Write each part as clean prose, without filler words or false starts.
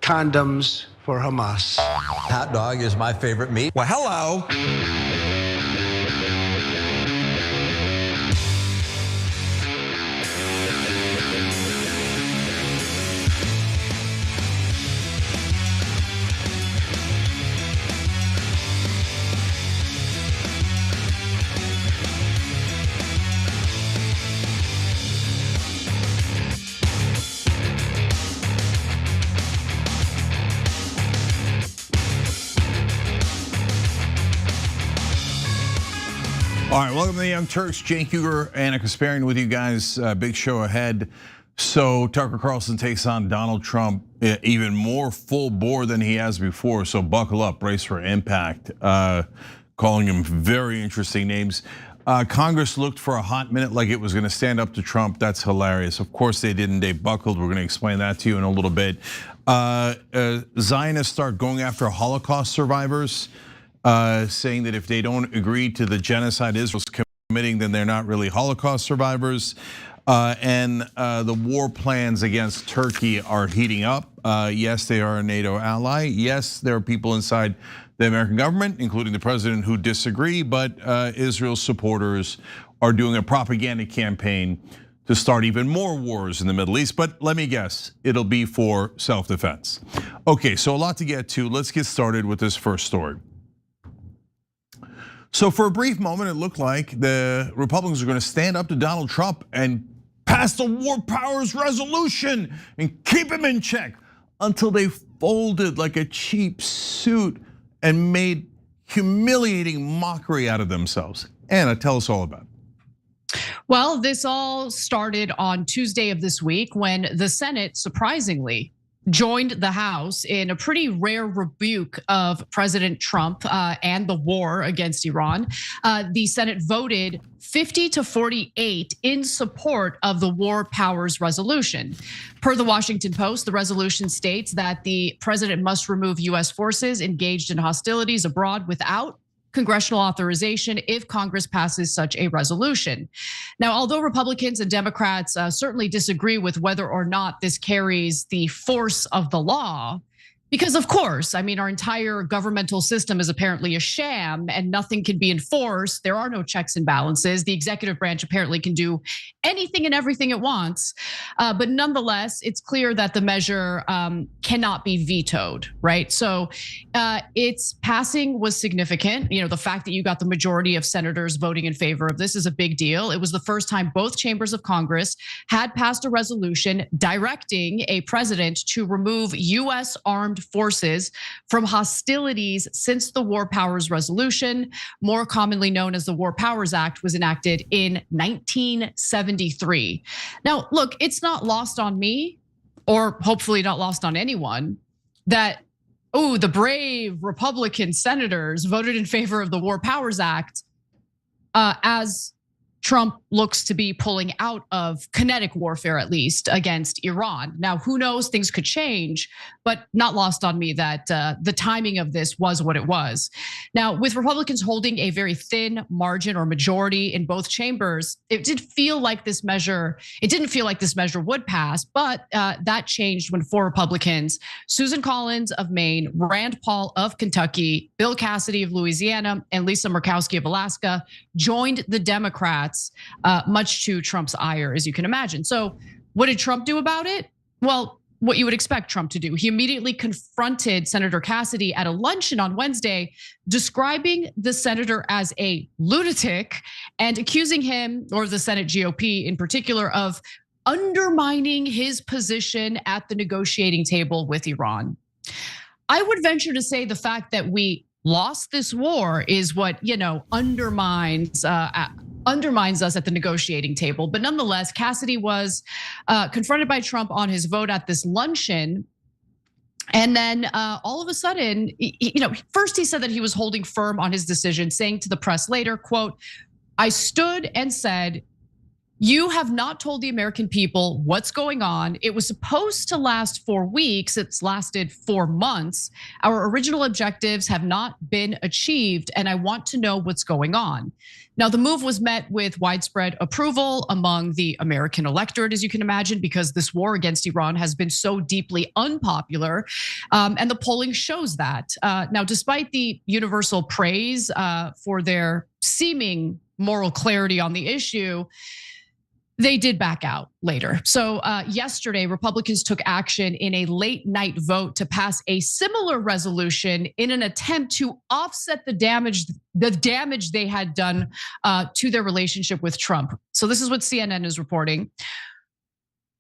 condoms for Hamas. Hot dog is my favorite meat. Well, hello. All right, welcome to the Young Turks. Cenk Uygur, Anna Kasparian with you guys. Big show ahead. So Tucker Carlson takes on Donald Trump even more full bore than he has before. So buckle up, brace for impact. Calling him very interesting names. Congress looked for a hot minute like it was going to stand up to Trump. That's hilarious. Of course they didn't. They buckled. We're going to explain that to you in a little bit. Zionists start going after Holocaust survivors. Saying that if they don't agree to the genocide Israel's committing, then they're not really Holocaust survivors. And the war plans against Turkey are heating up. Yes, they are a NATO ally. Yes, there are people inside the American government, including the president, who disagree. But Israel's supporters are doing a propaganda campaign to start even more wars in the Middle East. But let me guess, it'll be for self-defense. Okay, so a lot to get to. Let's get started with this first story. So for a brief moment, it looked like the Republicans are going to stand up to Donald Trump and pass the war powers resolution and keep him in check until they folded like a cheap suit and made humiliating mockery out of themselves. Anna, tell us all about it. Well, this all started on Tuesday of this week when the Senate, surprisingly, joined the House in a pretty rare rebuke of President Trump and the war against Iran. The Senate voted 50-48 in support of the war powers resolution. Per the Washington Post, the resolution states that the president must remove US forces engaged in hostilities abroad without congressional authorization if Congress passes such a resolution. Now, although Republicans and Democrats certainly disagree with whether or not this carries the force of the law, because of course, I mean, our entire governmental system is apparently a sham and nothing can be enforced. There are no checks and balances. The executive branch apparently can do anything and everything it wants. But nonetheless, it's clear that the measure cannot be vetoed, right? So its passing was significant. You know, the fact that you got the majority of senators voting in favor of this is a big deal. It was the first time both chambers of Congress had passed a resolution directing a president to remove US armed forces from hostilities since the War Powers Resolution, more commonly known as the War Powers Act, was enacted in 1973. Now, look, it's not lost on me, or hopefully not lost on anyone, that, the brave Republican senators voted in favor of the War Powers Act as Trump looks to be pulling out of kinetic warfare, at least against Iran. Now, who knows, things could change, but not lost on me that the timing of this was what it was. Now, with Republicans holding a very thin margin or majority in both chambers, it didn't feel like this measure would pass, but that changed when 4 Republicans, Susan Collins of Maine, Rand Paul of Kentucky, Bill Cassidy of Louisiana, and Lisa Murkowski of Alaska, joined the Democrats, much to Trump's ire, as you can imagine. So what did Trump do about it? Well, what you would expect Trump to do. He immediately confronted Senator Cassidy at a luncheon on Wednesday, describing the senator as a lunatic and accusing him, or the Senate GOP in particular, of undermining his position at the negotiating table with Iran. I would venture to say the fact that we lost this war is what, undermines us at the negotiating table. But nonetheless, Cassidy was confronted by Trump on his vote at this luncheon. And then all of a sudden, first he said that he was holding firm on his decision, saying to the press later, quote, "I stood and said, You have not told the American people what's going on. It was supposed to last 4 weeks. It's lasted 4 months. Our original objectives have not been achieved, and I want to know what's going on. Now, the move was met with widespread approval among the American electorate, as you can imagine, because this war against Iran has been so deeply unpopular, and the polling shows that. Now, despite the universal praise for their seeming moral clarity on the issue, they did back out later. So yesterday, Republicans took action in a late night vote to pass a similar resolution in an attempt to offset the damage they had done to their relationship with Trump. So this is what CNN is reporting.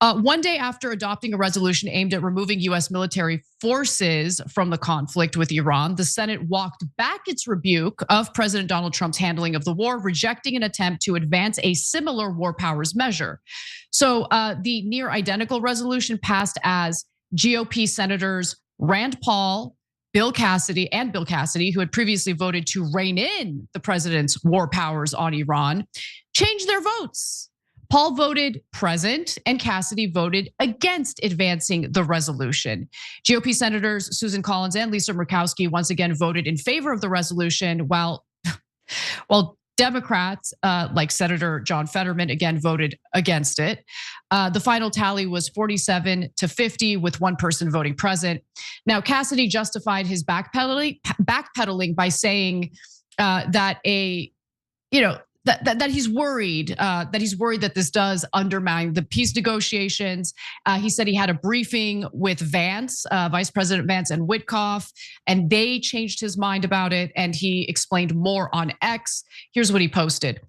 One day after adopting a resolution aimed at removing US military forces from the conflict with Iran, the Senate walked back its rebuke of President Donald Trump's handling of the war, rejecting an attempt to advance a similar war powers measure. So the near identical resolution passed as GOP Senators Rand Paul, Bill Cassidy, who had previously voted to rein in the president's war powers on Iran, changed their votes. Paul voted present and Cassidy voted against advancing the resolution. GOP Senators Susan Collins and Lisa Murkowski once again voted in favor of the resolution, while Democrats like Senator John Fetterman again voted against it. The final tally was 47 to 50 with one person voting present. Now, Cassidy justified his backpedaling by saying that that he's worried that this does undermine the peace negotiations. He said he had a briefing with Vance, Vice President Vance and Witkoff, and they changed his mind about it, and he explained more on X. Here's what he posted.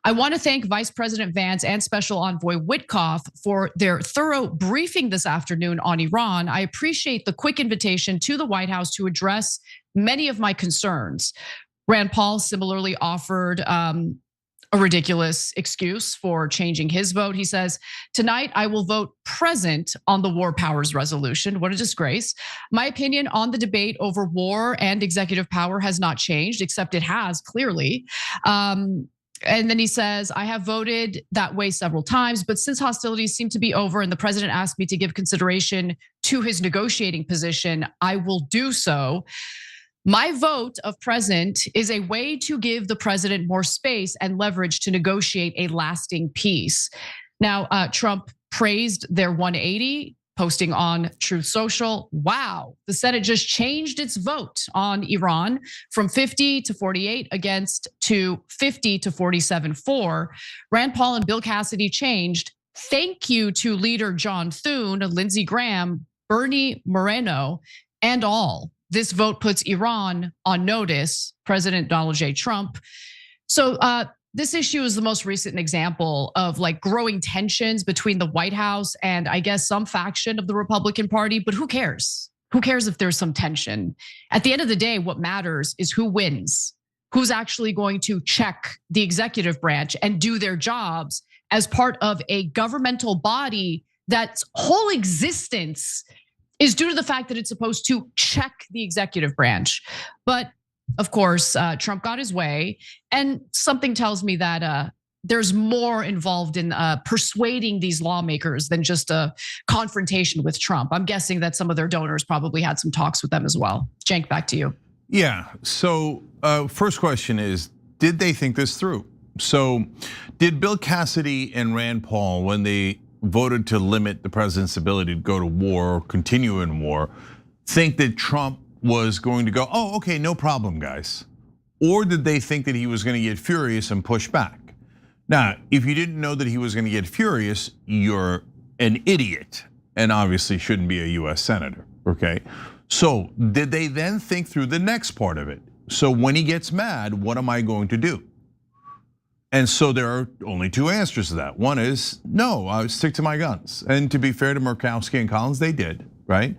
I want to thank Vice President Vance and Special Envoy Witkoff for their thorough briefing this afternoon on Iran. I appreciate the quick invitation to the White House to address many of my concerns. Rand Paul similarly offered a ridiculous excuse for changing his vote. He says, tonight I will vote present on the war powers resolution. What a disgrace. My opinion on the debate over war and executive power has not changed, except it has clearly. And then he says, I have voted that way several times, but since hostilities seem to be over and the president asked me to give consideration to his negotiating position, I will do so. My vote of present is a way to give the president more space and leverage to negotiate a lasting peace. Now, Trump praised their 180, posting on Truth Social. Wow, the Senate just changed its vote on Iran from 50 to 48 against to 50 to 47 for. Rand Paul and Bill Cassidy changed. Thank you to leader John Thune, Lindsey Graham, Bernie Moreno, and all. This vote puts Iran on notice, President Donald J. Trump. So this issue is the most recent example of like growing tensions between the White House and I guess some faction of the Republican Party, but who cares? Who cares if there's some tension? At the end of the day, what matters is who wins, who's actually going to check the executive branch and do their jobs as part of a governmental body that's whole existence is due to the fact that it's supposed to check the executive branch. But of course, Trump got his way. And something tells me that there's more involved in persuading these lawmakers than just a confrontation with Trump. I'm guessing that some of their donors probably had some talks with them as well. Cenk, back to you. Yeah, so first question is, did they think this through? So did Bill Cassidy and Rand Paul, when they voted to limit the president's ability to go to war or continue in war, think that Trump was going to go, oh, okay, no problem, guys? Or did they think that he was going to get furious and push back? Now, if you didn't know that he was going to get furious, you're an idiot and obviously shouldn't be a US senator, okay? So did they then think through the next part of it? So when he gets mad, what am I going to do? And so there are only two answers to that. One is, no, I stick to my guns. And to be fair to Murkowski and Collins, they did, right?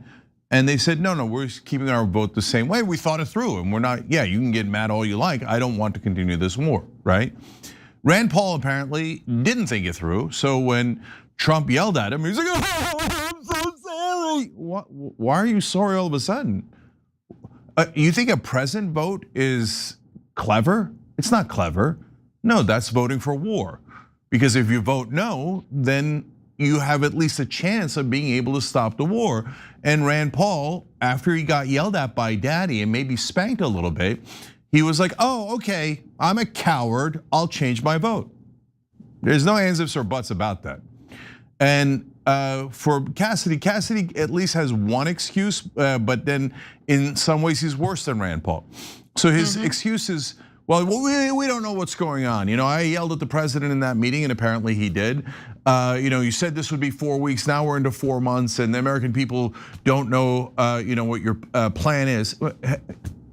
And they said, no, we're keeping our vote the same way. We thought it through and we're not, yeah, you can get mad all you like. I don't want to continue this war, right? Rand Paul apparently didn't think it through. So when Trump yelled at him, he's like, oh, I'm so sorry. Why are you sorry all of a sudden? You think a present vote is clever? It's not clever. No, that's voting for war. Because if you vote no, then you have at least a chance of being able to stop the war. And Rand Paul, after he got yelled at by Daddy and maybe spanked a little bit, he was like, oh, okay, I'm a coward, I'll change my vote. There's no ands, ifs, or buts about that. And for Cassidy at least has one excuse, but then in some ways he's worse than Rand Paul. So his excuse is, well, we don't know what's going on. I yelled at the president in that meeting, and apparently he did. You said this would be 4 weeks. Now we're into 4 months, and the American people don't know, what your plan is.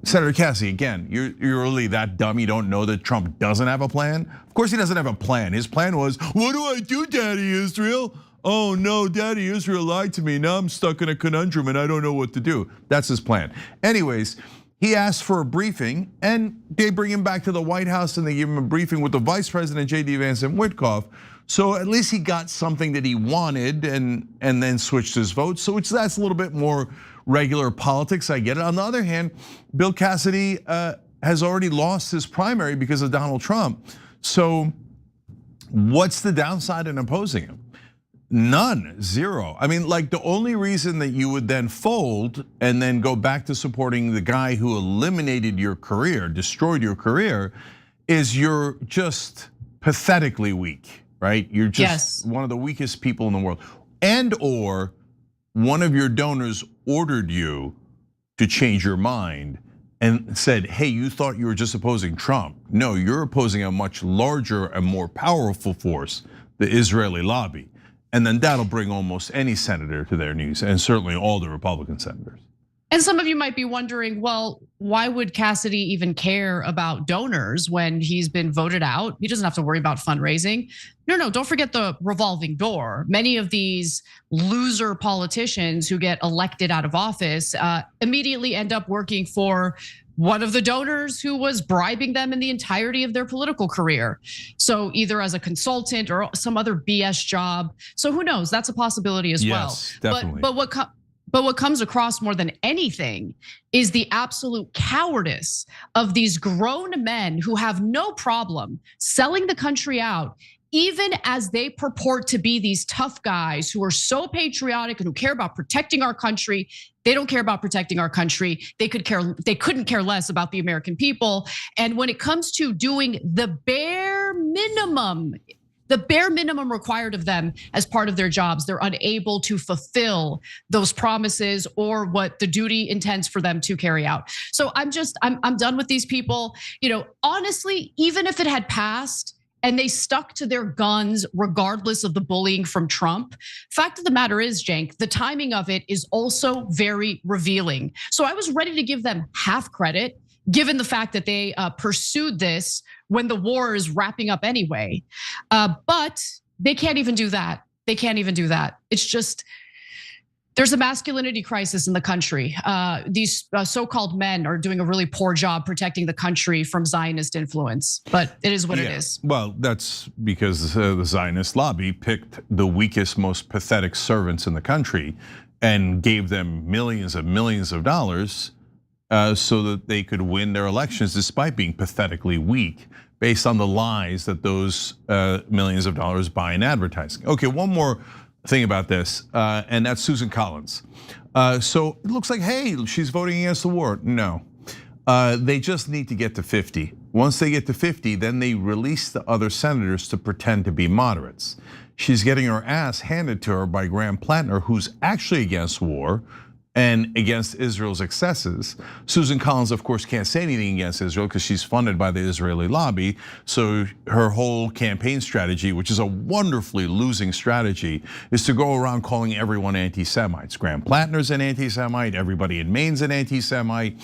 Senator Cassidy, again, you're really that dumb? You don't know that Trump doesn't have a plan? Of course he doesn't have a plan. His plan was, what do I do, Daddy Israel? Oh no, Daddy Israel lied to me. Now I'm stuck in a conundrum and I don't know what to do. That's his plan. Anyways, he asked for a briefing and they bring him back to the White House and they give him a briefing with the Vice President, J.D. Vance and Witkoff. So at least he got something that he wanted and then switched his vote. So that's a little bit more regular politics, I get it. On the other hand, Bill Cassidy has already lost his primary because of Donald Trump. So what's the downside in opposing him? None, zero. I mean, like the only reason that you would then fold and then go back to supporting the guy who eliminated your career, destroyed your career, is you're just pathetically weak, right? You're just one of the weakest people in the world. And or one of your donors ordered you to change your mind and said, hey, you thought you were just opposing Trump. No, you're opposing a much larger and more powerful force, the Israeli lobby. And then that'll bring almost any senator to their knees, and certainly all the Republican senators. And some of you might be wondering, well, why would Cassidy even care about donors when he's been voted out? He doesn't have to worry about fundraising. No, don't forget the revolving door. Many of these loser politicians who get elected out of office immediately end up working for one of the donors who was bribing them in the entirety of their political career. So either as a consultant or some other BS job. So who knows? That's a possibility as well. Yes, definitely. But what comes across more than anything is the absolute cowardice of these grown men who have no problem selling the country out, even as they purport to be these tough guys who are so patriotic and who care about protecting our country. They don't care about protecting our country. They couldn't care less about the American people. And when it comes to doing the bare minimum required of them as part of their jobs, they're unable to fulfill those promises or what the duty intends for them to carry out. So I'm done with these people. Honestly, even if it had passed and they stuck to their guns regardless of the bullying from Trump, fact of the matter is, Cenk, the timing of it is also very revealing. So I was ready to give them half credit, given the fact that they pursued this when the war is wrapping up anyway. But they can't even do that. It's just, there's a masculinity crisis in the country. These so-called men are doing a really poor job protecting the country from Zionist influence, but it is what it is. Well, that's because the Zionist lobby picked the weakest, most pathetic servants in the country and gave them millions of dollars so that they could win their elections despite being pathetically weak based on the lies that those millions of dollars buy in advertising. Okay, one more thing about this, and that's Susan Collins. So it looks like, hey, she's voting against the war. No, they just need to get to 50. Once they get to 50, then they release the other senators to pretend to be moderates. She's getting her ass handed to her by Graham Plattner, who's actually against war and against Israel's excesses. Susan Collins, of course, can't say anything against Israel because she's funded by the Israeli lobby. So her whole campaign strategy, which is a wonderfully losing strategy, is to go around calling everyone anti-Semites. Graham Plattner's an anti-Semite, everybody in Maine's an anti-Semite.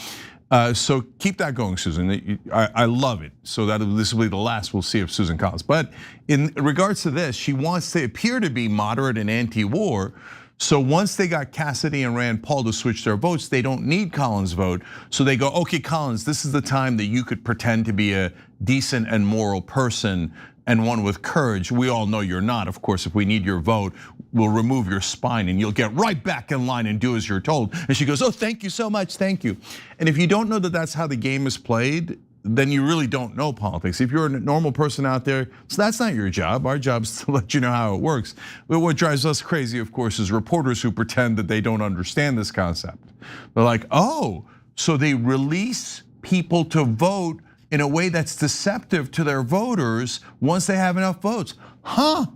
So keep that going, Susan. I love it. So that this will be the last we'll see of Susan Collins. But in regards to this, she wants to appear to be moderate and anti-war. So once they got Cassidy and Rand Paul to switch their votes, they don't need Collins' vote. So they go, okay, Collins, this is the time that you could pretend to be a decent and moral person and one with courage. We all know you're not. Of course, if we need your vote, we'll remove your spine and you'll get right back in line and do as you're told. And she goes, oh, thank you so much, thank you. And if you don't know that that's how the game is played, then you really don't know politics. If you're a normal person out there, so that's not your job. Our job is to let you know how it works. But what drives us crazy, of course, is reporters who pretend that they don't understand this concept. They're like, oh, so they release people to vote in a way that's deceptive to their voters once they have enough votes. Huh?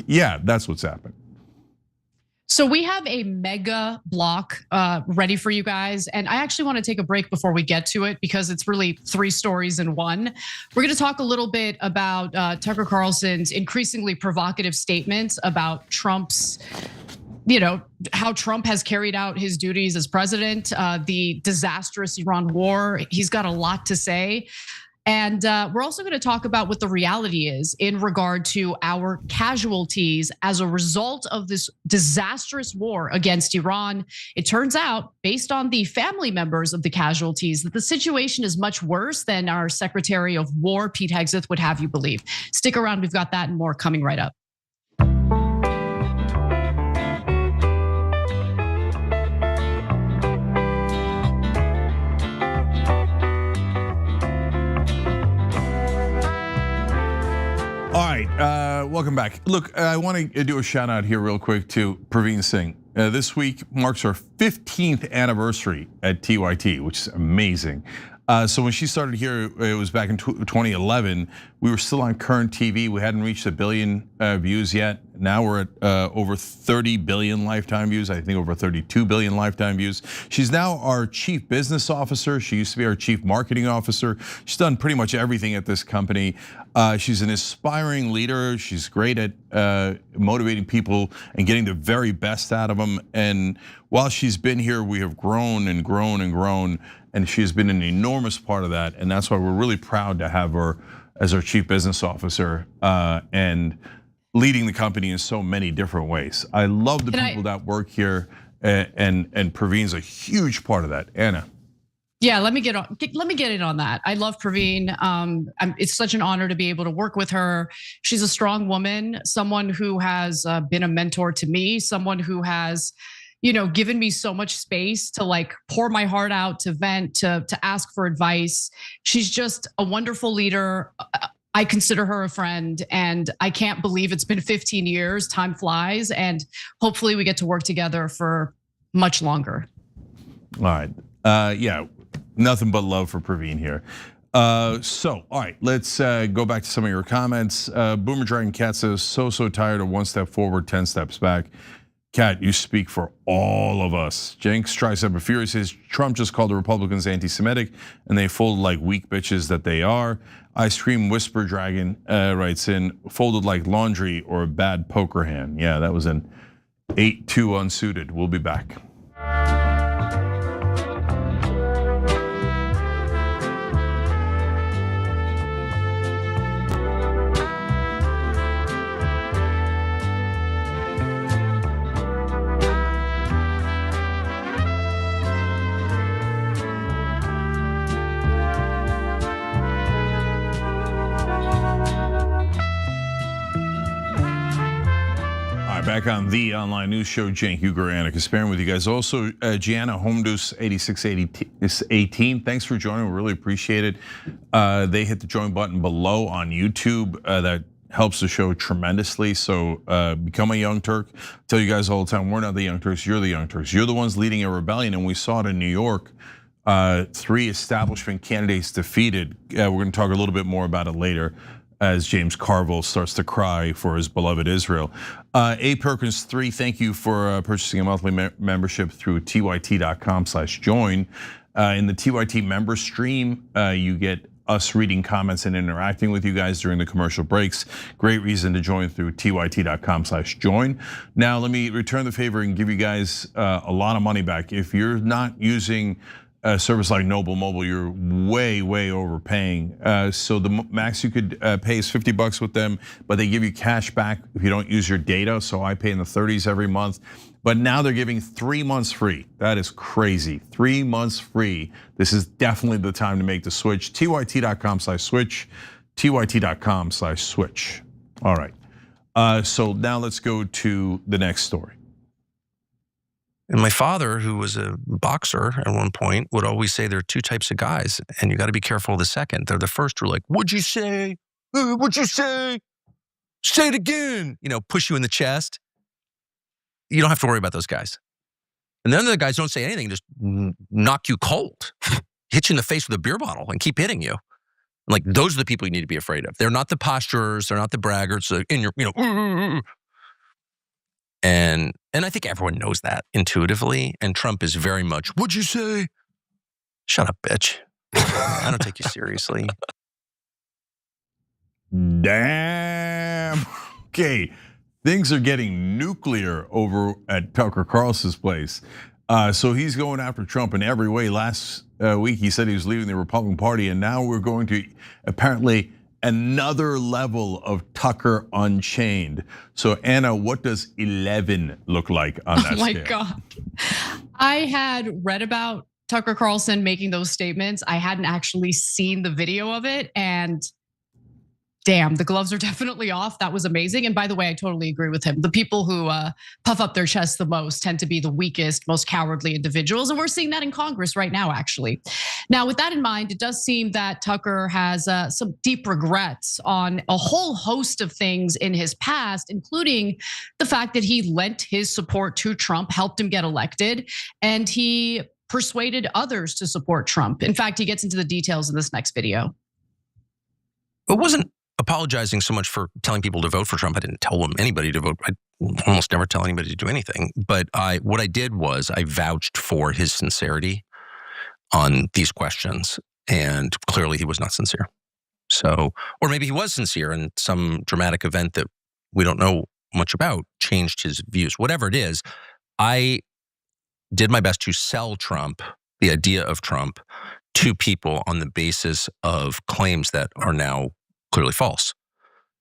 Yeah, that's what's happened. So we have a mega block ready for you guys. And I actually want to take a break before we get to it because it's really 3 stories in one. We're going to talk a little bit about Tucker Carlson's increasingly provocative statements about Trump's, how Trump has carried out his duties as president, the disastrous Iran war. He's got a lot to say. And we're also going to talk about what the reality is in regard to our casualties as a result of this disastrous war against Iran. It turns out, based on the family members of the casualties, that the situation is much worse than our Secretary of War, Pete Hegseth, would have you believe. Stick around, we've got that and more coming right up. All right, welcome back. Look, I want to do a shout out here real quick to Praveen Singh. This week marks our 15th anniversary at TYT, which is amazing. So when she started here, it was back in 2011. We were still on current TV. We hadn't reached 1 billion views yet. Now we're at over 30 billion lifetime views. I think over 32 billion lifetime views. She's now our chief business officer. She used to be our chief marketing officer. She's done pretty much everything at this company. She's an aspiring leader. She's great at motivating people and getting the very best out of them. And while she's been here, we have grown and grown and grown. And she has been an enormous part of that. And that's why we're really proud to have her as our chief business officer and leading the company in so many different ways. I love the people that work here, and Praveen's a huge part of that. Anna. Yeah, let me get in on that. I love Praveen. It's such an honor to be able to work with her. She's a strong woman, someone who has been a mentor to me, someone who has, given me so much space to like pour my heart out, to vent, to ask for advice. She's just a wonderful leader. I consider her a friend, and I can't believe it's been 15 years. Time flies, and hopefully we get to work together for much longer. All right, yeah, nothing but love for Praveen here. So, all right, let's go back to some of your comments. Boomer Dragon Cat says, so tired of 1 step forward, 10 steps back. Cat, you speak for all of us. Jenks Tricep Fury says, Trump just called the Republicans anti-Semitic and they folded like weak bitches that they are. Ice Cream Whisper Dragon writes in, folded like laundry or a bad poker hand. Yeah, that was an 8-2 unsuited. We'll be back. Back on the online news show, Cenk Uygur, Anna Kasparin with you guys. Also, Gianna Homeduce 8618. Thanks for joining. We really appreciate it. They hit the join button below on YouTube. That helps the show tremendously. So become a Young Turk. I tell you guys all the time, we're not the Young Turks. You're the Young Turks. You're the ones leading a rebellion, and we saw it in New York. 3 establishment candidates defeated. We're going to talk a little bit more about it later, as James Carville starts to cry for his beloved Israel. A Perkins 3, thank you for purchasing a monthly membership through tyt.com/join. In the TYT member stream, you get us reading comments and interacting with you guys during the commercial breaks. Great reason to join through tyt.com/join. Now, let me return the favor and give you guys a lot of money back. If you're not using a service like Noble Mobile, you're way overpaying. So the max you could pay is $50 with them, but they give you cash back if you don't use your data. So I pay in the 30s every month, but now they're giving 3 months free. That is crazy, 3 months free. This is definitely the time to make the switch. tyt.com/switch, tyt.com/switch. All right, so now let's go to the next story. And my father, who was a boxer at one point, would always say there are two types of guys, and you got to be careful of the second. They're the first who are like, "What'd you say? What'd you say? Say it again." Push you in the chest. You don't have to worry about those guys. And then the other guys don't say anything, just knock you cold, hit you in the face with a beer bottle, and keep hitting you. Like, those are the people you need to be afraid of. They're not the posturers. They're not the braggarts. In your, And I think everyone knows that intuitively. And Trump is very much, "What'd you say? Shut up, bitch. I don't take you seriously." Damn. Okay, things are getting nuclear over at Tucker Carlson's place. So he's going after Trump in every way. Last week he said he was leaving the Republican Party, and now we're going to apparently another level of Tucker Unchained. So Anna, what does 11 look like on that scale? Oh my God. I had read about Tucker Carlson making those statements. I hadn't actually seen the video of it, and damn, the gloves are definitely off. That was amazing. And by the way, I totally agree with him. The people who puff up their chests the most tend to be the weakest, most cowardly individuals. And we're seeing that in Congress right now, actually. Now, with that in mind, it does seem that Tucker has some deep regrets on a whole host of things in his past, including the fact that he lent his support to Trump, helped him get elected, and he persuaded others to support Trump. In fact, he gets into the details in this next video. It wasn't apologizing so much for telling people to vote for Trump. I didn't tell anybody to vote. I almost never tell anybody to do anything. But what I did was I vouched for his sincerity on these questions. And clearly he was not sincere. So, or maybe he was sincere and some dramatic event that we don't know much about changed his views. Whatever it is, I did my best to sell Trump, the idea of Trump, to people on the basis of claims that are now clearly false.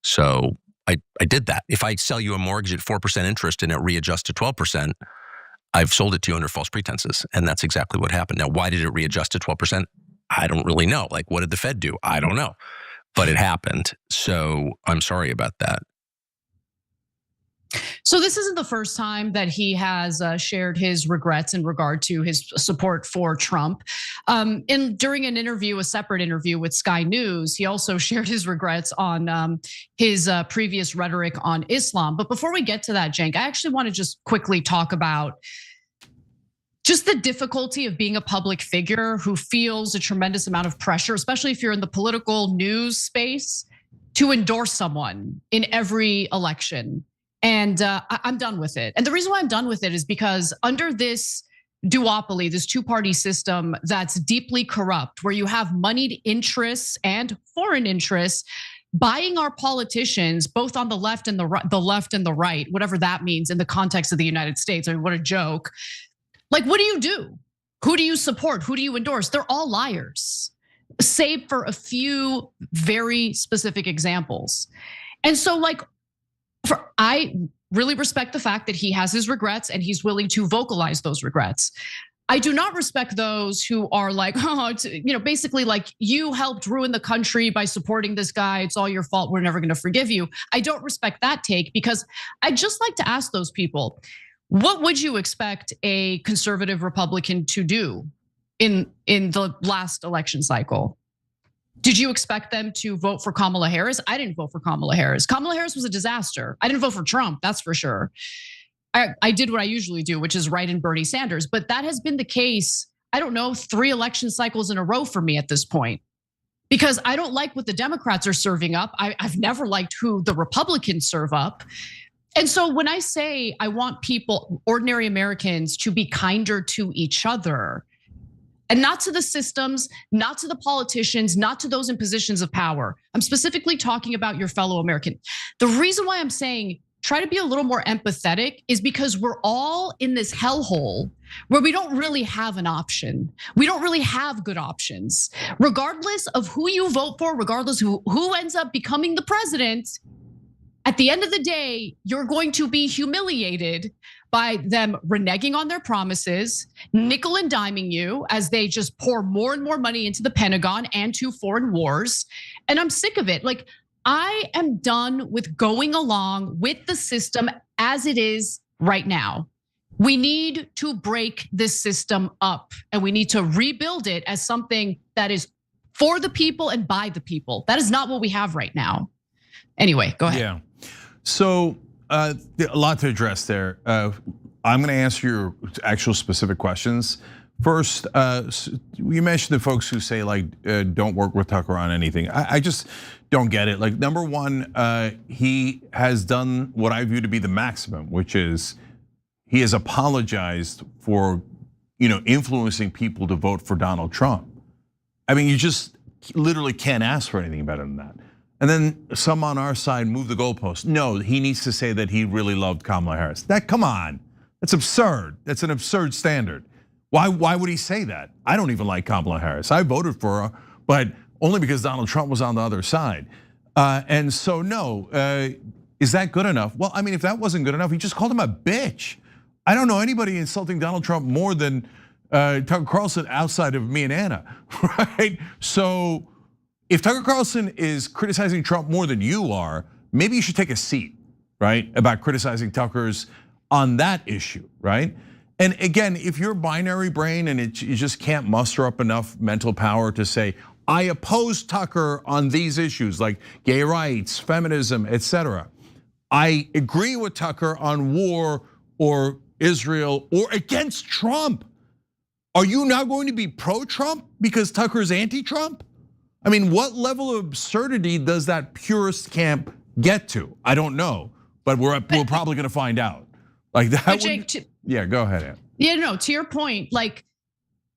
So I did that. If I sell you a mortgage at 4% interest and it readjusts to 12%, I've sold it to you under false pretenses. And that's exactly what happened. Now, why did it readjust to 12%? I don't really know. Like, what did the Fed do? I don't know. But it happened. So I'm sorry about that. So this isn't the first time that he has shared his regrets in regard to his support for Trump. During an interview, a separate interview with Sky News, he also shared his regrets on his previous rhetoric on Islam. But before we get to that, Cenk, I actually want to just quickly talk about just the difficulty of being a public figure who feels a tremendous amount of pressure, especially if you're in the political news space, to endorse someone in every election. And I'm done with it. And the reason why I'm done with it is because under this duopoly, this two-party system that's deeply corrupt, where you have moneyed interests and foreign interests buying our politicians, both on the left and the right, whatever that means in the context of the United States. I mean, what a joke. Like, what do you do? Who do you support? Who do you endorse? They're all liars, save for a few very specific examples. And so, like, I really respect the fact that he has his regrets and he's willing to vocalize those regrets. I do not respect those who are like, oh, it's, basically like, you helped ruin the country by supporting this guy. It's all your fault. We're never going to forgive you. I don't respect that take, because I'd just like to ask those people, what would you expect a conservative Republican to do in the last election cycle? Did you expect them to vote for Kamala Harris? I didn't vote for Kamala Harris. Kamala Harris was a disaster. I didn't vote for Trump, that's for sure. I did what I usually do, which is write in Bernie Sanders. But that has been the case, I don't know, 3 election cycles in a row for me at this point. Because I don't like what the Democrats are serving up. I've never liked who the Republicans serve up. And so when I say I want people, ordinary Americans, to be kinder to each other, and not to the systems, not to the politicians, not to those in positions of power. I'm specifically talking about your fellow American. The reason why I'm saying try to be a little more empathetic is because we're all in this hellhole where we don't really have an option. We don't really have good options. Regardless of who you vote for, regardless of who ends up becoming the president, at the end of the day, you're going to be humiliated by them reneging on their promises, nickel and diming you as they just pour more and more money into the Pentagon and to foreign wars. And I'm sick of it. Like, I am done with going along with the system as it is right now. We need to break this system up, and we need to rebuild it as something that is for the people and by the people. That is not what we have right now. Anyway, go ahead. Yeah. So a lot to address there. I'm going to answer your actual specific questions. First, you mentioned the folks who say like, don't work with Tucker on anything. I just don't get it. Like, number one, he has done what I view to be the maximum, which is he has apologized for, influencing people to vote for Donald Trump. I mean, you just literally can't ask for anything better than that. And then some on our side move the goalpost. No, he needs to say that he really loved Kamala Harris. Come on, that's absurd. That's an absurd standard. Why would he say that? I don't even like Kamala Harris. I voted for her, but only because Donald Trump was on the other side. And so no, is that good enough? Well, I mean, if that wasn't good enough, he just called him a bitch. I don't know anybody insulting Donald Trump more than Tucker Carlson outside of me and Anna, right? So if Tucker Carlson is criticizing Trump more than you are, maybe you should take a seat, right? About criticizing Tucker's on that issue, right? And again, if you're binary brain and you just can't muster up enough mental power to say, I oppose Tucker on these issues like gay rights, feminism, etc. I agree with Tucker on war or Israel or against Trump. Are you now going to be pro-Trump because Tucker's anti-Trump? I mean, what level of absurdity does that purist camp get to? I don't know, but we're probably going to find out. Like that. But Jake, yeah, go ahead, Ann. Yeah, no, to your point, like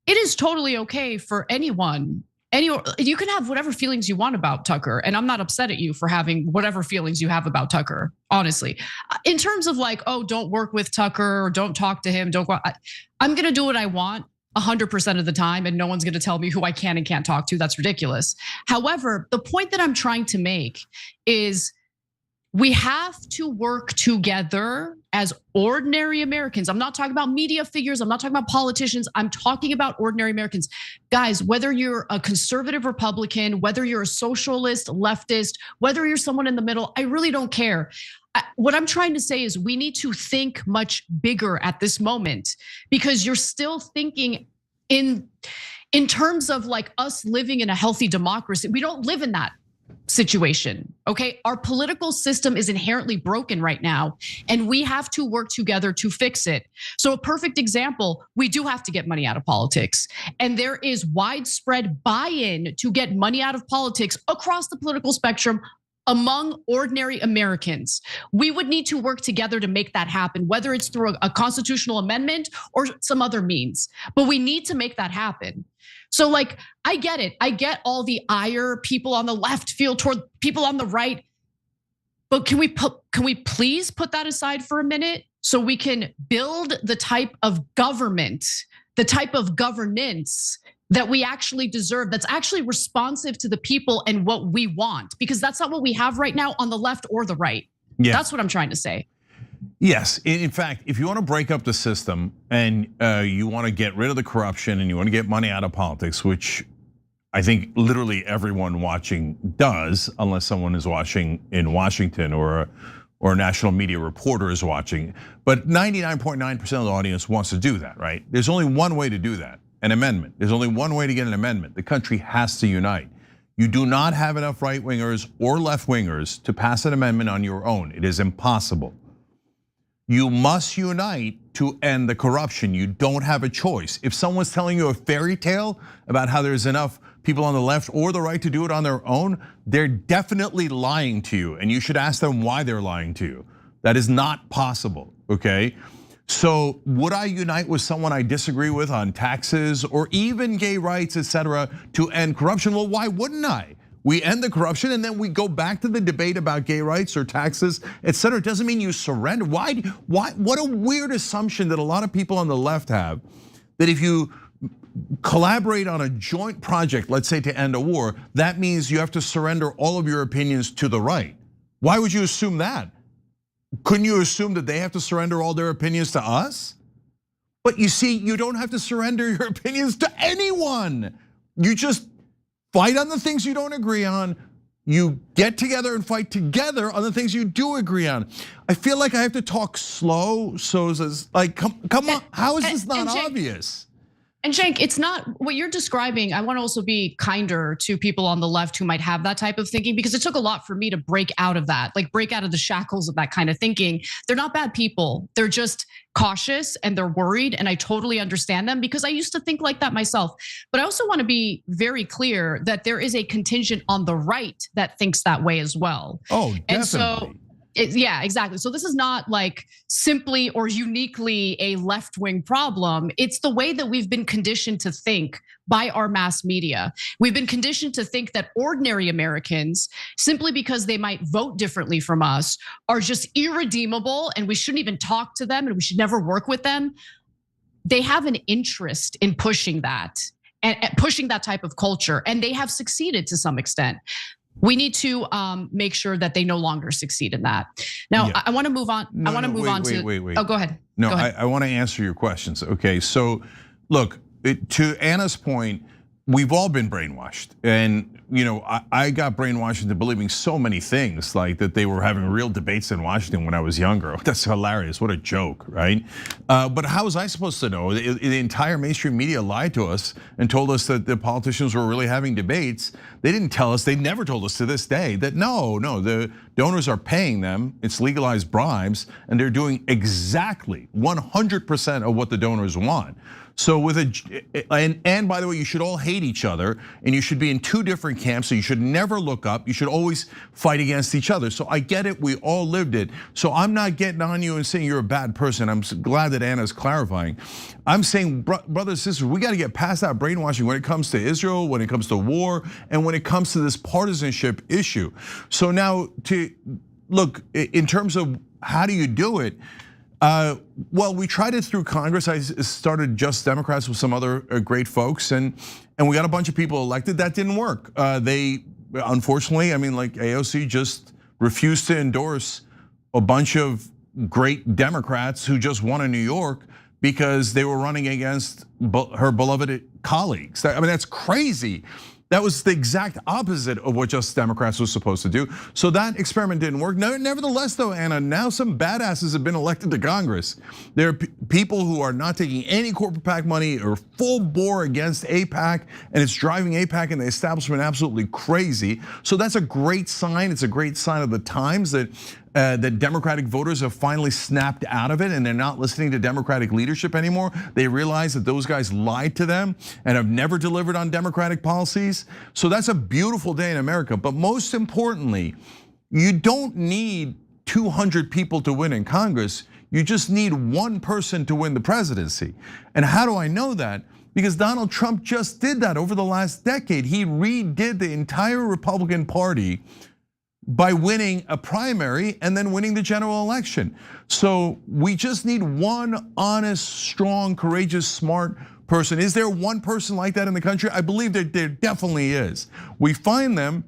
it is totally okay for anyone. You can have whatever feelings you want about Tucker, and I'm not upset at you for having whatever feelings you have about Tucker, honestly. In terms of like, oh, don't work with Tucker, or don't talk to him, don't go. I'm gonna do what I want 100% of the time, and no one's gonna tell me who I can and can't talk to. That's ridiculous. However, the point that I'm trying to make is we have to work together as ordinary Americans. I'm not talking about media figures. I'm not talking about politicians. I'm talking about ordinary Americans. Guys, whether you're a conservative Republican, whether you're a socialist, leftist, whether you're someone in the middle, I really don't care. What I'm trying to say is we need to think much bigger at this moment because you're still thinking in terms of like us living in a healthy democracy. We don't live in that situation, okay? Our political system is inherently broken right now, and we have to work together to fix it. So a perfect example, we do have to get money out of politics. And there is widespread buy-in to get money out of politics across the political spectrum among ordinary Americans. We would need to work together to make that happen, whether it's through a constitutional amendment or some other means, but we need to make that happen. So like, I get it. I get all the ire people on the left feel toward people on the right. But can we please put that aside for a minute so we can build the type of government, the type of governance that we actually deserve, that's actually responsive to the people and what we want, because that's not what we have right now on the left or the right. Yeah. That's what I'm trying to say. Yes, in fact, if you want to break up the system and you want to get rid of the corruption and you want to get money out of politics, which I think literally everyone watching does, unless someone is watching in Washington or a national media reporter is watching, but 99.9% of the audience wants to do that, right? There's only one way to do that, an amendment. There's only one way to get an amendment. The country has to unite. You do not have enough right-wingers or left-wingers to pass an amendment on your own. It is impossible. You must unite to end the corruption. You don't have a choice. If someone's telling you a fairy tale about how there's enough people on the left or the right to do it on their own, they're definitely lying to you, and you should ask them why they're lying to you. That is not possible, okay? So would I unite with someone I disagree with on taxes or even gay rights, etc., to end corruption? Well, why wouldn't I? We end the corruption and then we go back to the debate about gay rights or taxes, etc. It doesn't mean you surrender. Why? What a weird assumption that a lot of people on the left have, that if you collaborate on a joint project, let's say to end a war, that means you have to surrender all of your opinions to the right. Why would you assume that? Couldn't you assume that they have to surrender all their opinions to us? But you see, you don't have to surrender your opinions to anyone. You just fight on the things you don't agree on, you get together and fight together on the things you do agree on. I feel like I have to talk slow, so it's like, come on, how is this not obvious? And Cenk, it's not what you're describing. I want to also be kinder to people on the left who might have that type of thinking, because it took a lot for me to break out of that, like break out of the shackles of that kind of thinking. They're not bad people. They're just cautious and they're worried. And I totally understand them because I used to think like that myself. But I also want to be very clear that there is a contingent on the right that thinks that way as well. Oh, definitely. And so, yeah, exactly. So this is not like simply or uniquely a left-wing problem. It's the way that we've been conditioned to think by our mass media. We've been conditioned to think that ordinary Americans, simply because they might vote differently from us, are just irredeemable and we shouldn't even talk to them and we should never work with them. They have an interest in pushing that and pushing that type of culture, and they have succeeded to some extent. We need to make sure that they no longer succeed in that. Now, yeah. I want to move on. No, I want to move on to. Wait. Oh, go ahead. No, go ahead. I want to answer your questions. Okay, so look, to Anna's point, we've all been brainwashed, and I got brainwashed into believing so many things, like that they were having real debates in Washington when I was younger. That's hilarious. What a joke, right? But how was I supposed to know? The entire mainstream media lied to us and told us that the politicians were really having debates. They didn't tell us. They never told us to this day that no, the donors are paying them. It's legalized bribes, and they're doing exactly 100% of what the donors want. So and by the way, you should all hate each other, and you should be in two different camps. So you should never look up. You should always fight against each other. So I get it. We all lived it. So I'm not getting on you and saying you're a bad person. I'm glad that Anna's clarifying. I'm saying, brothers and sisters, we got to get past that brainwashing when it comes to Israel, when it comes to war, and when it comes to this partisanship issue. So now to look in terms of how do you do it? Well, we tried it through Congress. I started Just Democrats with some other great folks, and we got a bunch of people elected. That didn't work. They, unfortunately, I mean, like AOC just refused to endorse a bunch of great Democrats who just won in New York because they were running against her beloved colleagues. I mean, that's crazy. That was the exact opposite of what Just Democrats was supposed to do. So that experiment didn't work. Nevertheless, though, Anna, now some badasses have been elected to Congress. There are people who are not taking any corporate PAC money or full bore against AIPAC, and it's driving AIPAC and the establishment absolutely crazy. So that's a great sign. It's a great sign of the times that Democratic voters have finally snapped out of it and they're not listening to Democratic leadership anymore. They realize that those guys lied to them and have never delivered on Democratic policies. So that's a beautiful day in America. But most importantly, you don't need 200 people to win in Congress. You just need one person to win the presidency. And how do I know that? Because Donald Trump just did that over the last decade. He redid the entire Republican Party by winning a primary and then winning the general election. So we just need one honest, strong, courageous, smart person. Is there one person like that in the country? I believe that there definitely is. We find them,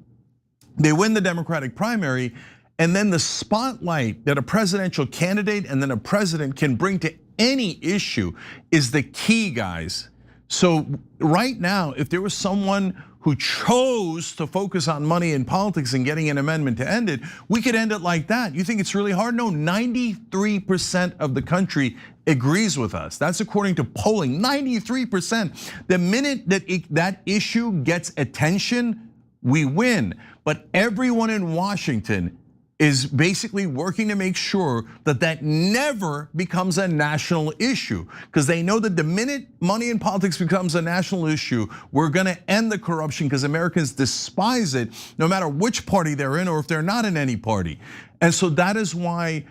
they win the Democratic primary, and then the spotlight that a presidential candidate and then a president can bring to any issue is the key, guys. So right now, if there was someone who chose to focus on money in politics and getting an amendment to end it, we could end it like that. You think it's really hard? No, 93% of the country agrees with us. That's according to polling, 93%. The minute that that issue gets attention, we win. But everyone in Washington is basically working to make sure that that never becomes a national issue. Because they know that the minute money in politics becomes a national issue, we're gonna end the corruption because Americans despise it, no matter which party they're in or if they're not in any party. And so that is why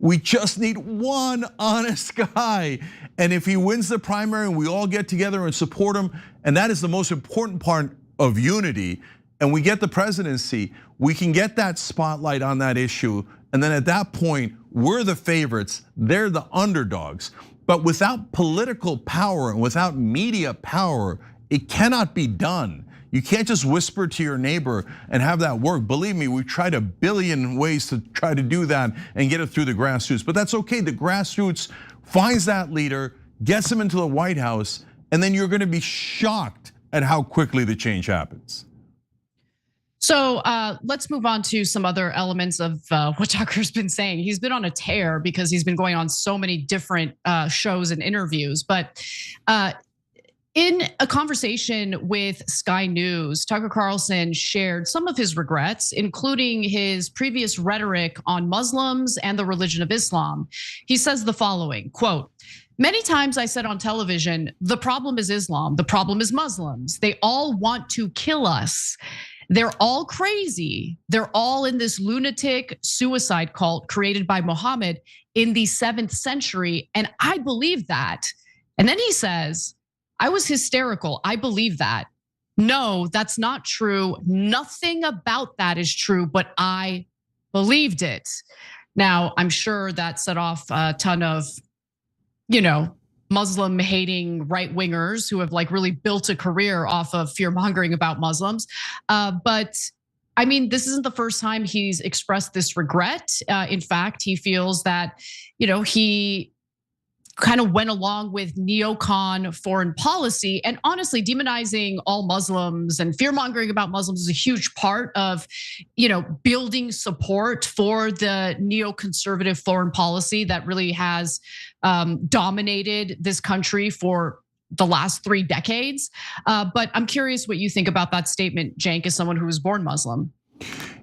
we just need one honest guy. And if he wins the primary and we all get together and support him, and that is the most important part of unity, and we get the presidency, we can get that spotlight on that issue. And then at that point, we're the favorites, they're the underdogs. But without political power and without media power, it cannot be done. You can't just whisper to your neighbor and have that work. Believe me, we've tried a billion ways to try to do that and get it through the grassroots, but that's okay. The grassroots finds that leader, gets him into the White House, and then you're gonna be shocked at how quickly the change happens. So let's move on to some other elements of what Tucker's been saying. He's been on a tear because he's been going on so many different shows and interviews. But in a conversation with Sky News, Tucker Carlson shared some of his regrets, including his previous rhetoric on Muslims and the religion of Islam. He says the following, quote, "Many times I said on television, the problem is Islam, the problem is Muslims. They all want to kill us. They're all crazy. They're all in this lunatic suicide cult created by Muhammad in the 7th century. And I believe that." And then he says, "I was hysterical. I believe that. No, that's not true. Nothing about that is true, but I believed it." Now, I'm sure that set off a ton of, Muslim hating right wingers who have like really built a career off of fear mongering about Muslims. But I mean, this isn't the first time he's expressed this regret. In fact, he feels that, he kind of went along with neocon foreign policy, and honestly, demonizing all Muslims and fear mongering about Muslims is a huge part of, building support for the neoconservative foreign policy that really has dominated this country for the last 3 decades. But I'm curious what you think about that statement, Cenk, as someone who was born Muslim.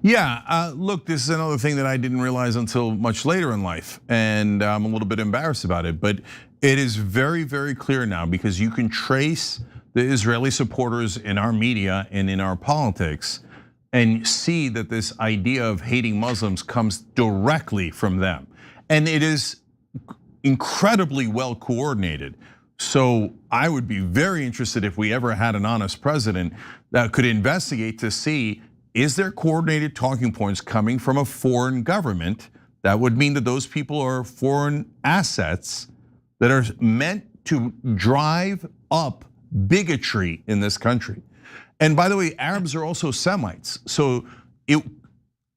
Yeah, look, this is another thing that I didn't realize until much later in life, and I'm a little bit embarrassed about it. But it is very, very clear now, because you can trace the Israeli supporters in our media and in our politics and see that this idea of hating Muslims comes directly from them. And it is incredibly well coordinated. So I would be very interested if we ever had an honest president that could investigate to see, is there coordinated talking points coming from a foreign government? That would mean that those people are foreign assets that are meant to drive up bigotry in this country. And by the way, Arabs are also Semites. So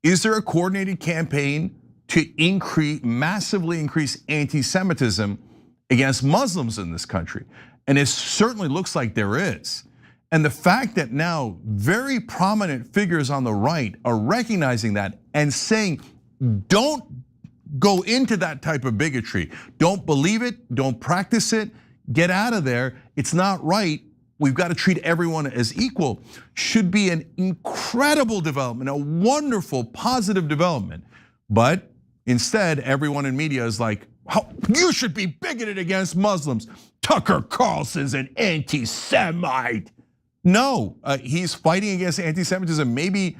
is there a coordinated campaign to massively increase anti-Semitism against Muslims in this country? And it certainly looks like there is. And the fact that now very prominent figures on the right are recognizing that and saying, don't go into that type of bigotry. Don't believe it, don't practice it, get out of there. It's not right. We've got to treat everyone as equal. Should be an incredible development, a wonderful, positive development. But instead, everyone in media is like, you should be bigoted against Muslims. Tucker Carlson's an anti-Semite. No, he's fighting against anti-Semitism maybe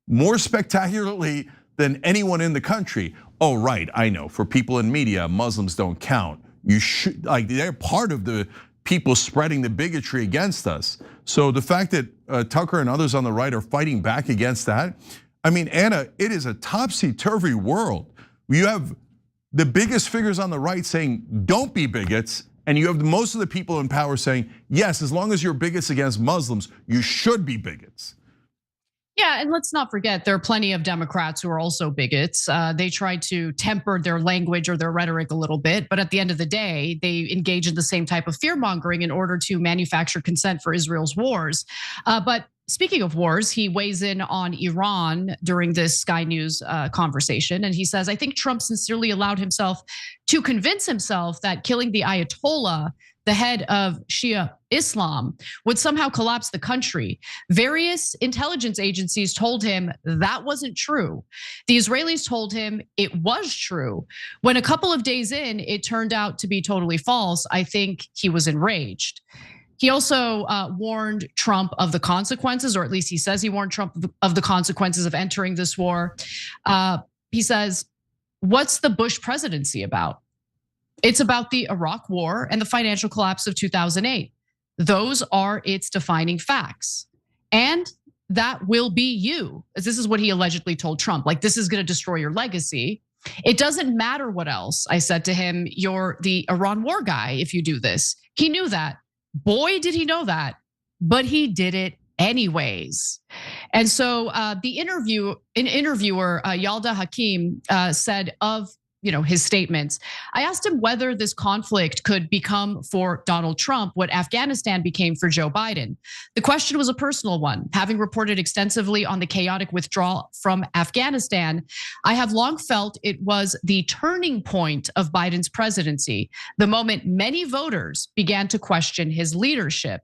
more spectacularly than anyone in the country. Oh, right, I know, for people in media, Muslims don't count. You should, they're part of the people spreading the bigotry against us. So the fact that Tucker and others on the right are fighting back against that, I mean, Anna, it is a topsy-turvy world. You have the biggest figures on the right saying, don't be bigots. And you have most of the people in power saying, yes, as long as you're bigots against Muslims, you should be bigots. Yeah, and let's not forget, there are plenty of Democrats who are also bigots. They try to temper their language or their rhetoric a little bit, but at the end of the day, they engage in the same type of fear mongering in order to manufacture consent for Israel's wars. But speaking of wars, he weighs in on Iran during this Sky News conversation. And he says, "I think Trump sincerely allowed himself to convince himself that killing the Ayatollah, the head of Shia Islam, would somehow collapse the country. Various intelligence agencies told him that wasn't true. The Israelis told him it was true. When a couple of days in, it turned out to be totally false. I think he was enraged." He also warned Trump of the consequences, or at least he says he warned Trump of the consequences of entering this war. He says, "What's the Bush presidency about? It's about the Iraq war and the financial collapse of 2008. Those are its defining facts. And that will be you." This is what he allegedly told Trump. Like, this is gonna destroy your legacy. "It doesn't matter what else," I said to him, "you're the Iran war guy if you do this." He knew that. Boy, did he know that, but he did it anyways. And so the interviewer Yalda Hakim said of his statements. I asked him whether this conflict could become for Donald Trump what Afghanistan became for Joe Biden. The question was a personal one. Having reported extensively on the chaotic withdrawal from Afghanistan, I have long felt it was the turning point of Biden's presidency, the moment many voters began to question his leadership.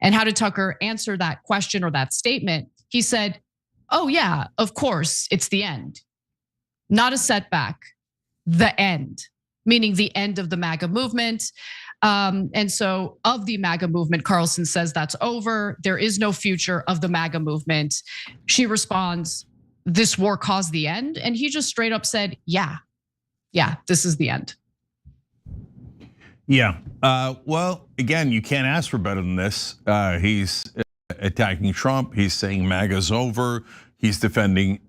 And how did Tucker answer that question or that statement? He said, "Oh yeah, of course, it's the end. Not a setback. The end," meaning the end of the MAGA movement. And so of the MAGA movement, Carlson says that's over. There is no future of the MAGA movement. She responds, "This war caused the end." And he just straight up said, yeah, this is the end. Yeah, well, again, you can't ask for better than this. He's attacking Trump. He's saying MAGA's over. He's defending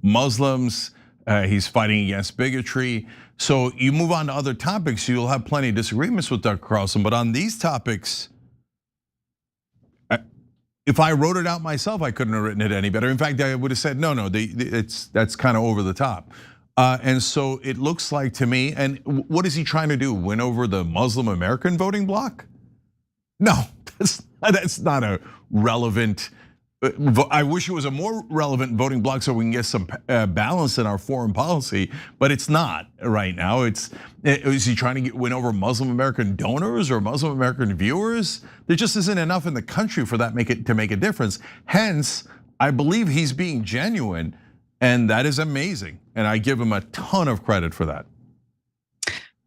Muslims. He's fighting against bigotry. So you move on to other topics, you'll have plenty of disagreements with Dr. Carlson. But on these topics, if I wrote it out myself, I couldn't have written it any better. In fact, I would have said, no, that's kind of over the top. And so it looks like to me, and what is he trying to do? Win over the Muslim American voting bloc? No, that's not a relevant. I wish it was a more relevant voting bloc so we can get some balance in our foreign policy, but it's not right now. Is he trying to win over Muslim American donors or Muslim American viewers? There just isn't enough in the country for that to make a difference. Hence, I believe he's being genuine, and that is amazing. And I give him a ton of credit for that.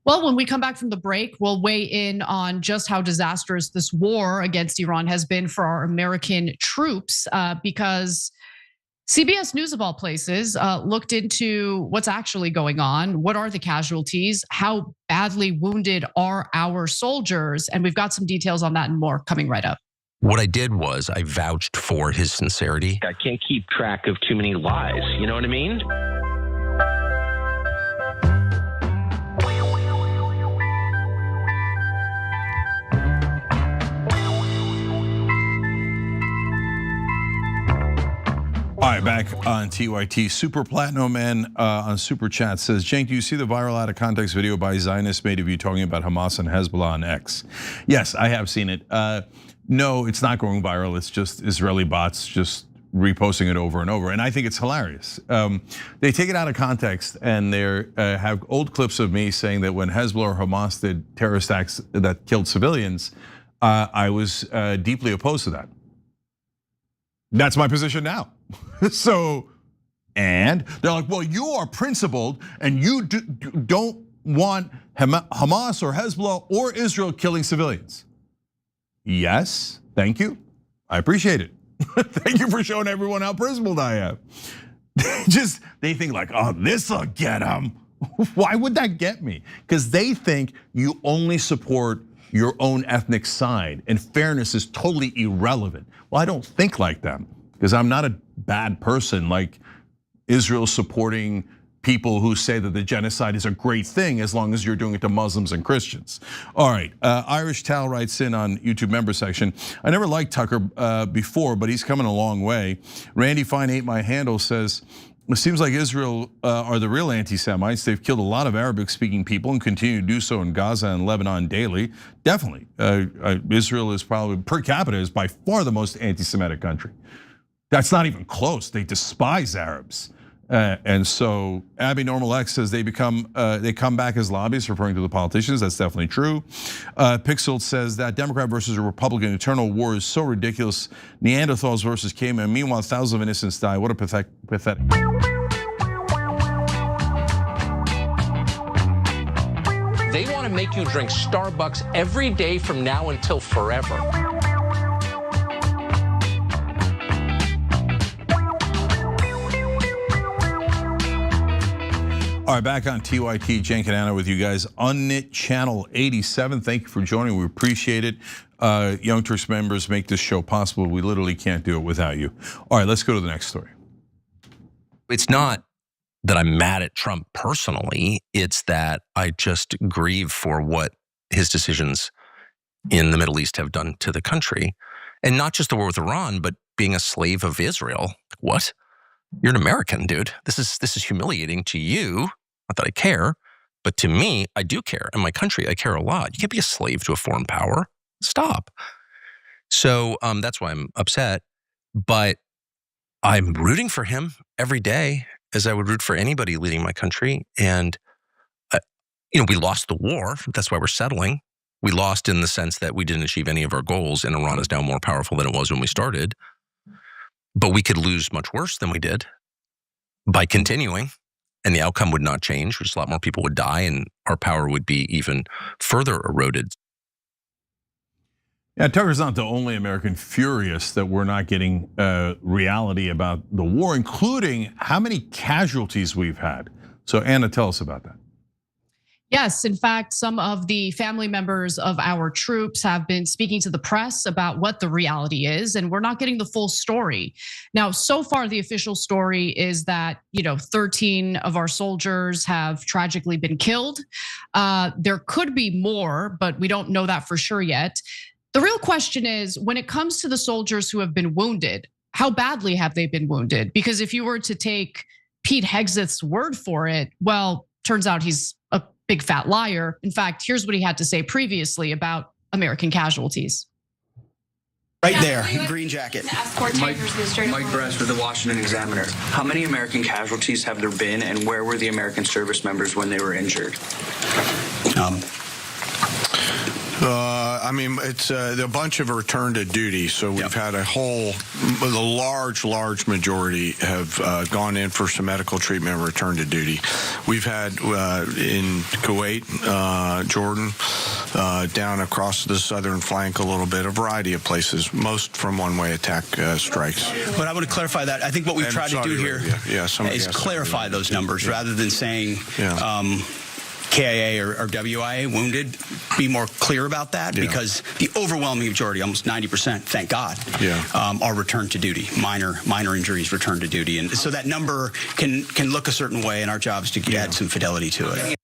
Well, when we come back from the break, we'll weigh in on just how disastrous this war against Iran has been for our American troops, because CBS News, of all places, looked into what's actually going on. What are the casualties? How badly wounded are our soldiers? And we've got some details on that and more coming right up. What I did was I vouched for his sincerity. I can't keep track of too many lies. You know what I mean? All right, back on TYT. Super Platinum Man on Super Chat says, Cenk, do you see the viral out of context video by Zionists made of you talking about Hamas and Hezbollah on X? Yes, I have seen it. No, it's not going viral. It's just Israeli bots just reposting it over and over. And I think it's hilarious. They take it out of context and they have old clips of me saying that when Hezbollah or Hamas did terrorist acts that killed civilians, I was deeply opposed to that. That's my position now. So, and they're like, well, you are principled and you don't want Hamas or Hezbollah or Israel killing civilians. Yes, thank you. I appreciate it. Thank you for showing everyone how principled I am. They think like, oh, this'll get them. Why would that get me? Because they think you only support your own ethnic side and fairness is totally irrelevant. Well, I don't think like them because I'm not a bad person like Israel supporting people who say that the genocide is a great thing as long as you're doing it to Muslims and Christians. All right, Irish Tal writes in on YouTube member section. I never liked Tucker before, but he's coming a long way. Randy Fine ate my handle says, it seems like Israel are the real anti-Semites. They've killed a lot of Arabic-speaking people and continue to do so in Gaza and Lebanon daily. Definitely, Israel is probably per capita is by far the most anti-Semitic country. That's not even close. They despise Arabs. And so Abby Normal X says they come back as lobbyists, referring to the politicians. That's definitely true. Pixel says that Democrat versus a Republican eternal war is so ridiculous. Neanderthals versus cavemen. Meanwhile, thousands of innocents die. What a pathetic. They want to make you drink Starbucks every day from now until forever. All right, back on TYT, Cenk and Anna with you guys. Unknit Channel 87, thank you for joining. We appreciate it. Young Turks members make this show possible. We literally can't do it without you. All right, let's go to the next story. It's not that I'm mad at Trump personally. It's that I just grieve for what his decisions in the Middle East have done to the country. And not just the war with Iran, but being a slave of Israel. What? You're an American, dude. This is humiliating to you. Not that I care, but to me, I do care. And my country, I care a lot. You can't be a slave to a foreign power. Stop. So that's why I'm upset. But I'm rooting for him every day, as I would root for anybody leading my country. And, we lost the war. That's why we're settling. We lost in the sense that we didn't achieve any of our goals, and Iran is now more powerful than it was when we started. But we could lose much worse than we did by continuing, and the outcome would not change. Just a lot more people would die, and our power would be even further eroded. Yeah, Tucker's not the only American furious that we're not getting reality about the war, including how many casualties we've had. So Anna, tell us about that. Yes, in fact, some of the family members of our troops have been speaking to the press about what the reality is, and we're not getting the full story. Now, so far, the official story is that 13 of our soldiers have tragically been killed. There could be more, but we don't know that for sure yet. The real question is, when it comes to the soldiers who have been wounded, how badly have they been wounded? Because if you were to take Pete Hegseth's word for it, well, turns out he's a big fat liar. In fact, here's what he had to say previously about American casualties. Right there, green jacket. Mike Bress with the Washington Examiner. How many American casualties have there been, and where were the American service members when they were injured? It's a bunch of return to duty. So we've had the large majority have gone in for some medical treatment and return to duty. We've had in Kuwait, Jordan, down across the southern flank a little bit, a variety of places, most from one-way attack strikes. But I want to clarify that. I think what we've tried to do here is clarify those numbers rather than saying KIA or WIA wounded. Be more clear about that because the overwhelming majority, almost 90%, thank God, are returned to duty. Minor injuries returned to duty, and so that number can look a certain way, and our job is to add some fidelity to it.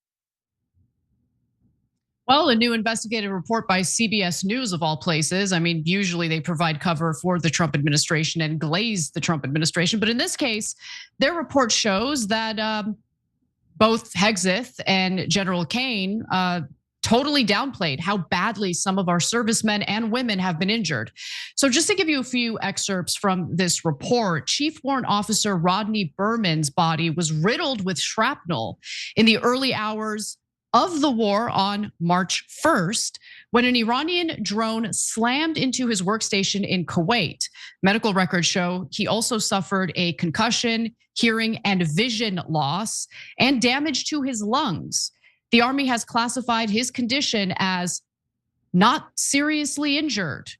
Well, a new investigative report by CBS News, of all places. Usually they provide cover for the Trump administration and glaze the Trump administration. But in this case, their report shows that both Hegseth and General Kane totally downplayed how badly some of our servicemen and women have been injured. So just to give you a few excerpts from this report, Chief Warrant Officer Rodney Berman's body was riddled with shrapnel in the early hours of the war on March 1st, when an Iranian drone slammed into his workstation in Kuwait. Medical records show he also suffered a concussion, hearing and vision loss, and damage to his lungs. The Army has classified his condition as not seriously injured.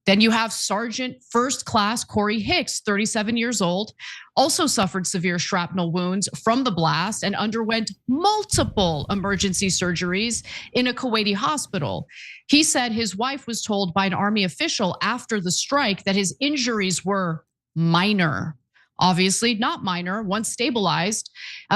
Then you have Sergeant First Class Corey Hicks, 37 years old, also suffered severe shrapnel wounds from the blast and underwent multiple emergency surgeries in a Kuwaiti hospital. He said his wife was told by an Army official after the strike that his injuries were minor. Obviously not minor. Once stabilized,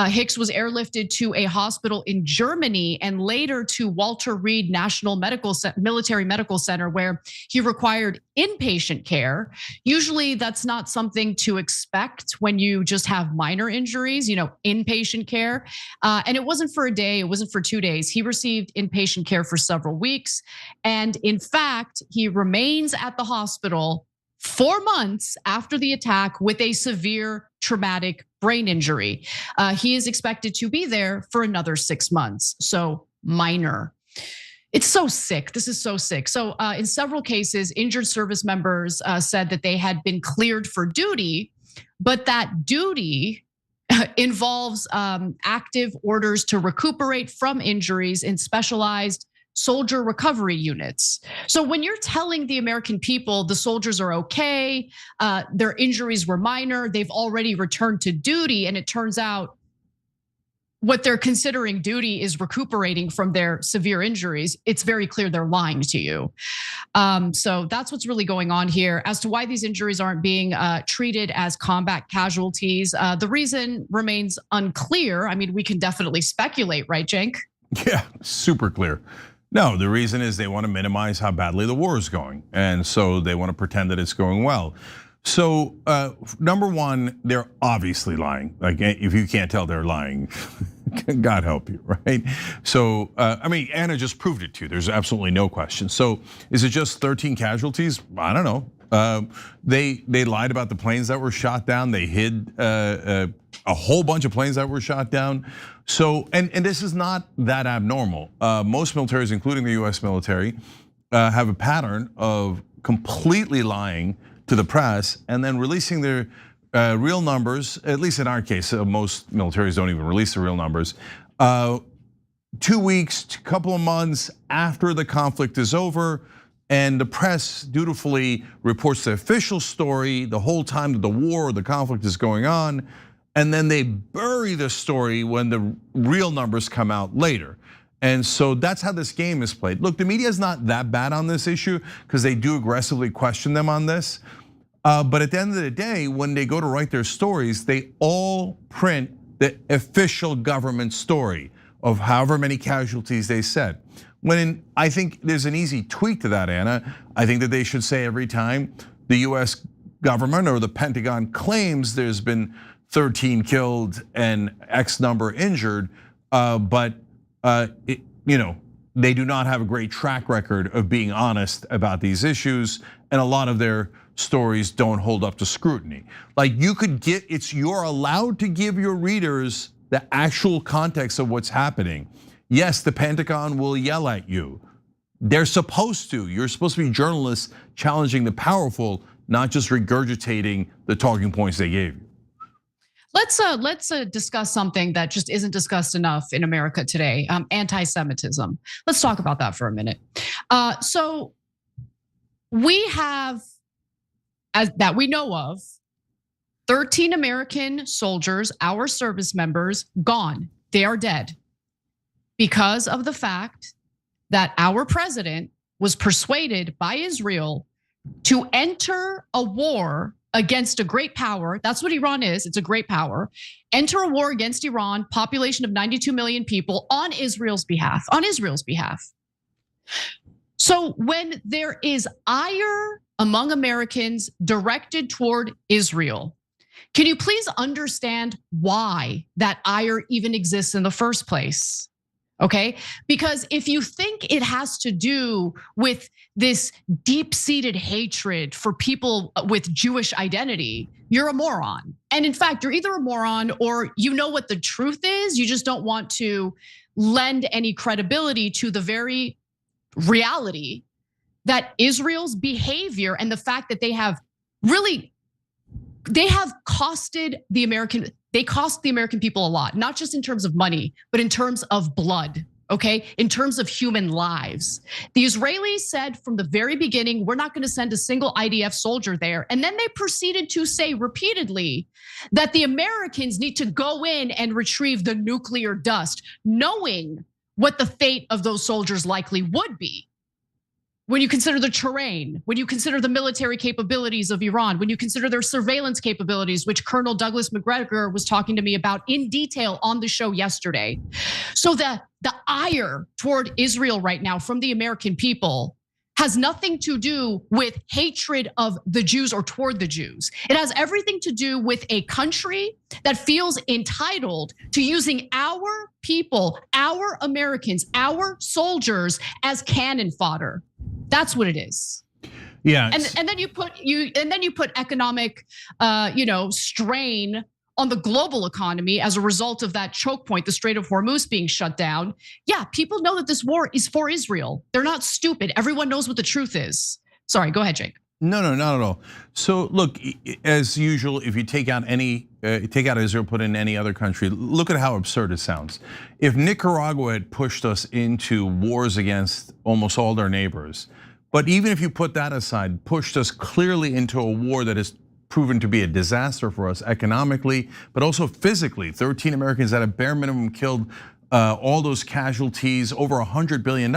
Hicks was airlifted to a hospital in Germany and later to Walter Reed National Military Medical Center, where he required inpatient care. Usually that's not something to expect when you just have minor injuries, inpatient care. And it wasn't for a day, it wasn't for 2 days. He received inpatient care for several weeks. And in fact, he remains at the hospital 4 months after the attack with a severe traumatic brain injury. He is expected to be there for another 6 months, so minor. It's so sick. This is so sick. So in several cases, injured service members said that they had been cleared for duty, but that duty involves active orders to recuperate from injuries in specialized soldier recovery units. So when you're telling the American people the soldiers are okay, their injuries were minor, they've already returned to duty, and it turns out what they're considering duty is recuperating from their severe injuries, it's very clear they're lying to you. So that's what's really going on here. As to why these injuries aren't being treated as combat casualties, the reason remains unclear. We can definitely speculate, right, Cenk? Yeah, super clear. No, the reason is they want to minimize how badly the war is going. And so they want to pretend that it's going well. So number one, they're obviously lying. Like if you can't tell, they're lying. God help you, right? So, I mean, Anna just proved it to you. There's absolutely no question. So is it just 13 casualties? I don't know. They lied about the planes that were shot down. They hid a whole bunch of planes that were shot down. So, and this is not that abnormal. Most militaries, including the US military, have a pattern of completely lying to the press and then releasing their real numbers. At least in our case, most militaries don't even release the real numbers. 2 weeks, a couple of months after the conflict is over, and the press dutifully reports the official story the whole time that the war or the conflict is going on, and then they bury the story when the real numbers come out later. And so that's how this game is played. Look, the media is not that bad on this issue because they do aggressively question them on this. But at the end of the day, when they go to write their stories, they all print the official government story of however many casualties they said. When I think there's an easy tweak to that, Anna. I think that they should say every time the US government or the Pentagon claims there's been 13 killed and X number injured, but they do not have a great track record of being honest about these issues, and a lot of their stories don't hold up to scrutiny. Like you're allowed to give your readers the actual context of what's happening. Yes, the Pentagon will yell at you. They're supposed to. You're supposed to be journalists challenging the powerful, not just regurgitating the talking points they gave you. Let's discuss something that just isn't discussed enough in America today, anti-Semitism. Let's talk about that for a minute. So we have, as that we know of, 13 American soldiers, our service members, gone. They are dead because of the fact that our president was persuaded by Israel to enter a war against a great power. That's what Iran is. It's a great power. Enter a war against Iran, population of 92 million people, on Israel's behalf. On Israel's behalf. So when there is ire among Americans directed toward Israel, can you please understand why that ire even exists in the first place? Okay, because if you think it has to do with this deep-seated hatred for people with Jewish identity, you're a moron. And in fact, you're either a moron or you know what the truth is, you just don't want to lend any credibility to the very reality that Israel's behavior and the fact that they have costed the American. They cost the American people a lot, not just in terms of money, but in terms of blood, okay? In terms of human lives. The Israelis said from the very beginning, we're not gonna send a single IDF soldier there. And then they proceeded to say repeatedly that the Americans need to go in and retrieve the nuclear dust, knowing what the fate of those soldiers likely would be. When you consider the terrain, when you consider the military capabilities of Iran, when you consider their surveillance capabilities, which Colonel Douglas Macgregor was talking to me about in detail on the show yesterday. So the ire toward Israel right now from the American people has nothing to do with hatred of the Jews or toward the Jews. It has everything to do with a country that feels entitled to using our people, our Americans, our soldiers as cannon fodder. That's what it is. Yeah. And then you put economic strain on the global economy as a result of that choke point, the Strait of Hormuz being shut down. Yeah, people know that this war is for Israel. They're not stupid. Everyone knows what the truth is. Sorry, go ahead, Jake. No, not at all. So look, as usual, if you take out Israel, put in any other country, look at how absurd it sounds. If Nicaragua had pushed us into wars against almost all their neighbors, but even if you put that aside, pushed us clearly into a war that has proven to be a disaster for us economically, but also physically. 13 Americans at a bare minimum killed, all those casualties, over $100 billion.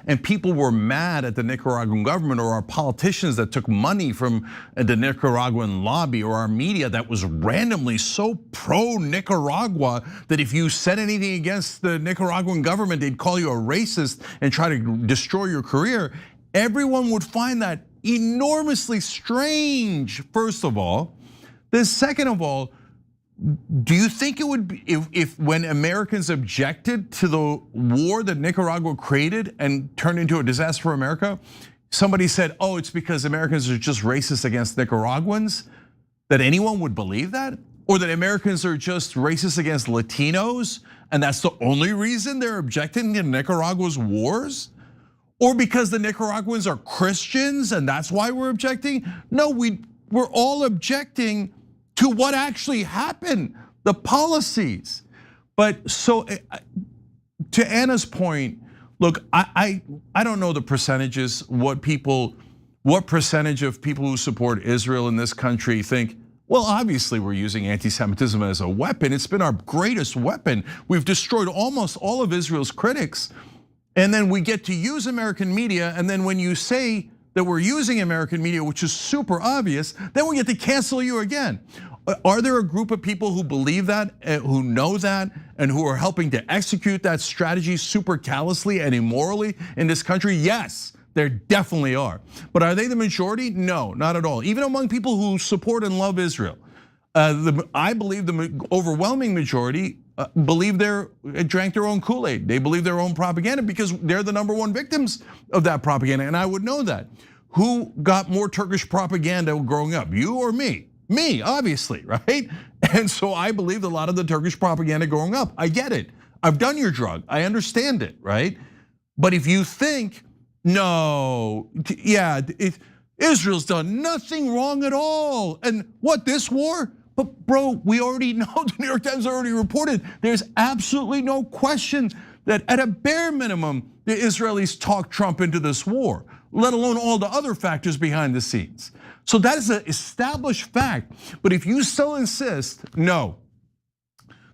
And people were mad at the Nicaraguan government or our politicians that took money from the Nicaraguan lobby or our media that was randomly so pro-Nicaragua that if you said anything against the Nicaraguan government, they'd call you a racist and try to destroy your career. Everyone would find that enormously strange, first of all. Then second of all, Do you think it would be if when Americans objected to the war that Nicaragua created and turned into a disaster for America, somebody said, "Oh, it's because Americans are just racist against Nicaraguans," that anyone would believe that? Or that Americans are just racist against Latinos and that's the only reason they're objecting to Nicaragua's wars? Or because the Nicaraguans are Christians and that's why we're objecting? No, we're all objecting to what actually happened, the policies. But so to Anna's point, look, I don't know the percentages, what percentage of people who support Israel in this country think, well, obviously we're using anti-Semitism as a weapon. It's been our greatest weapon. We've destroyed almost all of Israel's critics. And then we get to use American media, and then when you say that we're using American media, which is super obvious, then we get to cancel you again. Are there a group of people who believe that, who know that, and who are helping to execute that strategy super callously and immorally in this country? Yes, there definitely are. But are they the majority? No, not at all. Even among people who support and love Israel, I believe the overwhelming majority drank their own Kool-Aid. They believe their own propaganda because they're the #1 victims of that propaganda, and I would know that. Who got more Turkish propaganda growing up, you or me? Me, obviously, right? And so I believed a lot of the Turkish propaganda growing up. I get it. I've done your drug. I understand it, right? But if you think, no, yeah, Israel's done nothing wrong at all. And what, this war? But bro, we already know, the New York Times already reported, there's absolutely no question that at a bare minimum, the Israelis talked Trump into this war, let alone all the other factors behind the scenes. So that is an established fact. But if you still insist, no,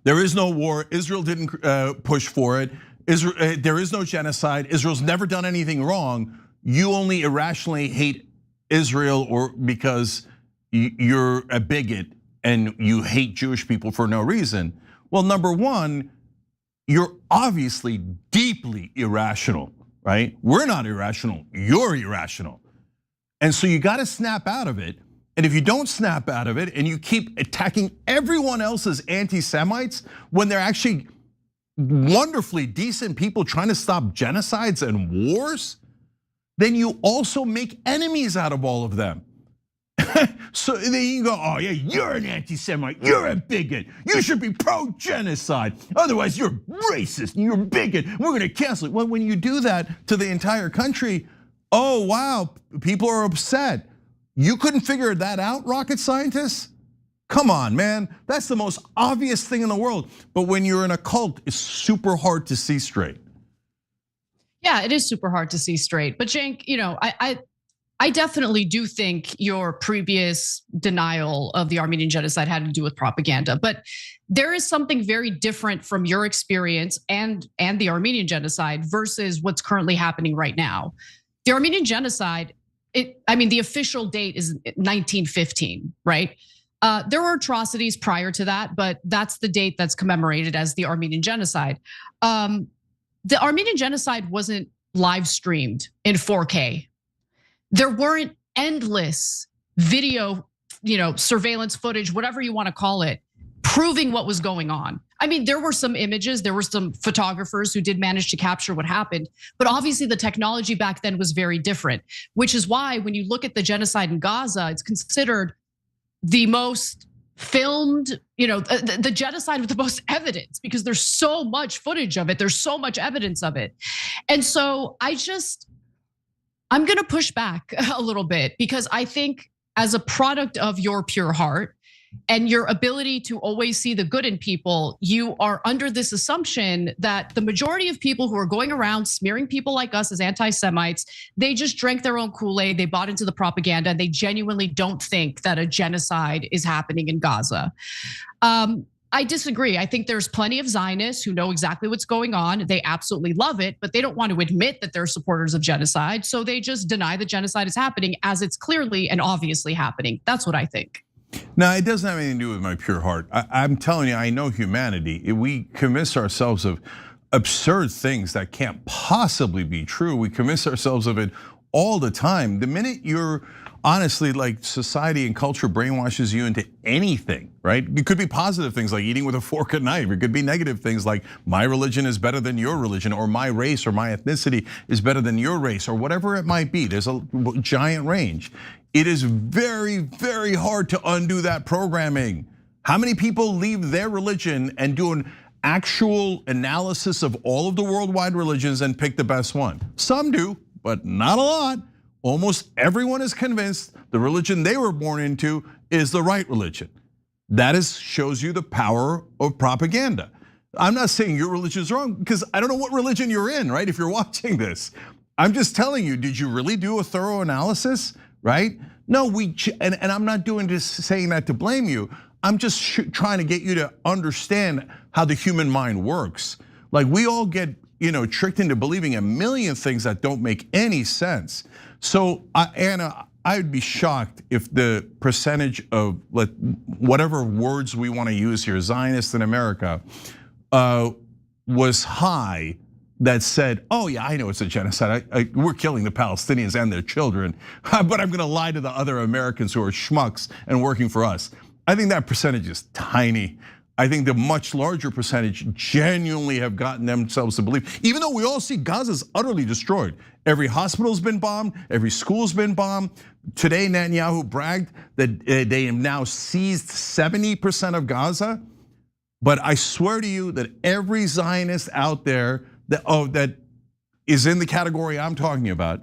there is no war, Israel didn't push for it, there is no genocide, Israel's never done anything wrong, you only irrationally hate Israel or because you're a bigot and you hate Jewish people for no reason. Well, #1, you're obviously deeply irrational, right? We're not irrational, you're irrational. And so you gotta snap out of it. And if you don't snap out of it and you keep attacking everyone else as anti-Semites when they're actually wonderfully decent people trying to stop genocides and wars, then you also make enemies out of all of them. So then you go, oh yeah, you're an anti-Semite, you're a bigot, you should be pro-genocide, otherwise you're racist, you're a bigot, we're gonna cancel it. Well, when you do that to the entire country, oh wow, people are upset. You couldn't figure that out, rocket scientists? Come on, man, that's the most obvious thing in the world. But when you're in a cult, it's super hard to see straight. Yeah, it is super hard to see straight. But Cenk, I definitely do think your previous denial of the Armenian genocide had to do with propaganda. But there is something very different from your experience and the Armenian genocide versus what's currently happening right now. The Armenian genocide, the official date is 1915, right? There were atrocities prior to that, but that's the date that's commemorated as the Armenian genocide. The Armenian genocide wasn't live streamed in 4K. There weren't endless video, surveillance footage, whatever you want to call it, proving what was going on. I mean, there were some images, there were some photographers who did manage to capture what happened, but obviously the technology back then was very different, which is why when you look at the genocide in Gaza, it's considered the most filmed, the genocide with the most evidence because there's so much footage of it, there's so much evidence of it. And so I'm gonna push back a little bit because I think as a product of your pure heart and your ability to always see the good in people, you are under this assumption that the majority of people who are going around smearing people like us as anti-Semites, they just drank their own Kool-Aid, they bought into the propaganda, and they genuinely don't think that a genocide is happening in Gaza. I disagree. I think there's plenty of Zionists who know exactly what's going on. They absolutely love it, but they don't want to admit that they're supporters of genocide. So they just deny that genocide is happening as it's clearly and obviously happening. That's what I think. No, it doesn't have anything to do with my pure heart. I'm telling you, I know humanity. We convince ourselves of absurd things that can't possibly be true. We convince ourselves of it all the time. The minute you're honestly, like society and culture brainwashes you into anything, right? It could be positive things like eating with a fork and knife. It could be negative things like my religion is better than your religion, or my race or my ethnicity is better than your race, or whatever it might be. There's a giant range. It is very, very hard to undo that programming. How many people leave their religion and do an actual analysis of all of the worldwide religions and pick the best one? Some do, but not a lot. Almost everyone is convinced the religion they were born into is the right religion. That shows you the power of propaganda. I'm not saying your religion is wrong, because I don't know what religion you're in, right? If you're watching this, I'm just telling you, did you really do a thorough analysis, right? No, and I'm not saying that to blame you. I'm just trying to get you to understand how the human mind works. Like, we all get, tricked into believing a million things that don't make any sense. So, Anna, I would be shocked if the percentage of whatever words we want to use here, Zionists in America, was high, that said, oh yeah, I know it's a genocide. We're killing the Palestinians and their children, but I'm gonna lie to the other Americans who are schmucks and working for us. I think that percentage is tiny. I think the much larger percentage genuinely have gotten themselves to believe, even though we all see Gaza's utterly destroyed. Every hospital's been bombed, every school's been bombed. Today, Netanyahu bragged that they have now seized 70% of Gaza. But I swear to you that every Zionist out there that is in the category I'm talking about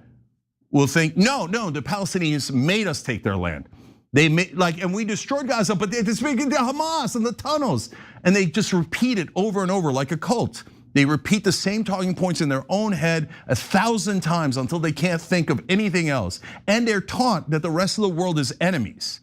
will think, no, the Palestinians made us take their land. They made, and we destroyed Gaza, but they're speaking to Hamas and the tunnels. And they just repeat it over and over like a cult. They repeat the same talking points in their own head 1,000 times until they can't think of anything else. And they're taught that the rest of the world is enemies.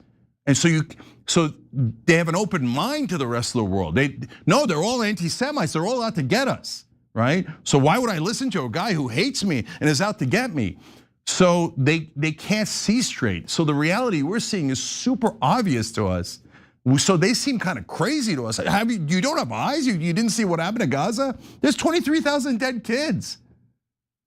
And so they have an open mind to the rest of the world. They're all anti-Semites, they're all out to get us, right? So why would I listen to a guy who hates me and is out to get me? So they can't see straight. So the reality we're seeing is super obvious to us. So they seem kind of crazy to us. You don't have eyes? You didn't see what happened to Gaza? There's 23,000 dead kids.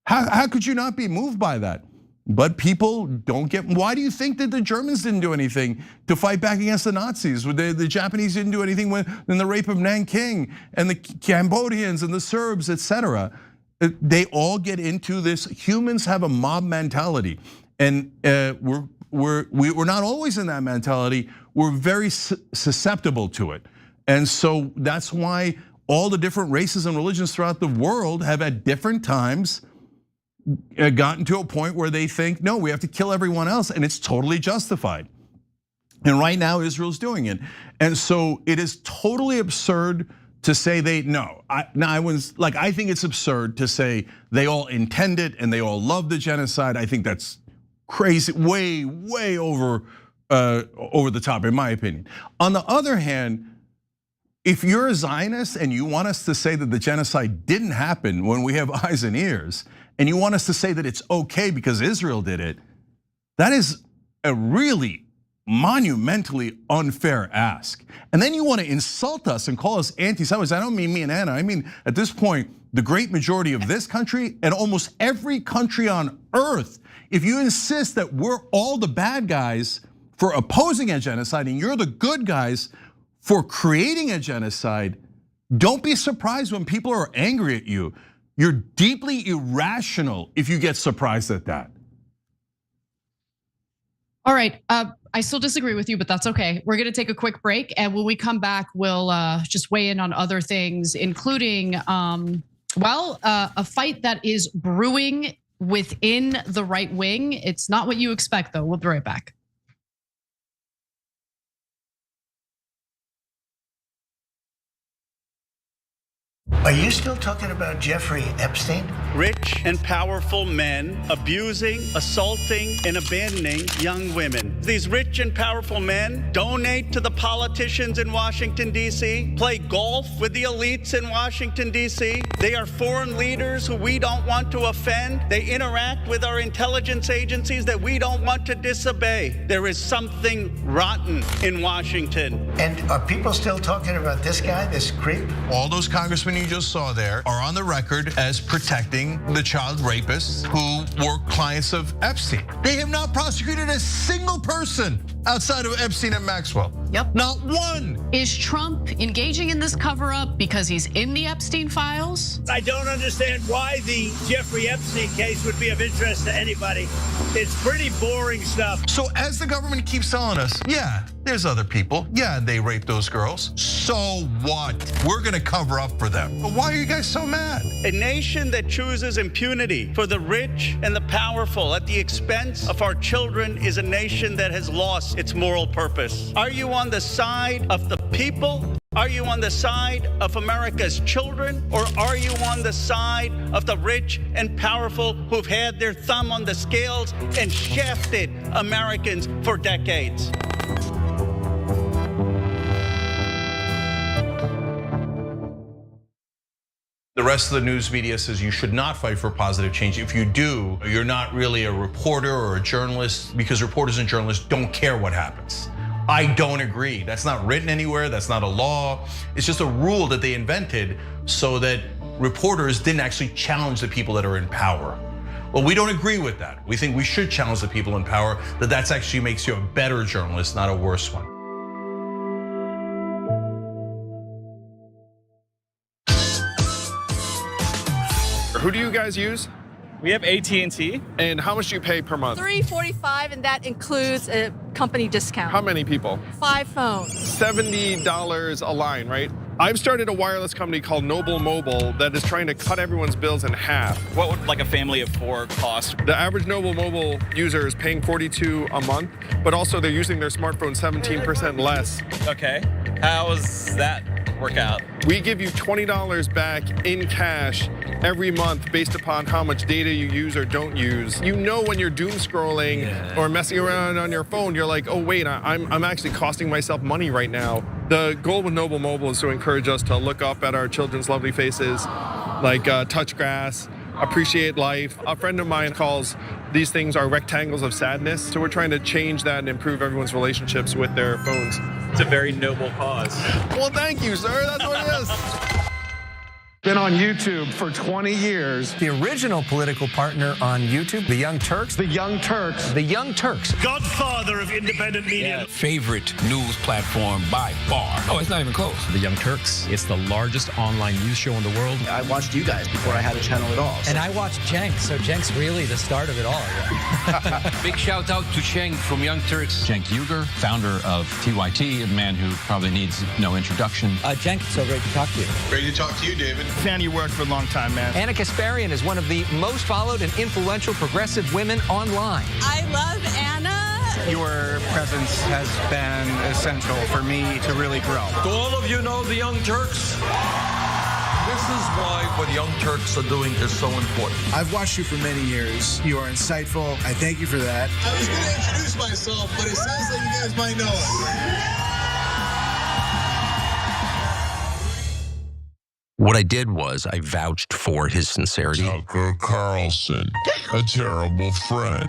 How could you not be moved by that? But people don't get, why do you think that the Germans didn't do anything to fight back against the Nazis? The Japanese didn't do anything in the rape of Nanking, and the Cambodians and the Serbs, etc. They all get into this. Humans have a mob mentality, and we're not always in that mentality. We're very susceptible to it, and so that's why all the different races and religions throughout the world have at different times gotten to a point where they think, no, we have to kill everyone else, and it's totally justified. And right now, Israel's doing it, and so it is totally absurd to say I think it's absurd to say they all intend it and they all love the genocide. I think that's crazy, way over the top, in my opinion. On the other hand, if you're a Zionist and you want us to say that the genocide didn't happen when we have eyes and ears, and you want us to say that it's okay because Israel did it, that is a really monumentally unfair ask. And then you want to insult us and call us anti-Semites. I don't mean me and Anna. I mean, at this point, the great majority of this country and almost every country on earth, if you insist that we're all the bad guys for opposing a genocide and you're the good guys for creating a genocide, don't be surprised when people are angry at you. You're deeply irrational if you get surprised at that. All right, I still disagree with you, but that's okay. We're gonna take a quick break, and when we come back, we'll just weigh in on other things, including, a fight that is brewing within the right wing. It's not what you expect, though. We'll be right back. Are you still talking about Jeffrey Epstein? Rich and powerful men abusing, assaulting, and abandoning young women. These rich and powerful men donate to the politicians in Washington, D.C., play golf with the elites in Washington, D.C. They are foreign leaders who we don't want to offend. They interact with our intelligence agencies that we don't want to disobey. There is something rotten in Washington. And are people still talking about this guy, this creep? All those congressmen you just saw there are on the record as protecting the child rapists who were clients of Epstein. They have not prosecuted a single person outside of Epstein and Maxwell. Yep. Not one. Is Trump engaging in this cover-up because he's in the Epstein files? I don't understand why the Jeffrey Epstein case would be of interest to anybody. It's pretty boring stuff. So as the government keeps telling us, yeah, there's other people. Yeah, they raped those girls. So what? We're gonna cover up for them. But why are you guys so mad? A nation that chooses impunity for the rich and the powerful at the expense of our children is a nation that has lost its moral purpose. Are you on the side of the people? Are you on the side of America's children? Or are you on the side of the rich and powerful who've had their thumb on the scales and shafted Americans for decades? The rest of the news media says you should not fight for positive change. If you do, you're not really a reporter or a journalist, because reporters and journalists don't care what happens. I don't agree. That's not written anywhere. That's not a law. It's just a rule that they invented so that reporters didn't actually challenge the people that are in power. Well, we don't agree with that. We think we should challenge the people in power, that actually makes you a better journalist, not a worse one. Who do you guys use? We have AT&T. And how much do you pay per month? $345, and that includes a company discount. How many people? 5 phones. $70 a line, right? I've started a wireless company called Noble Mobile that is trying to cut everyone's bills in half. What would like a family of 4 cost? The average Noble Mobile user is paying $42 a month, but also they're using their smartphone 17% less. Okay, how's that work out? We give you $20 back in cash every month based upon how much data you use or don't use. You know when you're doom scrolling or messing around on your phone, you're like, oh wait, I'm actually costing myself money right now. The goal with Noble Mobile is to encourage us to look up at our children's lovely faces, like touch grass, appreciate life. A friend of mine calls these things are rectangles of sadness. So we're trying to change that and improve everyone's relationships with their phones. It's a very noble cause. Well, thank you, sir. That's what it is. Been on YouTube for 20 years. The original political partner on YouTube, the Young Turks. The Young Turks. The Young Turks. Godfather of independent media. Yeah. Favorite news platform by far. Oh, it's not even close. The Young Turks. It's the largest online news show in the world. I watched you guys before I had a channel at all. So. And I watched Cenk, so Cenk's really the start of it all. Big shout out to Cenk from Young Turks. Cenk Uygur, founder of TYT, a man who probably needs no introduction. Cenk, it's so great to talk to you. Great to talk to you, David. Fan you worked for a long time, man. Anna Kasparian is one of the most followed and influential progressive women online. I love Anna. Your presence has been essential for me to really grow. Do all of you know the Young Turks? This is why what the Young Turks are doing is so important. I've watched you for many years. You are insightful. I thank you for that. I was going to introduce myself, but it sounds like you guys might know it. What I did was I vouched for his sincerity. Tucker Carlson, a terrible friend.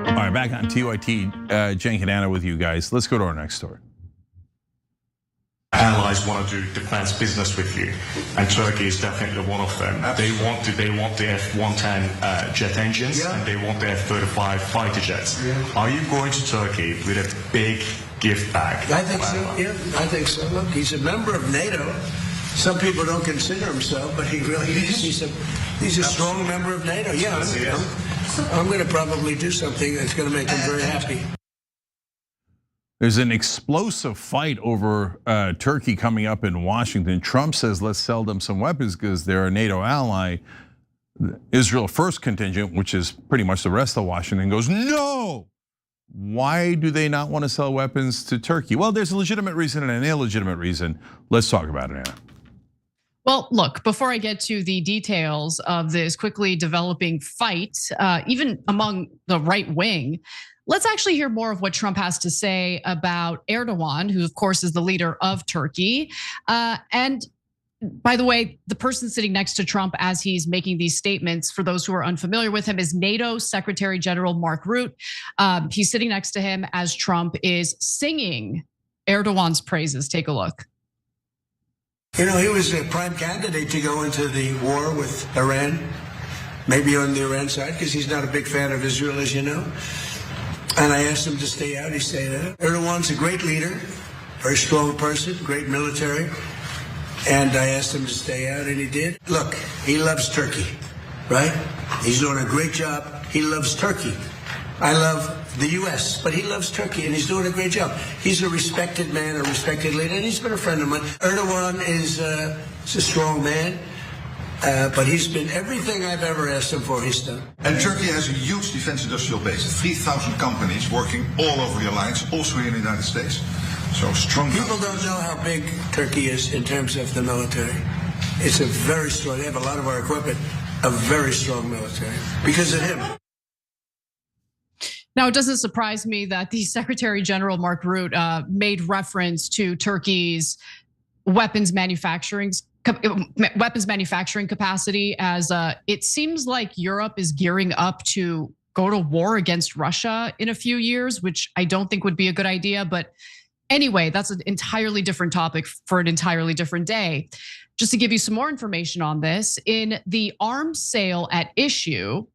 All right, back on TYT, Cenk and Anna with you guys. Let's go to our next story. Allies want to do defense business with you, and Turkey is definitely one of them. Absolutely. They want the F-110 jet engines, and they want the F-35 fighter jets. Yeah. Are you going to Turkey with a big gift bag? I think so. Yeah, I think so. Look, he's a member of NATO. Some people don't consider him so, but he really is. He's a strong member of NATO. Yeah, I'm going to probably do something that's going to make him very happy. There's an explosive fight over Turkey coming up in Washington. Trump says, let's sell them some weapons because they're a NATO ally. The Israel First contingent, which is pretty much the rest of Washington, goes, no! Why do they not want to sell weapons to Turkey? Well, there's a legitimate reason and an illegitimate reason. Let's talk about it, Anna. Well, look, before I get to the details of this quickly developing fight, even among the right wing, let's actually hear more of what Trump has to say about Erdogan, who of course is the leader of Turkey, and by the way, the person sitting next to Trump as he's making these statements, for those who are unfamiliar with him, is NATO Secretary General Mark Rutte. He's sitting next to him as Trump is singing Erdogan's praises. Take a look. You know, he was a prime candidate to go into the war with Iran, maybe on the Iran side, because he's not a big fan of Israel, as you know. And I asked him to stay out. He stayed out. Erdogan's a great leader, very strong person, great military. And I asked him to stay out, and he did. Look, he loves Turkey, right? He's doing a great job. He loves Turkey. I love the U.S., but he loves Turkey, and he's doing a great job. He's a respected man, a respected leader, and he's been a friend of mine. Erdogan is a strong man, but he's been everything I've ever asked him for, he's done. And Turkey has a huge defense industrial base, 3,000 companies working all over the alliance, also here in the United States. So strong. People don't know how big Turkey is in terms of the military. It's a very strong, they have a lot of our equipment, a very strong military, because of him. Now, it doesn't surprise me that the Secretary General Mark Rutte made reference to Turkey's weapons manufacturing capacity, as it seems like Europe is gearing up to go to war against Russia in a few years, which I don't think would be a good idea. But anyway, that's an entirely different topic for an entirely different day. Just to give you some more information on this, in the arms sale at issue,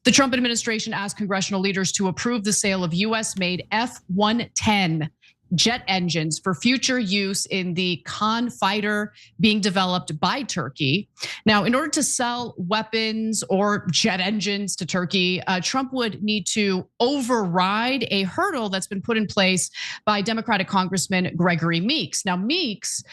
the Trump administration asked congressional leaders to approve the sale of US-made F-110 jet engines for future use in the Khan fighter being developed by Turkey. Now, in order to sell weapons or jet engines to Turkey, Trump would need to override a hurdle that's been put in place by Democratic Congressman Gregory Meeks. Now, Meeks,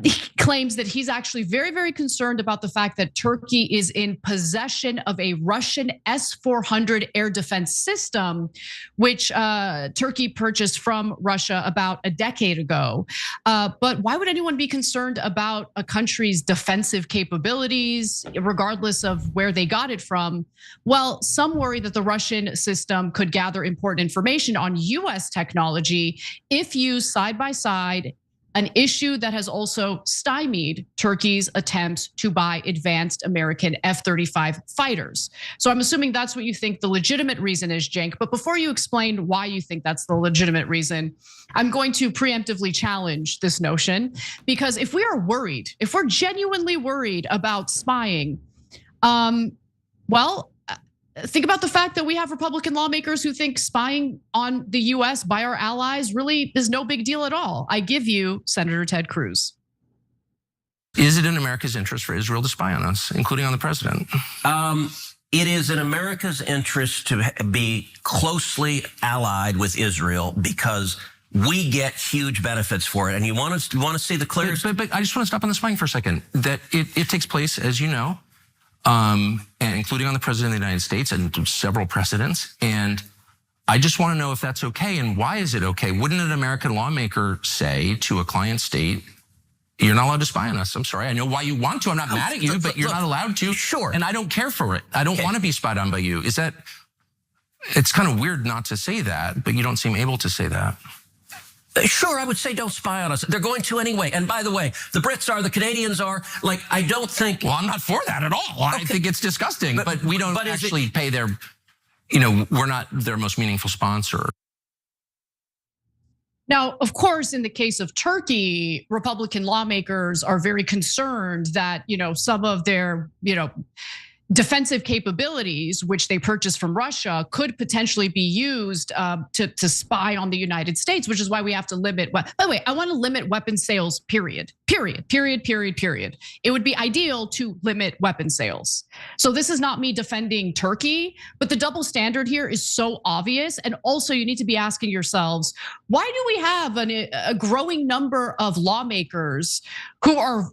he claims that he's actually very, very concerned about the fact that Turkey is in possession of a Russian S-400 air defense system, which Turkey purchased from Russia about a decade ago. But why would anyone be concerned about a country's defensive capabilities, regardless of where they got it from? Well, some worry that the Russian system could gather important information on US technology if used side by side, an issue that has also stymied Turkey's attempts to buy advanced American F-35 fighters. So I'm assuming that's what you think the legitimate reason is, Cenk. But before you explain why you think that's the legitimate reason, I'm going to preemptively challenge this notion, because if we are worried, if we're genuinely worried about spying, well, think about the fact that we have Republican lawmakers who think spying on the US by our allies really is no big deal at all. I give you Senator Ted Cruz. Is it in America's interest for Israel to spy on us, including on the president? It is in America's interest to be closely allied with Israel because we get huge benefits for it. And you want to see the clearest? But I just want to stop on the spying for a second. That it takes place, as you know, and including on the president of the United States and several precedents. And I just want to know if that's okay and why is it okay? Wouldn't an American lawmaker say to a client state, you're not allowed to spy on us? I'm sorry, I know why you want to. I'm not mad at you, but you're not allowed to. Sure. And I don't care for it. I don't want to be spied on by you. Is that, it's kind of weird not to say that, but you don't seem able to say that. Sure, I would say don't spy on us. They're going to anyway. And by the way, the Brits are, the Canadians are. Like, I don't think. Well, I'm not for that at all. Okay. I think it's disgusting. But we don't actually pay their, we're not their most meaningful sponsor. Now, of course, in the case of Turkey, Republican lawmakers are very concerned that, some of their, defensive capabilities, which they purchased from Russia, could potentially be used to spy on the United States, which is why we have to limit. By the way, I want to limit weapons sales, period. It would be ideal to limit weapons sales. So this is not me defending Turkey, but the double standard here is so obvious. And also you need to be asking yourselves, why do we have a growing number of lawmakers who are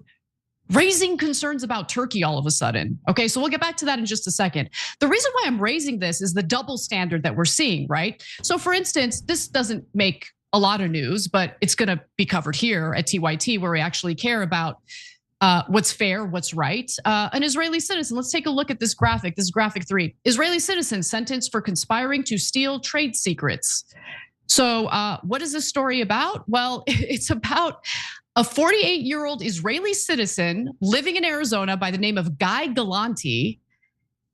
raising concerns about Turkey all of a sudden? Okay, so we'll get back to that in just a second. The reason why I'm raising this is the double standard that we're seeing, right? So for instance, this doesn't make a lot of news, but it's gonna be covered here at TYT where we actually care about what's fair, what's right. An Israeli citizen, let's take a look at this graphic. This is graphic 3. Israeli citizen sentenced for conspiring to steal trade secrets. So what is this story about? Well, it's about a 48-year-old Israeli citizen living in Arizona by the name of Guy Galanti.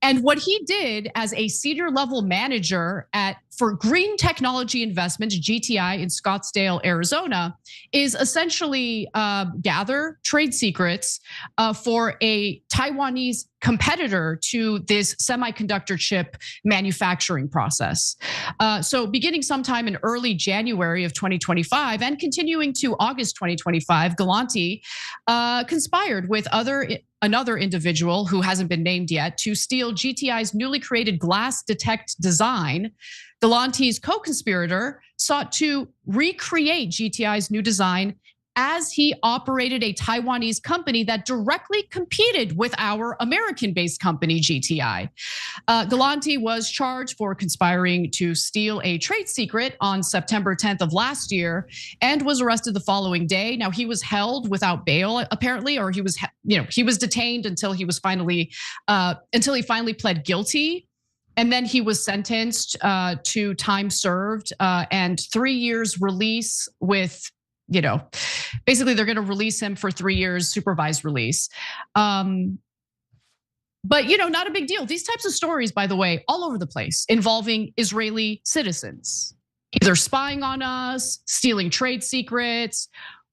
And what he did as a senior level manager for Green Technology Investments, GTI, in Scottsdale, Arizona, is essentially gather trade secrets for a Taiwanese competitor to this semiconductor chip manufacturing process. So beginning sometime in early January of 2025 and continuing to August 2025, Galanti conspired with another individual who hasn't been named yet to steal GTI's newly created glass detect design. Galanti's co-conspirator sought to recreate GTI's new design as he operated a Taiwanese company that directly competed with our American-based company, GTI. Galanti was charged for conspiring to steal a trade secret on September 10th of last year and was arrested the following day. Now, he was held without bail, apparently, or he was detained until he finally pled guilty. And then he was sentenced to time served and 3 years release with, basically they're going to release him for 3 years supervised release. But not a big deal. These types of stories, by the way, all over the place involving Israeli citizens, either spying on us, stealing trade secrets.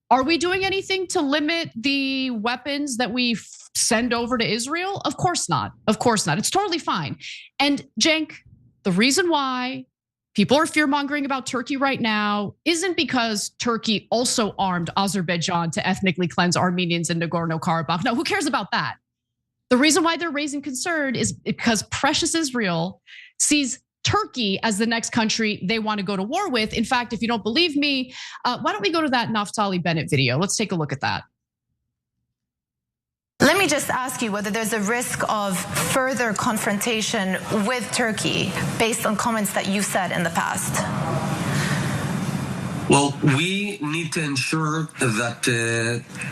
Are we doing anything to limit the weapons that we send over to Israel? Of course not. Of course not. It's totally fine. And Cenk, the reason why people are fear-mongering about Turkey right now isn't because Turkey also armed Azerbaijan to ethnically cleanse Armenians in Nagorno-Karabakh. No, who cares about that? The reason why they're raising concern is because precious Israel sees Turkey as the next country they want to go to war with. In fact, if you don't believe me, why don't we go to that Naftali Bennett video? Let's take a look at that. Let me just ask you whether there's a risk of further confrontation with Turkey based on comments that you've said in the past. Well, we need to ensure that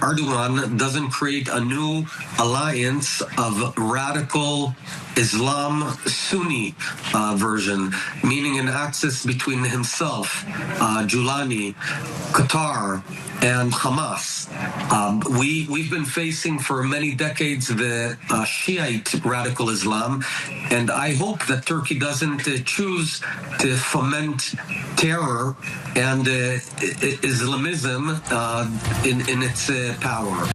Erdogan doesn't create a new alliance of radical Islam Sunni version, meaning an axis between himself, Julani, Qatar, and Hamas. We've been facing for many decades the Shiite radical Islam, and I hope that Turkey doesn't choose to foment terror and Islamism in its power.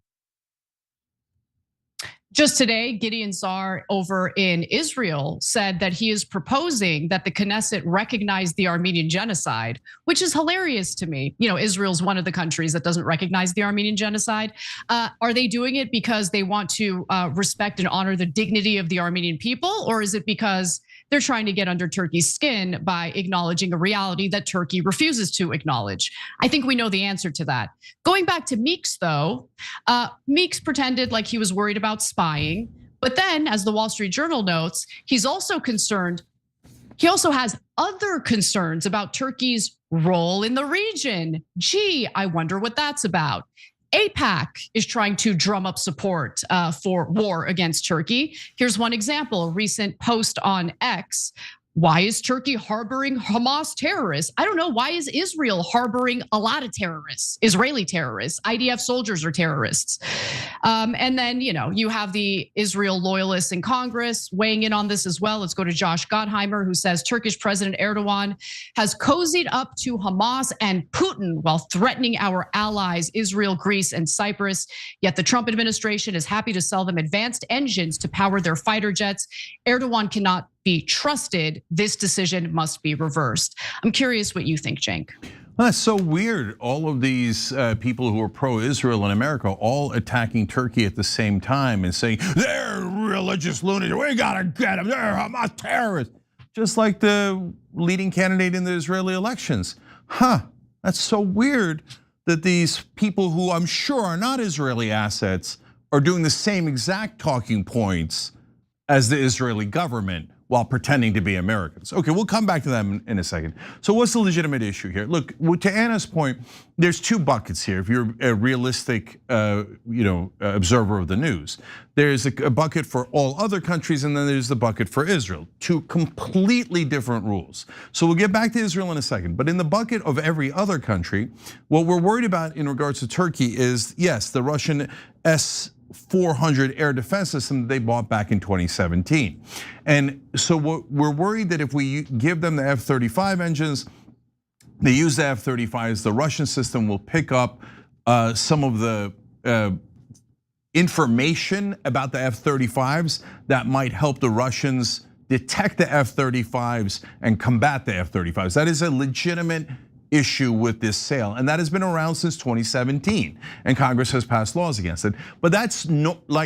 Just today, Gideon Sar over in Israel said that he is proposing that the Knesset recognize the Armenian genocide, which is hilarious to me. Israel's one of the countries that doesn't recognize the Armenian genocide. Are they doing it because they want to respect and honor the dignity of the Armenian people? Or is it because they're trying to get under Turkey's skin by acknowledging a reality that Turkey refuses to acknowledge? I think we know the answer to that. Going back to Meeks, though, Meeks pretended like he was worried about spying. But then, as the Wall Street Journal notes, he's also concerned. He also has other concerns about Turkey's role in the region. Gee, I wonder what that's about. AIPAC is trying to drum up support for war against Turkey. Here's one example, a recent post on X. Why is Turkey harboring Hamas terrorists? I don't know. Why is Israel harboring a lot of terrorists, Israeli terrorists? IDF soldiers are terrorists. And then, you have the Israel loyalists in Congress weighing in on this as well. Let's go to Josh Gottheimer, who says Turkish President Erdogan has cozied up to Hamas and Putin while threatening our allies, Israel, Greece, and Cyprus. Yet the Trump administration is happy to sell them advanced engines to power their fighter jets. Erdogan cannot be trusted. This decision must be reversed. I'm curious what you think, Cenk. Well, that's so weird. All of these people who are pro-Israel in America all attacking Turkey at the same time and saying, they're religious lunatics, we gotta get them, they're Hamas terrorists. Just like the leading candidate in the Israeli elections. That's so weird that these people who I'm sure are not Israeli assets are doing the same exact talking points as the Israeli government, while pretending to be Americans. Okay, we'll come back to them in a second. So what's the legitimate issue here? Look, to Anna's point, there's two buckets here. If you're a realistic, observer of the news, there's a bucket for all other countries, and then there's the bucket for Israel. Two completely different rules. So we'll get back to Israel in a second. But in the bucket of every other country, what we're worried about in regards to Turkey is, yes, the Russian S-400 air defense system that they bought back in 2017. And so we're worried that if we give them the F-35 engines, they use the F-35s, the Russian system will pick up some of the information about the F-35s that might help the Russians detect the F-35s and combat the F-35s. That is a legitimate issue with this sale, and that has been around since 2017, and Congress has passed laws against it. But that's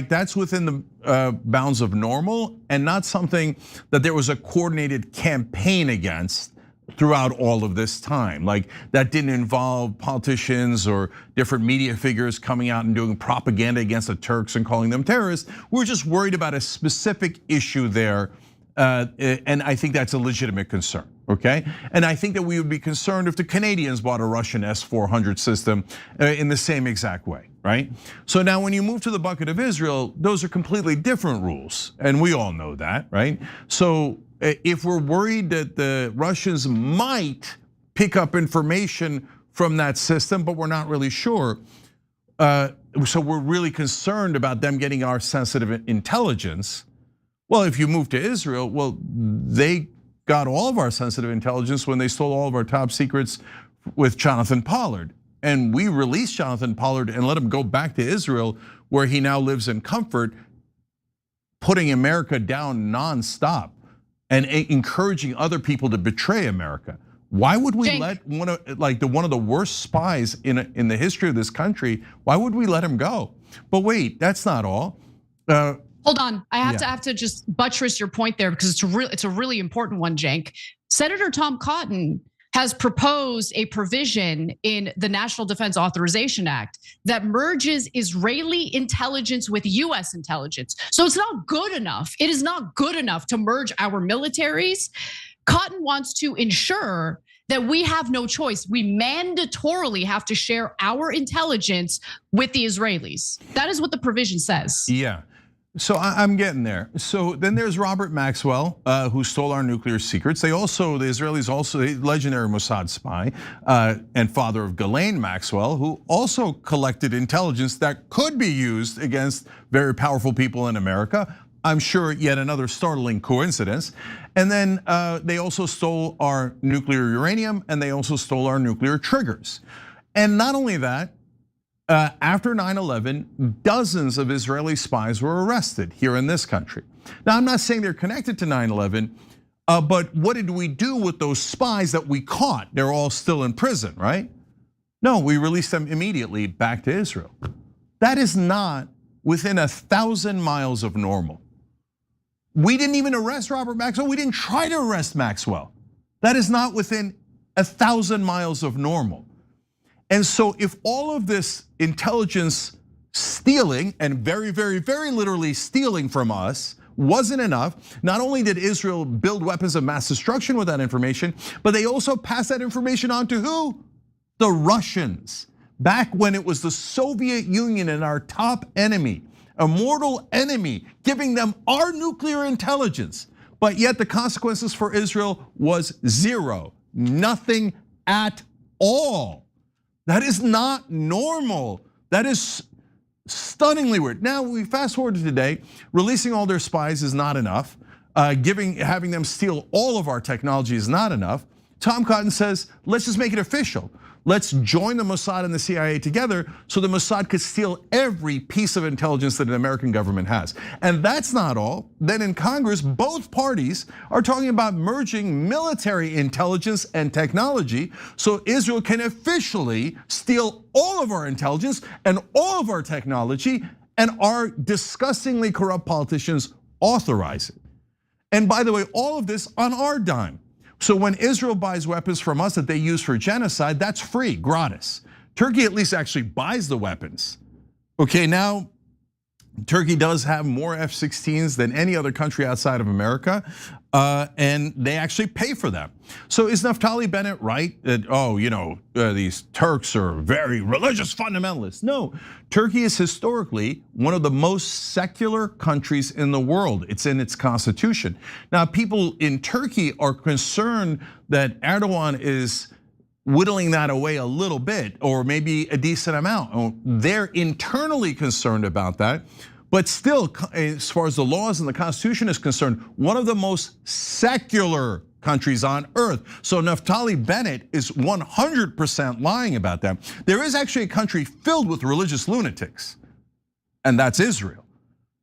that's within the bounds of normal, and not something that there was a coordinated campaign against throughout all of this time. Like, that didn't involve politicians or different media figures coming out and doing propaganda against the Turks and calling them terrorists. We're just worried about a specific issue there, and I think that's a legitimate concern. Okay, and I think that we would be concerned if the Canadians bought a Russian S-400 system in the same exact way, right? So now when you move to the bucket of Israel, those are completely different rules, and we all know that, right? So if we're worried that the Russians might pick up information from that system, but we're not really sure, so we're really concerned about them getting our sensitive intelligence. Well, if you move to Israel, well, they got all of our sensitive intelligence when they stole all of our top secrets with Jonathan Pollard. And we released Jonathan Pollard and let him go back to Israel, where he now lives in comfort, putting America down nonstop and encouraging other people to betray America. Why would we let one of the worst spies in the history of this country, why would we let him go? But wait, that's not all. Hold on, I have to just buttress your point there, because it's a really important one, Cenk. Senator Tom Cotton has proposed a provision in the National Defense Authorization Act that merges Israeli intelligence with US intelligence. So it's not good enough. It is not good enough to merge our militaries. Cotton wants to ensure that we have no choice. We mandatorily have to share our intelligence with the Israelis. That is what the provision says. Yeah. So I'm getting there. So then there's Robert Maxwell, who stole our nuclear secrets. The Israelis also, a legendary Mossad spy and father of Ghislaine Maxwell, who also collected intelligence that could be used against very powerful people in America. I'm sure yet another startling coincidence. And then they also stole our nuclear uranium, and they also stole our nuclear triggers. And not only that, after 9/11, dozens of Israeli spies were arrested here in this country. Now, I'm not saying they're connected to 9/11, but what did we do with those spies that we caught? They're all still in prison, right? No, we released them immediately back to Israel. That is not within 1,000 miles of normal. We didn't even arrest Robert Maxwell. We didn't try to arrest Maxwell. That is not within 1,000 miles of normal. And so if all of this intelligence stealing, and very, very, very literally stealing from us, wasn't enough, not only did Israel build weapons of mass destruction with that information, but they also passed that information on to who? The Russians. Back when it was the Soviet Union and our top enemy, a mortal enemy, giving them our nuclear intelligence. But yet the consequences for Israel was zero, nothing at all. That is not normal. That is stunningly weird. Now we fast forward to today, releasing all their spies is not enough. Having them steal all of our technology is not enough. Tom Cotton says, let's just make it official. Let's join the Mossad and the CIA together so the Mossad could steal every piece of intelligence that an American government has. And that's not all. Then in Congress, both parties are talking about merging military intelligence and technology so Israel can officially steal all of our intelligence and all of our technology, and our disgustingly corrupt politicians authorize it. And by the way, all of this on our dime. So when Israel buys weapons from us that they use for genocide, that's free, gratis. Turkey at least actually buys the weapons. Okay, now Turkey does have more F-16s than any other country outside of America, and they actually pay for them. So is Naftali Bennett right that, these Turks are very religious fundamentalists? No, Turkey is historically one of the most secular countries in the world. It's in its constitution. Now, people in Turkey are concerned that Erdogan is whittling that away a little bit, or maybe a decent amount. They're internally concerned about that. But still, as far as the laws and the Constitution is concerned, one of the most secular countries on earth. So Naftali Bennett is 100% lying about that. There is actually a country filled with religious lunatics, and that's Israel.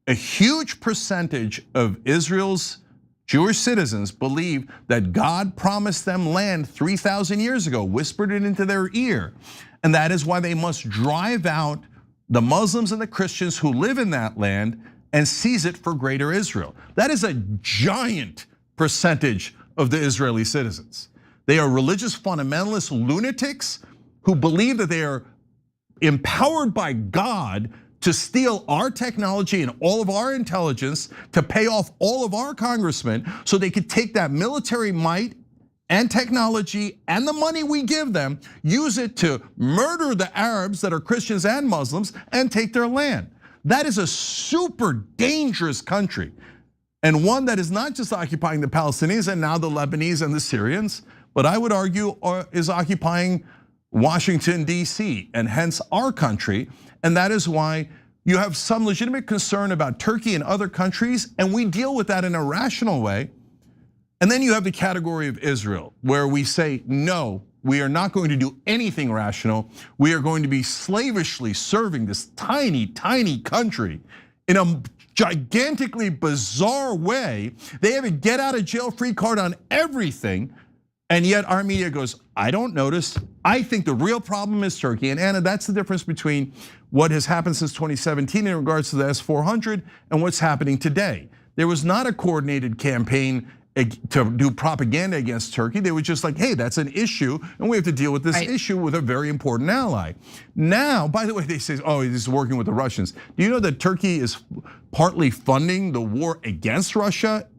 A huge percentage of Israel's Jewish citizens believe that God promised them land 3,000 years ago, whispered it into their ear. And that is why they must drive out the Muslims and the Christians who live in that land and seize it for greater Israel. That is a giant percentage of the Israeli citizens. They are religious fundamentalist lunatics who believe that they are empowered by God to steal our technology and all of our intelligence, to pay off all of our congressmen so they could take that military might and technology and the money we give them, use it to murder the Arabs that are Christians and Muslims and take their land. That is a super dangerous country, and one that is not just occupying the Palestinians and now the Lebanese and the Syrians, but I would argue is occupying Washington, D.C., and hence our country. And that is why you have some legitimate concern about Turkey and other countries, and we deal with that in a rational way. And then you have the category of Israel, where we say, no, we are not going to do anything rational. We are going to be slavishly serving this tiny, tiny country in a gigantically bizarre way. They have a get out of jail free card on everything. And yet our media goes, I don't notice. I think the real problem is Turkey. And Anna, that's the difference between what has happened since 2017 in regards to the S-400 and what's happening today. There was not a coordinated campaign to do propaganda against Turkey. They were just like, hey, that's an issue, and we have to deal with this issue with a very important ally. Now, by the way, they say, oh, he's working with the Russians. Do you know that Turkey is partly funding the war against Russia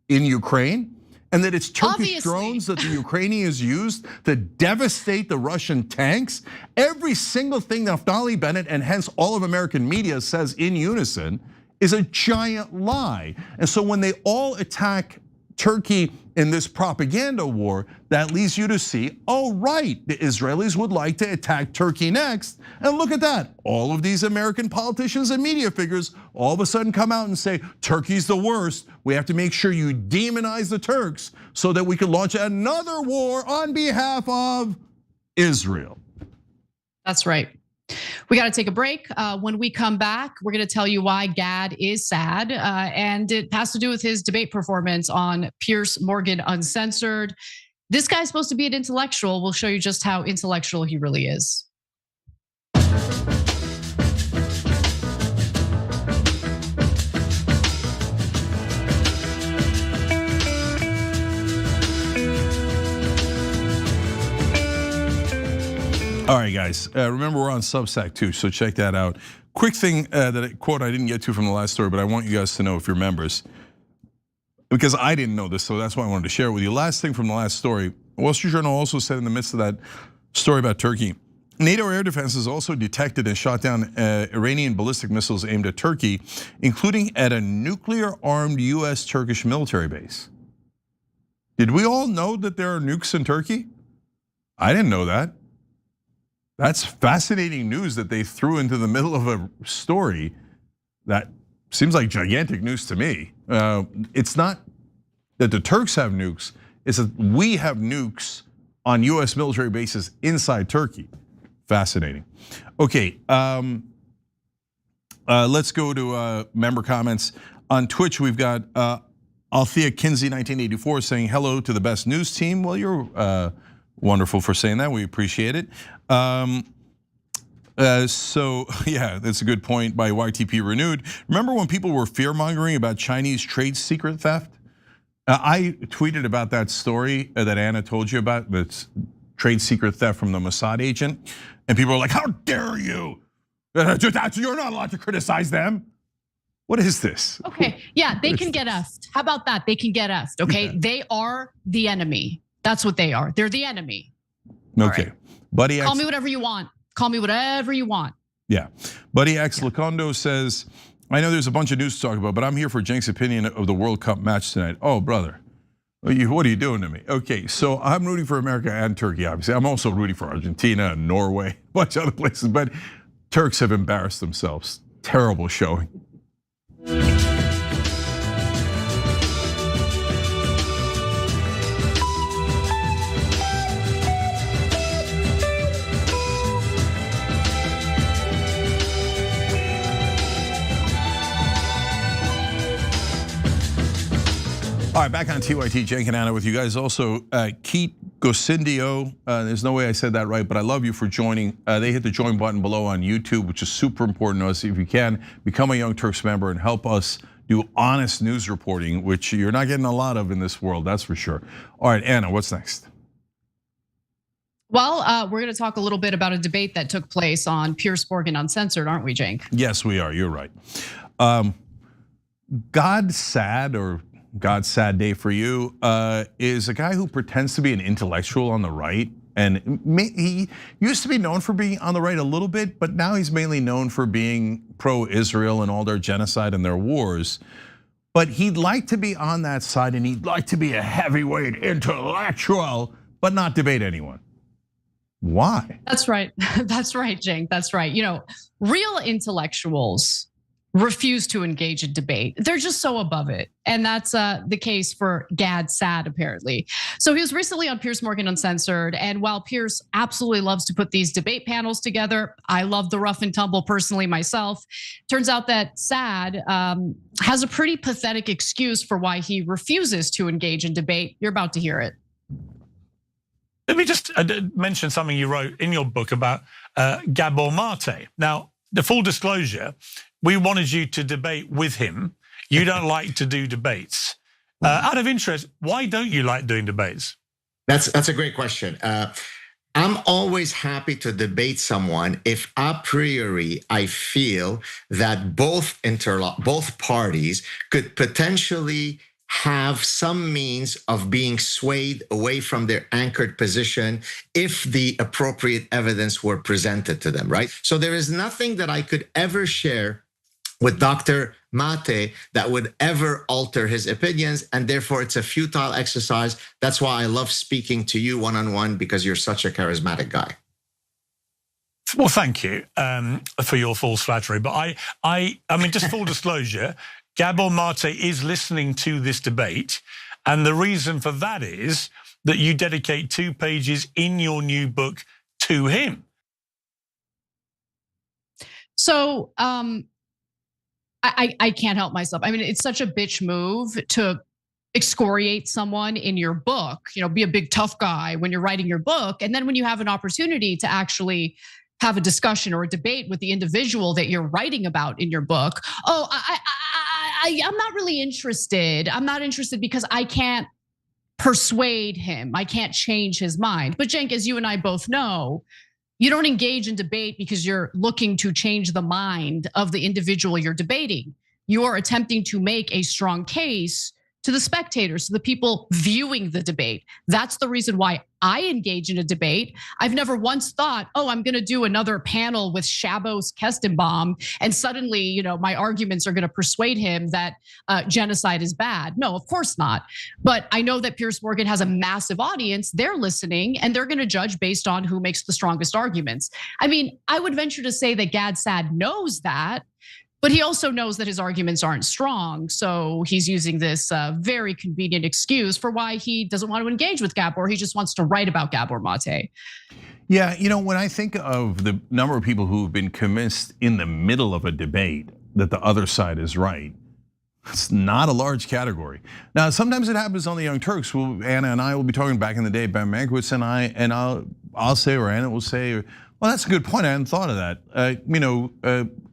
in Ukraine? And that it's Turkish drones that the Ukrainians used to devastate the Russian tanks? Every single thing Naftali Bennett and hence all of American media says in unison is a giant lie. And so when they all attack Turkey in this propaganda war, that leads you to see, oh right, the Israelis would like to attack Turkey next. And look at that, all of these American politicians and media figures all of a sudden come out and say, Turkey's the worst. We have to make sure you demonize the Turks so that we can launch another war on behalf of Israel. That's right. We got to take a break. When we come back, we're going to tell you why Gad is sad. And it has to do with his debate performance on Piers Morgan Uncensored. This guy's supposed to be an intellectual. We'll show you just how intellectual he really is. All right, guys, remember we're on Substack too, so check that out. Quick thing, quote I didn't get to from the last story, but I want you guys to know if you're members, because I didn't know this, so that's why I wanted to share it with you. Last thing from the last story, Wall Street Journal also said in the midst of that story about Turkey, NATO air defenses also detected and shot down Iranian ballistic missiles aimed at Turkey, including at a nuclear-armed US-Turkish military base. Did we all know that there are nukes in Turkey? I didn't know that. That's fascinating news that they threw into the middle of a story that seems like gigantic news to me. It's not that the Turks have nukes, it's that we have nukes on US military bases inside Turkey. Fascinating. Okay, let's go to member comments. On Twitch, we've got Althea Kinsey 1984 saying hello to the best news team. Well, you're wonderful for saying that, we appreciate it. So yeah, that's a good point by YTP Renewed. Remember when people were fear-mongering about Chinese trade secret theft? I tweeted about that story that Anna told you about, that's trade secret theft from the Mossad agent. And people were like, how dare you? You're not allowed to criticize them. What is this? Okay, yeah, they can get effed. How about that? They can get effed, okay? Yeah. They are the enemy. That's what they are. They're the enemy. Okay. Right. Buddy Call me whatever you want. Call me whatever you want. Yeah. Buddy X Lacondo says, I know there's a bunch of news to talk about, but I'm here for Cenk's opinion of the World Cup match tonight. Oh, brother. What are you doing to me? Okay, so I'm rooting for America and Turkey, obviously. I'm also rooting for Argentina and Norway, a bunch of other places, but Turks have embarrassed themselves. Terrible showing. All right, back on TYT, Cenk and Anna with you guys. Also, Keith Gosindio, there's no way I said that right, but I love you for joining. They hit the join button below on YouTube, which is super important to us. If you can, become a Young Turks member and help us do honest news reporting, which you're not getting a lot of in this world, that's for sure. All right, Anna, what's next? Well, we're going to talk a little bit about a debate that took place on Piers Morgan Uncensored, aren't we, Cenk? Yes, we are. You're right. God's sad day for you is a guy who pretends to be an intellectual on the right. And he used to be known for being on the right a little bit, but now he's mainly known for being pro-Israel and all their genocide and their wars. But he'd like to be on that side and he'd like to be a heavyweight intellectual, but not debate anyone. Why? That's right. That's right, Cenk. That's right. Real intellectuals refuse to engage in debate. They're just so above it. And that's the case for Gad Saad, apparently. So he was recently on Piers Morgan Uncensored. And while Piers absolutely loves to put these debate panels together, I love the rough and tumble personally myself. Turns out that Saad has a pretty pathetic excuse for why he refuses to engage in debate. You're about to hear it. Let me just mention something you wrote in your book about Gabor Maté. Now, the full disclosure, we wanted you to debate with him. You don't like to do debates. Out of interest, why don't you like doing debates? That's a great question. I'm always happy to debate someone if a priori I feel that both parties could potentially have some means of being swayed away from their anchored position if the appropriate evidence were presented to them, right? So there is nothing that I could ever share with Dr. Maté that would ever alter his opinions, and therefore it's a futile exercise. That's why I love speaking to you one-on-one, because you're such a charismatic guy. Well, thank you for your false flattery. But I mean, just full disclosure, Gabor Maté is listening to this debate. And the reason for that is that you dedicate 2 pages in your new book to him. So I can't help myself. I mean, it's such a bitch move to excoriate someone in your book, be a big tough guy when you're writing your book. And then when you have an opportunity to actually have a discussion or a debate with the individual that you're writing about in your book, I'm not really interested. I'm not interested because I can't persuade him. I can't change his mind. But Cenk, as you and I both know, you don't engage in debate because you're looking to change the mind of the individual you're debating. You're attempting to make a strong case to the spectators, to the people viewing the debate. That's the reason why I engage in a debate. I've never once thought, I'm gonna do another panel with Shabbos Kestenbaum, and suddenly, my arguments are gonna persuade him that genocide is bad. No, of course not. But I know that Piers Morgan has a massive audience. They're listening, and they're gonna judge based on who makes the strongest arguments. I mean, I would venture to say that Gad Saad knows that, but he also knows that his arguments aren't strong. So he's using this very convenient excuse for why he doesn't want to engage with Gabor. He just wants to write about Gabor Maté. Yeah, when I think of the number of people who've been convinced in the middle of a debate that the other side is right, it's not a large category. Now, sometimes it happens on the Young Turks. Anna and I will be talking back in the day, Ben Mankiewicz and I'll say, or Anna will say, well, that's a good point. I hadn't thought of that.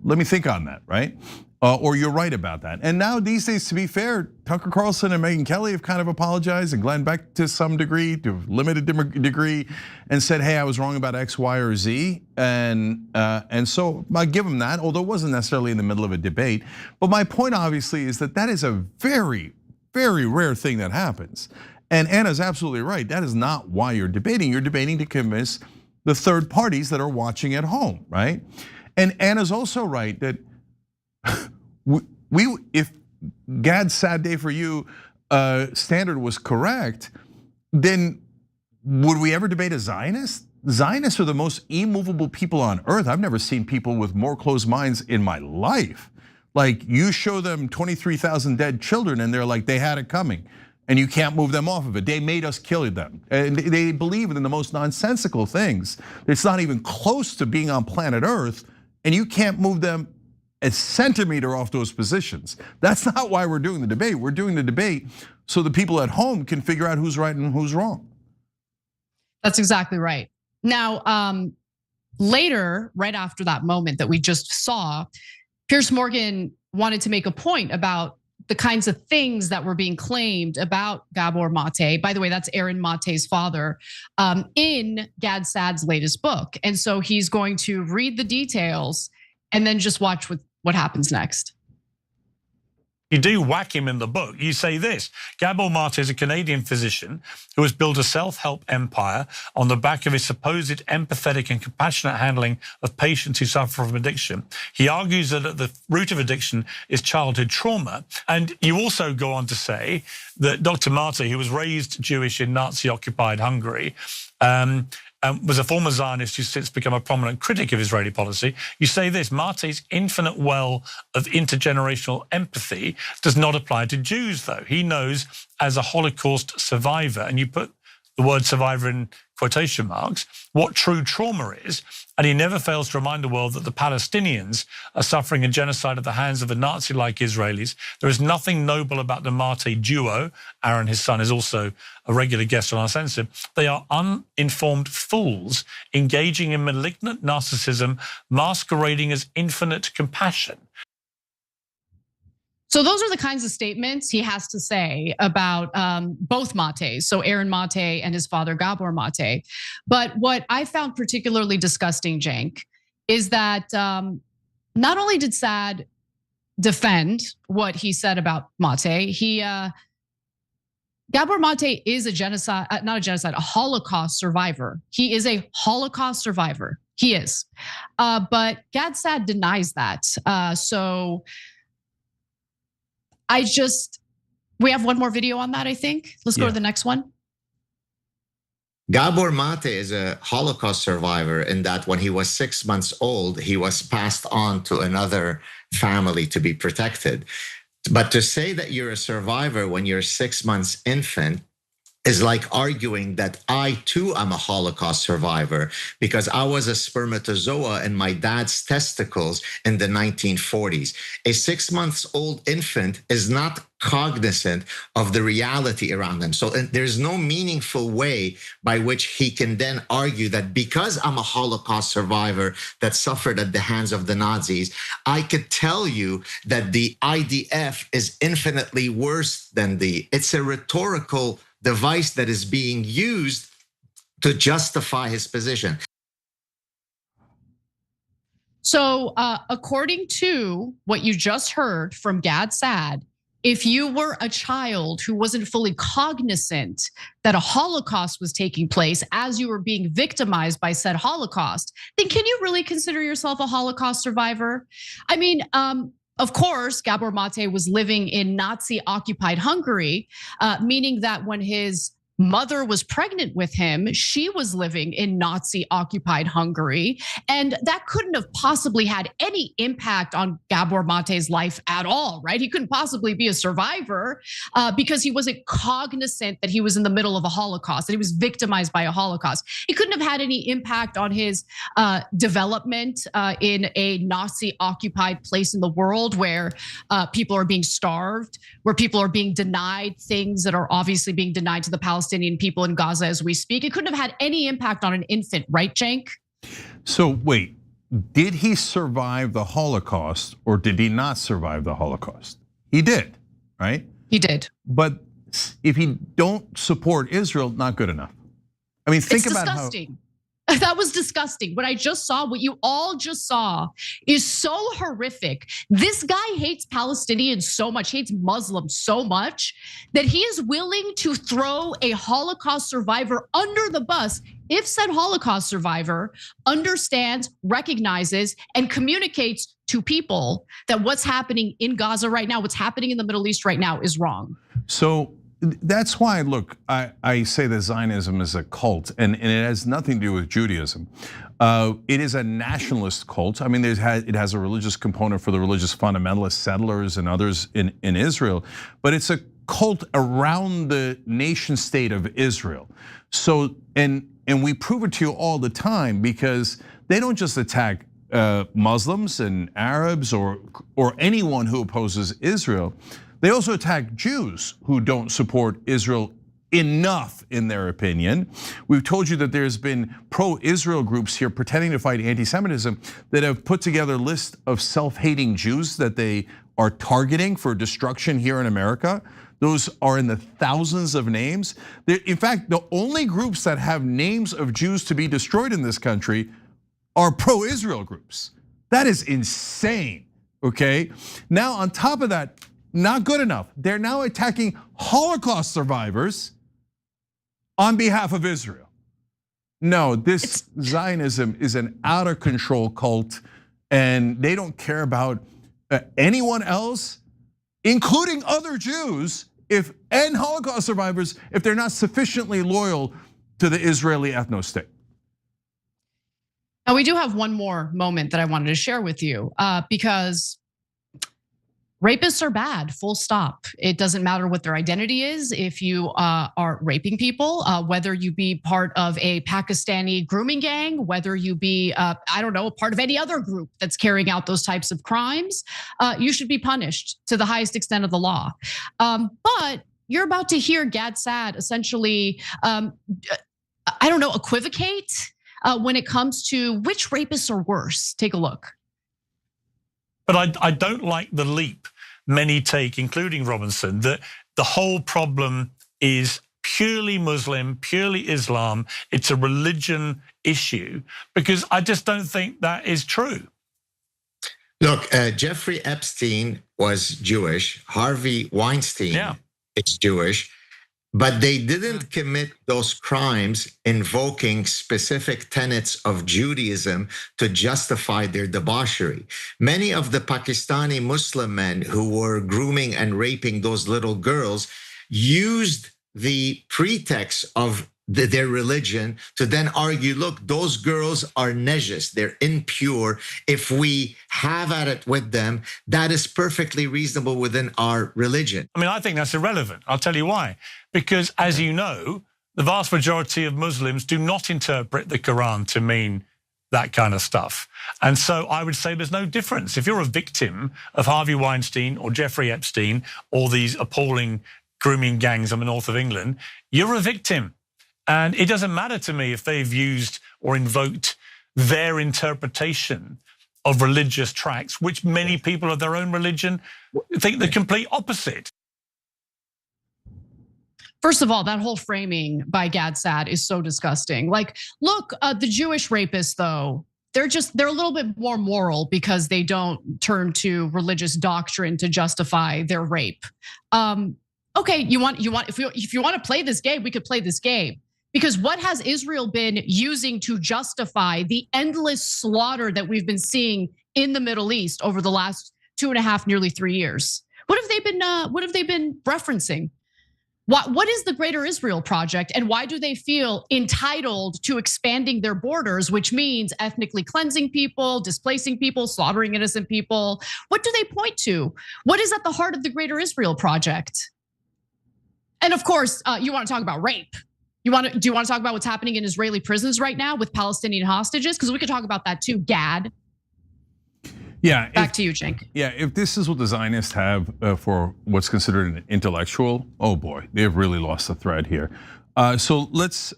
Let me think on that, right? or you're right about that. And now these days, to be fair, Tucker Carlson and Megyn Kelly have kind of apologized, and Glenn Beck to some degree, to a limited degree, and said, hey, I was wrong about X, Y, or Z. And so I give them that, although it wasn't necessarily in the middle of a debate. But my point obviously is that is a very, very rare thing that happens. And Anna's absolutely right. That is not why you're debating. You're debating to convince the third parties that are watching at home, right? And Anna's also right that if Gad's sad day for you standard was correct, then would we ever debate a Zionist? Zionists are the most immovable people on earth. I've never seen people with more closed minds in my life. Like, you show them 23,000 dead children and they're like, they had it coming. And you can't move them off of it. They made us kill them. And they believe in the most nonsensical things. It's not even close to being on planet Earth, and you can't move them a centimeter off those positions. That's not why we're doing the debate. We're doing the debate so the people at home can figure out who's right and who's wrong. That's exactly right. Now, later, right after that moment that we just saw, Piers Morgan wanted to make a point about the kinds of things that were being claimed about Gabor Maté. By the way, that's Aaron Maté's father, in Gad Saad's latest book. And so he's going to read the details and then just watch what happens next. You do whack him in the book. You say this: Gabor Maté is a Canadian physician who has built a self-help empire on the back of his supposed empathetic and compassionate handling of patients who suffer from addiction. He argues that at the root of addiction is childhood trauma. And you also go on to say that Dr. Maté, who was raised Jewish in Nazi-occupied Hungary, was a former Zionist who's since become a prominent critic of Israeli policy. You say this: Maté's infinite well of intergenerational empathy does not apply to Jews, though. He knows, as a Holocaust survivor, and you put the word survivor in quotation marks, what true trauma is, and he never fails to remind the world that the Palestinians are suffering a genocide at the hands of the Nazi-like Israelis. There is nothing noble about the Maté duo. Aaron, his son, is also a regular guest on our censorship. They are uninformed fools engaging in malignant narcissism, masquerading as infinite compassion. So those are the kinds of statements he has to say about both Matés, so Aaron Maté and his father Gabor Maté. But what I found particularly disgusting, Cenk, is that not only did Saad defend what he said about Maté, Gabor Maté is a Holocaust survivor. He is a Holocaust survivor. He is, but Gad Saad denies that. So we have one more video on that, I think. Let's go to the next one. Gabor Maté is a Holocaust survivor in that when he was 6 months old, he was passed on to another family to be protected. But to say that you're a survivor when you're 6 months infant is like arguing that I too am a Holocaust survivor because I was a spermatozoa in my dad's testicles in the 1940s. A 6 months old infant is not cognizant of the reality around them. So there's no meaningful way by which he can then argue that because I'm a Holocaust survivor that suffered at the hands of the Nazis, I could tell you that the IDF is infinitely worse than it's a rhetorical device that is being used to justify his position. So according to what you just heard from Gad Saad, if you were a child who wasn't fully cognizant that a Holocaust was taking place as you were being victimized by said Holocaust, then can you really consider yourself a Holocaust survivor? I mean, of course, Gabor Maté was living in Nazi-occupied Hungary, meaning that when his mother was pregnant with him, she was living in Nazi-occupied Hungary. And that couldn't have possibly had any impact on Gabor Maté's life at all, right? He couldn't possibly be a survivor because he wasn't cognizant that he was in the middle of a Holocaust, that he was victimized by a Holocaust. It couldn't have had any impact on his development in a Nazi-occupied place in the world where people are being starved, where people are being denied things that are obviously being denied to the Palestinian people in Gaza as we speak. It couldn't have had any impact on an infant, right, Cenk? So wait, did he survive the Holocaust or did he not survive the Holocaust? He did, right? He did. But if he don't support Israel, not good enough. I mean, think about disgusting. That was disgusting. What I just saw, what you all just saw, is so horrific. This guy hates Palestinians so much, hates Muslims so much, that he is willing to throw a Holocaust survivor under the bus if said Holocaust survivor understands, recognizes, and communicates to people that what's happening in Gaza right now, what's happening in the Middle East right now is wrong. So that's why, look, I say that Zionism is a cult, and it has nothing to do with Judaism. It is a nationalist cult. I mean, it has a religious component for the religious fundamentalist settlers and others in Israel, but it's a cult around the nation state of Israel. So, and we prove it to you all the time because they don't just attack Muslims and Arabs or anyone who opposes Israel. They also attack Jews who don't support Israel enough, in their opinion. We've told you that there's been pro-Israel groups here pretending to fight anti-Semitism that have put together a list of self-hating Jews that they are targeting for destruction here in America. Those are in the thousands of names. In fact, the only groups that have names of Jews to be destroyed in this country are pro-Israel groups. That is insane, okay? Now, on top of that, not good enough. They're now attacking Holocaust survivors on behalf of Israel. No, this Zionism is an out of control cult, and they don't care about anyone else, including other Jews, and Holocaust survivors, if they're not sufficiently loyal to the Israeli ethno-state. Now, we do have one more moment that I wanted to share with you because rapists are bad, full stop. It doesn't matter what their identity is. If you are raping people, whether you be part of a Pakistani grooming gang, whether you be, I don't know, a part of any other group that's carrying out those types of crimes, you should be punished to the highest extent of the law. But you're about to hear Gad Saad essentially, I don't know, equivocate when it comes to which rapists are worse. Take a look. But I don't like the leap many take, including Robinson, that the whole problem is purely Muslim, purely Islam. It's a religion issue, because I just don't think that is true. Look, Jeffrey Epstein was Jewish. Harvey Weinstein is Jewish. But they didn't commit those crimes invoking specific tenets of Judaism to justify their debauchery. Many of the Pakistani Muslim men who were grooming and raping those little girls used the pretext of their religion to then argue, look, those girls are najis, they're impure. If we have at it with them, that is perfectly reasonable within our religion. I mean, I think that's irrelevant. I'll tell you why. Because as you know, the vast majority of Muslims do not interpret the Quran to mean that kind of stuff. And so I would say there's no difference. If you're a victim of Harvey Weinstein or Jeffrey Epstein or these appalling grooming gangs in the north of England, you're a victim. And it doesn't matter to me if they've used or invoked their interpretation of religious tracts, which many people of their own religion think the complete opposite. First of all, that whole framing by Gad Saad is so disgusting. Like, look, the Jewish rapists, though, they're a little bit more moral because they don't turn to religious doctrine to justify their rape. Okay, if you want to play this game, we could play this game. Because what has Israel been using to justify the endless slaughter that we've been seeing in the Middle East over the last 2.5, nearly 3 years? What have they been referencing? What is the Greater Israel Project, and why do they feel entitled to expanding their borders, which means ethnically cleansing people, displacing people, slaughtering innocent people? What do they point to? What is at the heart of the Greater Israel Project? And of course, you want to talk about rape. Do you want to talk about what's happening in Israeli prisons right now with Palestinian hostages? Because we could talk about that too, Gad. Yeah. Back to you, Cenk. Yeah, if this is what the Zionists have for what's considered an intellectual, oh boy, they've really lost the thread here. So let's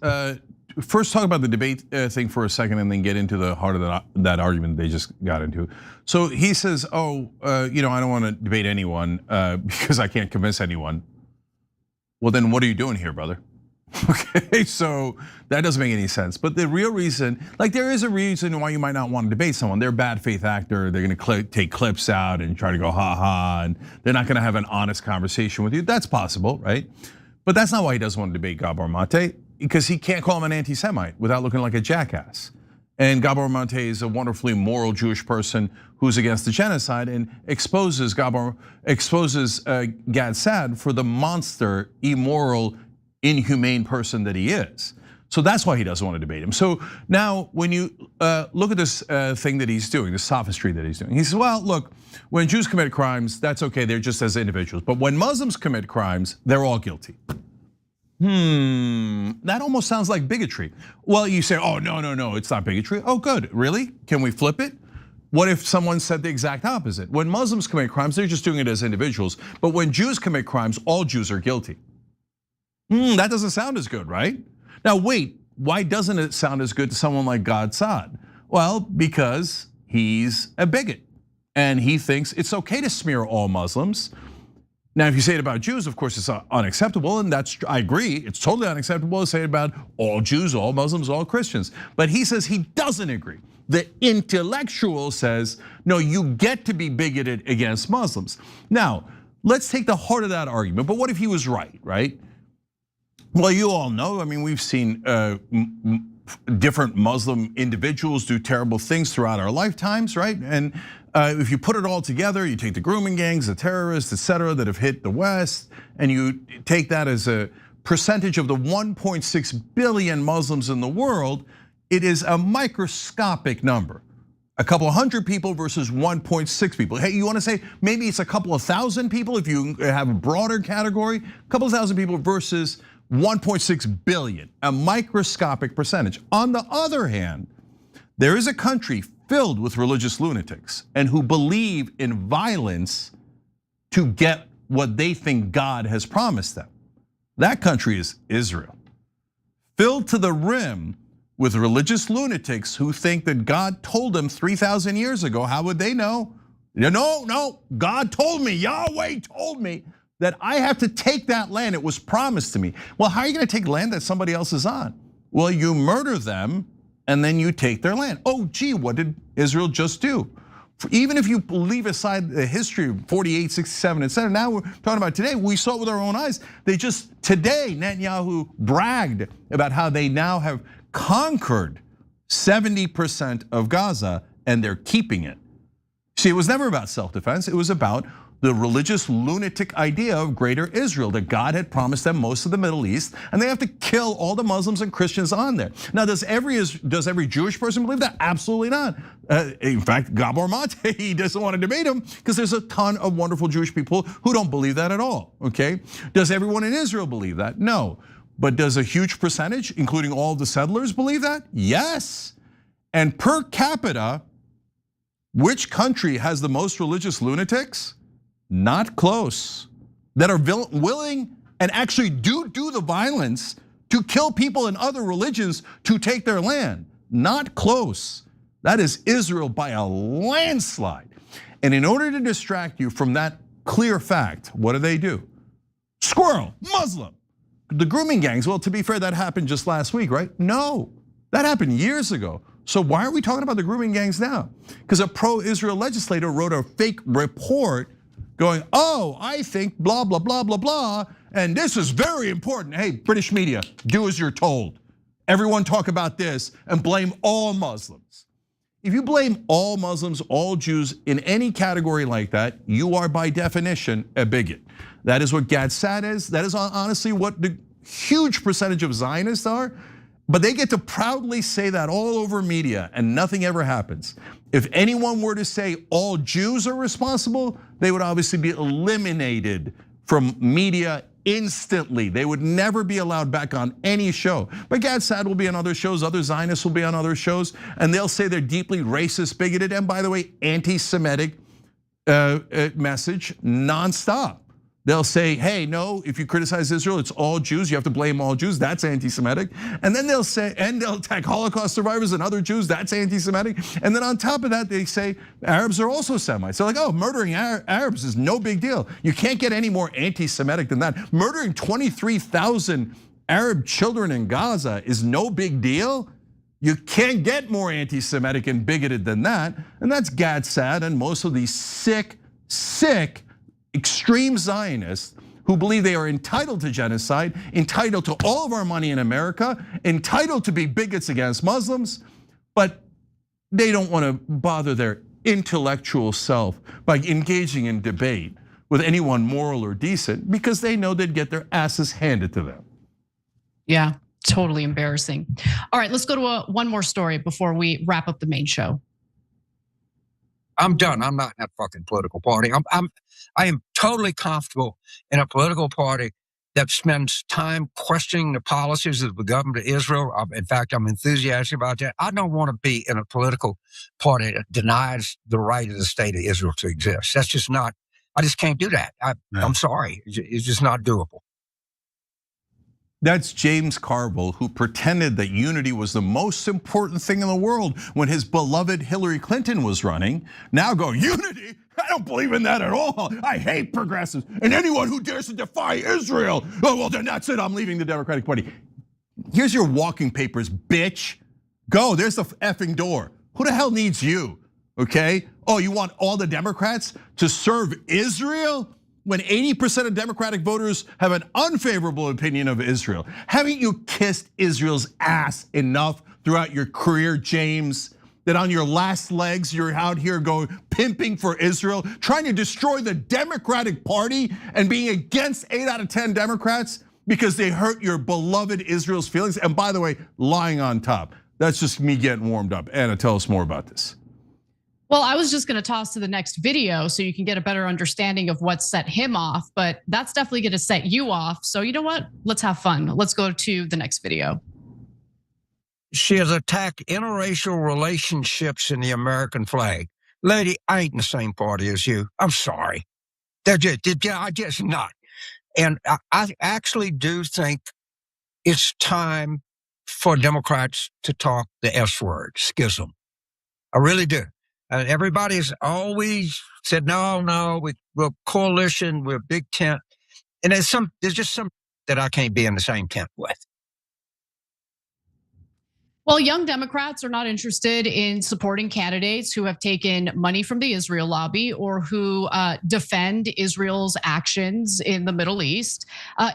first talk about the debate thing for a second, and then get into the heart of that argument they just got into. So he says, "Oh, I don't want to debate anyone because I can't convince anyone." Well, then what are you doing here, brother? Okay, so that doesn't make any sense. But the real reason, there is a reason why you might not want to debate someone. They're a bad faith actor. They're going to take clips out and try to go ha ha, and they're not going to have an honest conversation with you. That's possible, right? But that's not why he doesn't want to debate Gabor Maté, because he can't call him an anti-Semite without looking like a jackass. And Gabor Maté is a wonderfully moral Jewish person who's against the genocide and exposes Gad Saad for the monster, immoral, inhumane person that he is. So that's why he doesn't want to debate him. So now when you look at this thing that he's doing, this sophistry that he's doing, he says, well, look, when Jews commit crimes, that's okay, they're just as individuals. But when Muslims commit crimes, they're all guilty. That almost sounds like bigotry. Well, you say, oh, no, it's not bigotry. Oh, good, really? Can we flip it? What if someone said the exact opposite? When Muslims commit crimes, they're just doing it as individuals. But when Jews commit crimes, all Jews are guilty. That doesn't sound as good, right? Now wait, why doesn't it sound as good to someone like Gad Saad? Well, because he's a bigot and he thinks it's okay to smear all Muslims. Now, if you say it about Jews, of course, it's unacceptable, and I agree, it's totally unacceptable to say it about all Jews, all Muslims, all Christians. But he says he doesn't agree. The intellectual says, no, you get to be bigoted against Muslims. Now, let's take the heart of that argument, but what if he was right? Well, you all know, I mean, we've seen different Muslim individuals do terrible things throughout our lifetimes, right? And if you put it all together, you take the grooming gangs, the terrorists, etc., that have hit the West, and you take that as a percentage of the 1.6 billion Muslims in the world, it is a microscopic number. A couple hundred people versus 1.6 people. Hey, you want to say maybe it's a couple of thousand people if you have a broader category? A couple of thousand people versus 1.6 billion, a microscopic percentage. On the other hand, there is a country filled with religious lunatics and who believe in violence to get what they think God has promised them. That country is Israel, filled to the rim with religious lunatics who think that God told them 3,000 years ago. How would they know? No, God told me, Yahweh told me that I have to take that land. It was promised to me. Well, how are you going to take land that somebody else is on? Well, you murder them and then you take their land. Oh, gee, what did Israel just do? Even if you leave aside the history of 48, 67, etc. Now we're talking about today. We saw it with our own eyes. Today, Netanyahu bragged about how they now have conquered 70% of Gaza and they're keeping it. See, it was never about self-defense. It was about the religious lunatic idea of greater Israel, that God had promised them most of the Middle East, and they have to kill all the Muslims and Christians on there. Now, does every Jewish person believe that? Absolutely not. In fact, Gabor Maté, he doesn't want to debate him because there's a ton of wonderful Jewish people who don't believe that at all, okay? Does everyone in Israel believe that? No. But does a huge percentage, including all the settlers, believe that? Yes. And per capita, which country has the most religious lunatics? Not close. That are willing and actually do the violence to kill people in other religions to take their land. Not close. That is Israel by a landslide. And in order to distract you from that clear fact, what do? Squirrel, Muslim. The grooming gangs, well, to be fair, that happened just last week, right? No, that happened years ago. So why are we talking about the grooming gangs now? Because a pro-Israel legislator wrote a fake report going, oh, I think blah, blah, blah, blah, blah, and this is very important. Hey, British media, do as you're told. Everyone talk about this and blame all Muslims. If you blame all Muslims, all Jews in any category like that, you are by definition a bigot. That is what Gad Saad is. That is honestly what the huge percentage of Zionists are. But they get to proudly say that all over media and nothing ever happens. If anyone were to say all Jews are responsible, they would obviously be eliminated from media instantly. They would never be allowed back on any show. But Gad Saad will be on other shows, other Zionists will be on other shows, and they'll say they're deeply racist, bigoted, and by the way, anti-Semitic message nonstop. They'll say, hey, no, if you criticize Israel, it's all Jews. You have to blame all Jews. That's anti-Semitic. And then they'll say, and they'll attack Holocaust survivors and other Jews. That's anti-Semitic. And then on top of that, they say Arabs are also Semites. They're like, oh, murdering Arabs is no big deal. You can't get any more anti-Semitic than that. Murdering 23,000 Arab children in Gaza is no big deal. You can't get more anti-Semitic and bigoted than that. And that's Gad Sad and most of these sick extreme Zionists who believe they are entitled to genocide, entitled to all of our money in America, entitled to be bigots against Muslims, but they don't want to bother their intellectual self by engaging in debate with anyone moral or decent because they know they'd get their asses handed to them. Yeah, totally embarrassing. All right, let's go to one more story before we wrap up the main show. I'm done. I'm not in that fucking political party. I am totally comfortable in a political party that spends time questioning the policies of the government of Israel. In fact, I'm enthusiastic about that. I don't want to be in a political party that denies the right of the state of Israel to exist. That's just not, I just can't do that. I'm sorry. It's just not doable. That's James Carville, who pretended that unity was the most important thing in the world when his beloved Hillary Clinton was running. Now go, unity? I don't believe in that at all. I hate progressives and anyone who dares to defy Israel. Oh, well, then that's it. I'm leaving the Democratic Party. Here's your walking papers, bitch. Go, there's the effing door. Who the hell needs you, okay? Oh, you want all the Democrats to serve Israel? When 80% of Democratic voters have an unfavorable opinion of Israel. Haven't you kissed Israel's ass enough throughout your career, James? That on your last legs, you're out here going pimping for Israel, trying to destroy the Democratic Party and being against 8 out of 10 Democrats because they hurt your beloved Israel's feelings. And by the way, lying on top. That's just me getting warmed up. Anna, tell us more about this. Well, I was just going to toss to the next video so you can get a better understanding of what set him off, but that's definitely going to set you off. So you know what? Let's have fun. Let's go to the next video. She has attacked interracial relationships in the American flag. Lady, I ain't in the same party as you. I'm sorry. I just not. And I actually do think it's time for Democrats to talk the S word, schism. I really do. Everybody's always said, no, we're coalition, we're a big tent. And there's just some that I can't be in the same tent with. Well, young Democrats are not interested in supporting candidates who have taken money from the Israel lobby or who defend Israel's actions in the Middle East.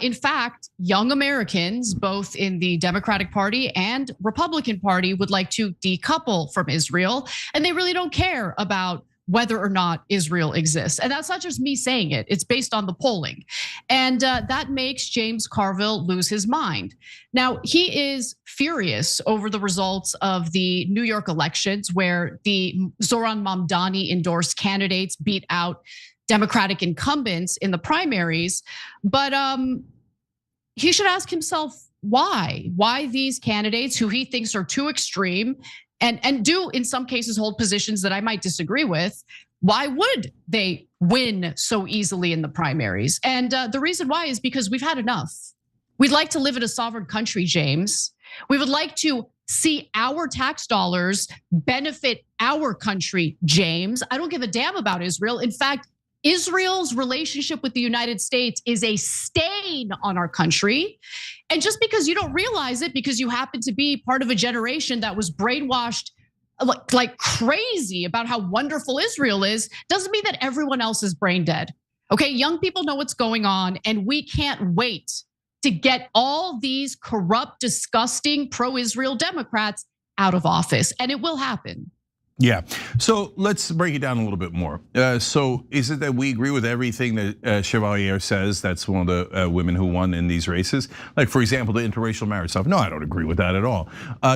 In fact, young Americans, both in the Democratic Party and Republican Party, would like to decouple from Israel, and they really don't care about whether or not Israel exists. And that's not just me saying it, it's based on the polling. And that makes James Carville lose his mind. Now, he is furious over the results of the New York elections where the Zoran Mamdani endorsed candidates beat out Democratic incumbents in the primaries. But he should ask himself why these candidates who he thinks are too extreme and do in some cases hold positions that I might disagree with, why would they win so easily in the primaries? And the reason why is because we've had enough. We'd like to live in a sovereign country, James. We would like to see our tax dollars benefit our country, James. I don't give a damn about Israel. In fact, Israel's relationship with the United States is a stain on our country. And just because you don't realize it, because you happen to be part of a generation that was brainwashed like crazy about how wonderful Israel is, doesn't mean that everyone else is brain dead. Okay, young people know what's going on, and we can't wait to get all these corrupt, disgusting, pro-Israel Democrats out of office, and it will happen. Yeah, so let's break it down a little bit more. So is it that we agree with everything that Chevalier says? That's one of the women who won in these races. Like, for example, the interracial marriage stuff. No, I don't agree with that at all.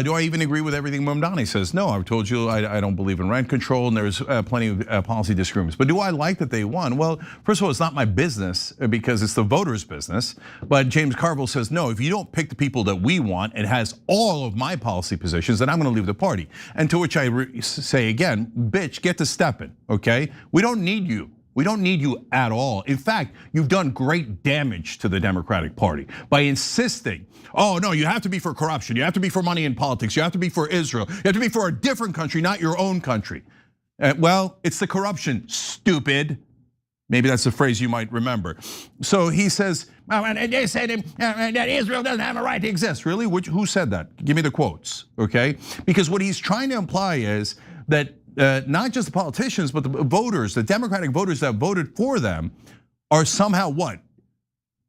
Do I even agree with everything Mamdani says? No, I've told you I don't believe in rent control, and there's plenty of policy disagreements. But do I like that they won? Well, first of all, it's not my business because it's the voters' business. But James Carville says, no, if you don't pick the people that we want, it has all of my policy positions, then I'm gonna leave the party. And to which I say again, bitch, get to stepping, okay? We don't need you. We don't need you at all. In fact, you've done great damage to the Democratic Party by insisting, oh no, you have to be for corruption. You have to be for money in politics. You have to be for Israel. You have to be for a different country, not your own country. Well, it's the corruption, stupid. Maybe that's a phrase you might remember. So he says, they said that Israel doesn't have a right to exist. Really? Who said that? Give me the quotes, okay? Because what he's trying to imply is that not just the politicians, but the voters, the Democratic voters that voted for them are somehow what?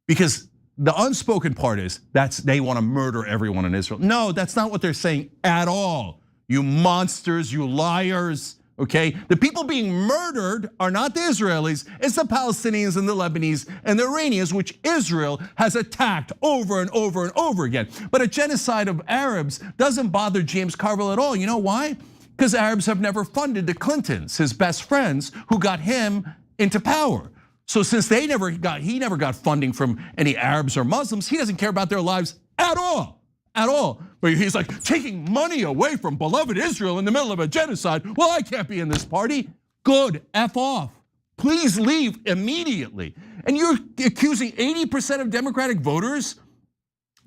Because the unspoken part is they want to murder everyone in Israel. No, that's not what they're saying at all. You monsters, you liars. Okay, the people being murdered are not the Israelis, it's the Palestinians and the Lebanese and the Iranians, which Israel has attacked over and over and over again. But a genocide of Arabs doesn't bother James Carville at all. You know why? Because Arabs have never funded the Clintons, his best friends, who got him into power. So since he never got funding from any Arabs or Muslims, he doesn't care about their lives at all. At all. But he's like, taking money away from beloved Israel in the middle of a genocide. Well, I can't be in this party. Good, F off. Please leave immediately. And you're accusing 80% of Democratic voters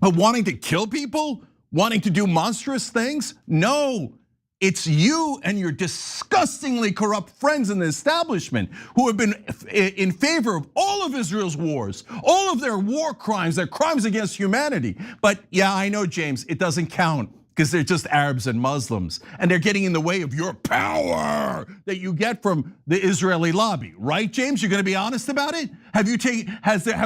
of wanting to kill people, wanting to do monstrous things? No, it's you and your disgustingly corrupt friends in the establishment who have been in favor of all of Israel's wars, all of their war crimes, their crimes against humanity. But yeah, I know, James, it doesn't count because they're just Arabs and Muslims, and they're getting in the way of your power that you get from the Israeli lobby, right, James? You're going to be honest about it? Have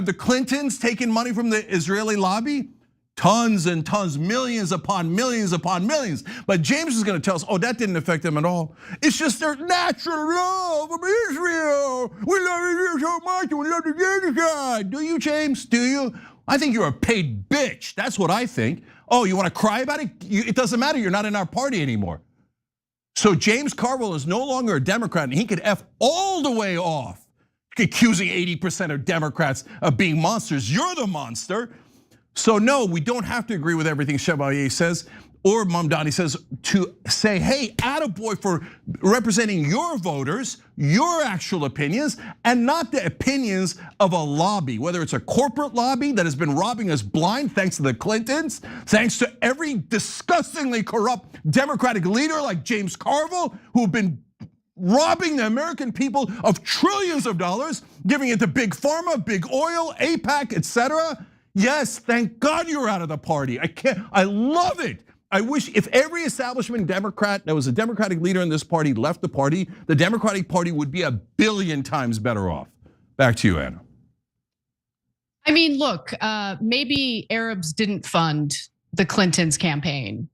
the Clintons taken money from the Israeli lobby? Tons and tons, millions upon millions upon millions. But James is going to tell us, oh, that didn't affect them at all. It's just their natural love of Israel. We love Israel so much, and we love the genocide. Do you, James? Do you? I think you're a paid bitch. That's what I think. Oh, you want to cry about it? It doesn't matter. You're not in our party anymore. So James Carville is no longer a Democrat, and he could F all the way off, accusing 80% of Democrats of being monsters. You're the monster. So no, we don't have to agree with everything Chevalier says or Mamdani says to say, hey, attaboy for representing your voters, your actual opinions, and not the opinions of a lobby, whether it's a corporate lobby that has been robbing us blind thanks to the Clintons, thanks to every disgustingly corrupt Democratic leader like James Carville, who have been robbing the American people of trillions of dollars, giving it to big pharma, big oil, AIPAC, etc. Yes, thank God you're out of the party. I love it. I wish if every establishment Democrat that was a Democratic leader in this party left the party, the Democratic Party would be 1 billion times better off. Back to you, Anna. I mean, look, maybe Arabs didn't fund the Clintons' campaign.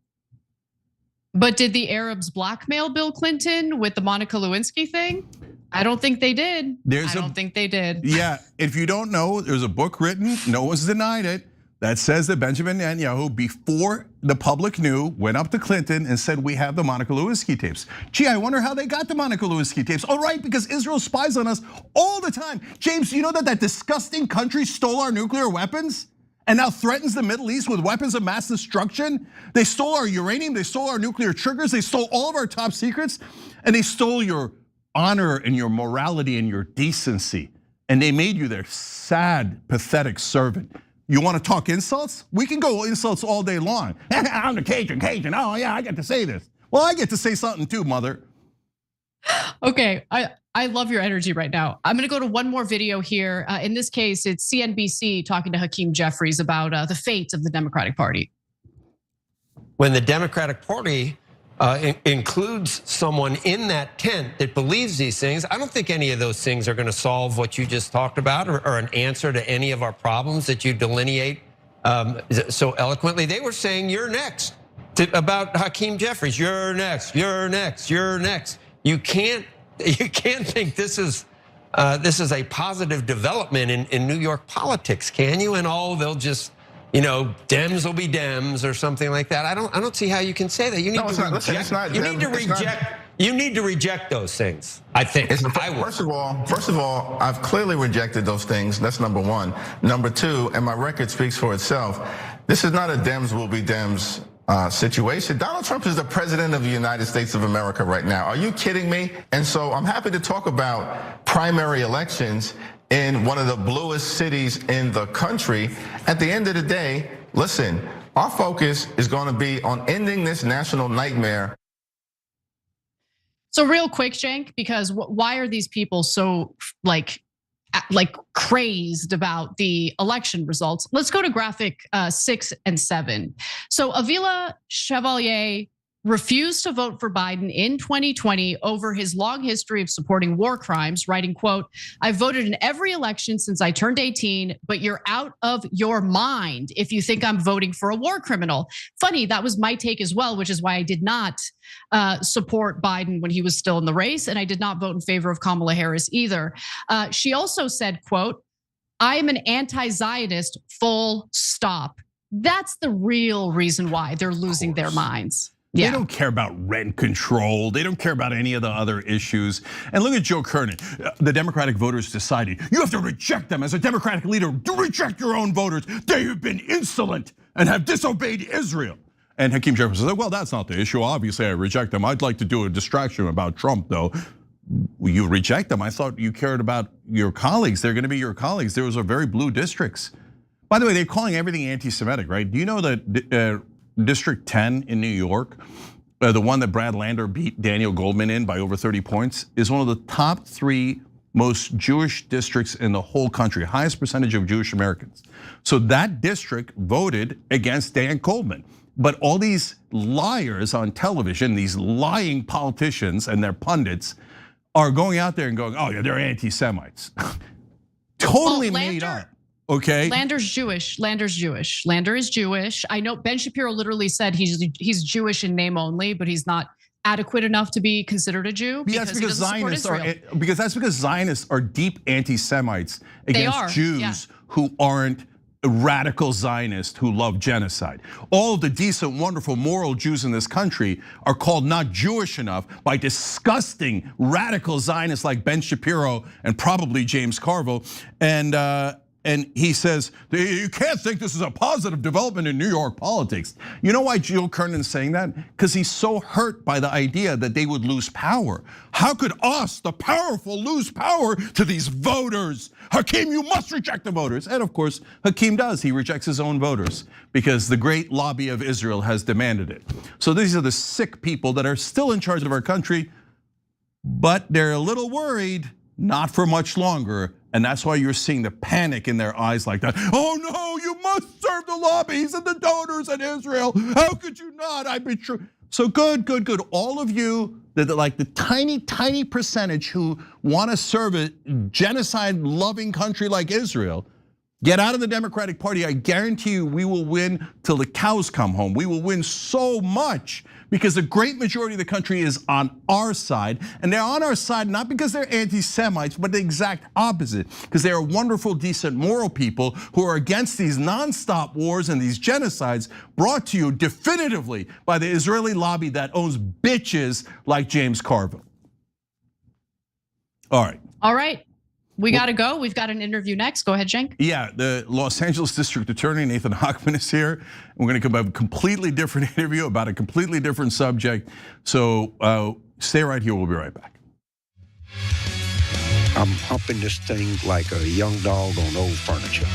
But did the Arabs blackmail Bill Clinton with the Monica Lewinsky thing? I don't think they did. I don't think they did. Yeah, if you don't know, there's a book written, no one's denied it, that says that Benjamin Netanyahu, before the public knew, went up to Clinton and said, we have the Monica Lewinsky tapes. Gee, I wonder how they got the Monica Lewinsky tapes. Oh, right, because Israel spies on us all the time. James, you know that disgusting country stole our nuclear weapons? And now threatens the Middle East with weapons of mass destruction? They stole our uranium, they stole our nuclear triggers, they stole all of our top secrets, and they stole your honor and your morality and your decency. And they made you their sad, pathetic servant. You want to talk insults? We can go insults all day long. I'm the Cajun, oh yeah, I get to say this. Well, I get to say something too, mother. Okay, I love your energy right now. I'm gonna go to one more video here. In this case, it's CNBC talking to Hakeem Jeffries about the fate of the Democratic Party. When the Democratic Party includes someone in that tent that believes these things, I don't think any of those things are gonna solve what you just talked about or an answer to any of our problems that you delineate so eloquently. They were saying, you're next, about Hakeem Jeffries, you're next, you're next, you're next. You can't think this is a positive development in New York politics, can you? And they'll just, Dems will be Dems or something like that. I don't see how you can say that. You need You need to reject those things. I think. First of all, I've clearly rejected those things. That's number one. Number two, and my record speaks for itself. This is not a Dems will be Dems situation. Donald Trump is the president of the United States of America right now. Are you kidding me? And so I'm happy to talk about primary elections in one of the bluest cities in the country. At the end of the day, listen, our focus is going to be on ending this national nightmare. So real quick, Cenk, because why are these people so like crazed about the election results? Let's go to graphic 6 and 7. So Avila Chevalier refused to vote for Biden in 2020 over his long history of supporting war crimes, writing, quote, "I voted in every election since I turned 18, but you're out of your mind if you think I'm voting for a war criminal." Funny, that was my take as well, which is why I did not support Biden when he was still in the race, and I did not vote in favor of Kamala Harris either. She also said, quote, "I am an anti-Zionist, full stop." That's the real reason why they're losing their minds. They don't care about rent control. They don't care about any of the other issues. And look at Joe Kernan. The Democratic voters decided you have to reject them as a Democratic leader. Do reject your own voters. They have been insolent and have disobeyed Israel. And Hakeem Jefferson said, well, that's not the issue. Obviously, I reject them. I'd like to do a distraction about Trump, though. You reject them. I thought you cared about your colleagues. They're going to be your colleagues. There was a very blue districts. By the way, they're calling everything anti-Semitic, right? Do you know that District 10 in New York, the one that Brad Lander beat Daniel Goldman in by over 30 points, is one of the top 3 most Jewish districts in the whole country, highest percentage of Jewish Americans. So that district voted against Dan Goldman. But all these liars on television, these lying politicians and their pundits are going out there and going, oh yeah, they're anti-Semites. Totally made up. Okay. Lander's Jewish. Lander's Jewish. Lander is Jewish. I know Ben Shapiro literally said he's Jewish in name only, but he's not adequate enough to be considered a Jew because he doesn't support Israel. That's because Zionists are deep anti-Semites against Jews who aren't radical Zionists who love genocide. All of the decent, wonderful, moral Jews in this country are called not Jewish enough by disgusting radical Zionists like Ben Shapiro and probably James Carville. And he says, you can't think this is a positive development in New York politics. You know why Joe Kernan's saying that? Because he's so hurt by the idea that they would lose power. How could us, the powerful, lose power to these voters? Hakeem, you must reject the voters. And of course, Hakeem does. He rejects his own voters because the great lobby of Israel has demanded it. So these are the sick people that are still in charge of our country, but they're a little worried, not for much longer. And that's why you're seeing the panic in their eyes like that. Oh no, you must serve the lobbies and the donors in Israel. How could you not? I've been true. So good. All of you, like the tiny percentage who want to serve a genocide-loving country like Israel, get out of the Democratic Party. I guarantee you we will win till the cows come home. We will win so much because the great majority of the country is on our side. And they're on our side not because they're anti-Semites, but the exact opposite. Because they are wonderful, decent, moral people who are against these nonstop wars and these genocides brought to you definitively by the Israeli lobby that owns bitches like James Carville. All right. We got to go. We've got an interview next. Go ahead, Cenk. Yeah, the Los Angeles District Attorney, Nathan Hochman, is here. We're going to come up with a completely different interview about a completely different subject. So stay right here. We'll be right back. I'm humping this thing like a young dog on old furniture.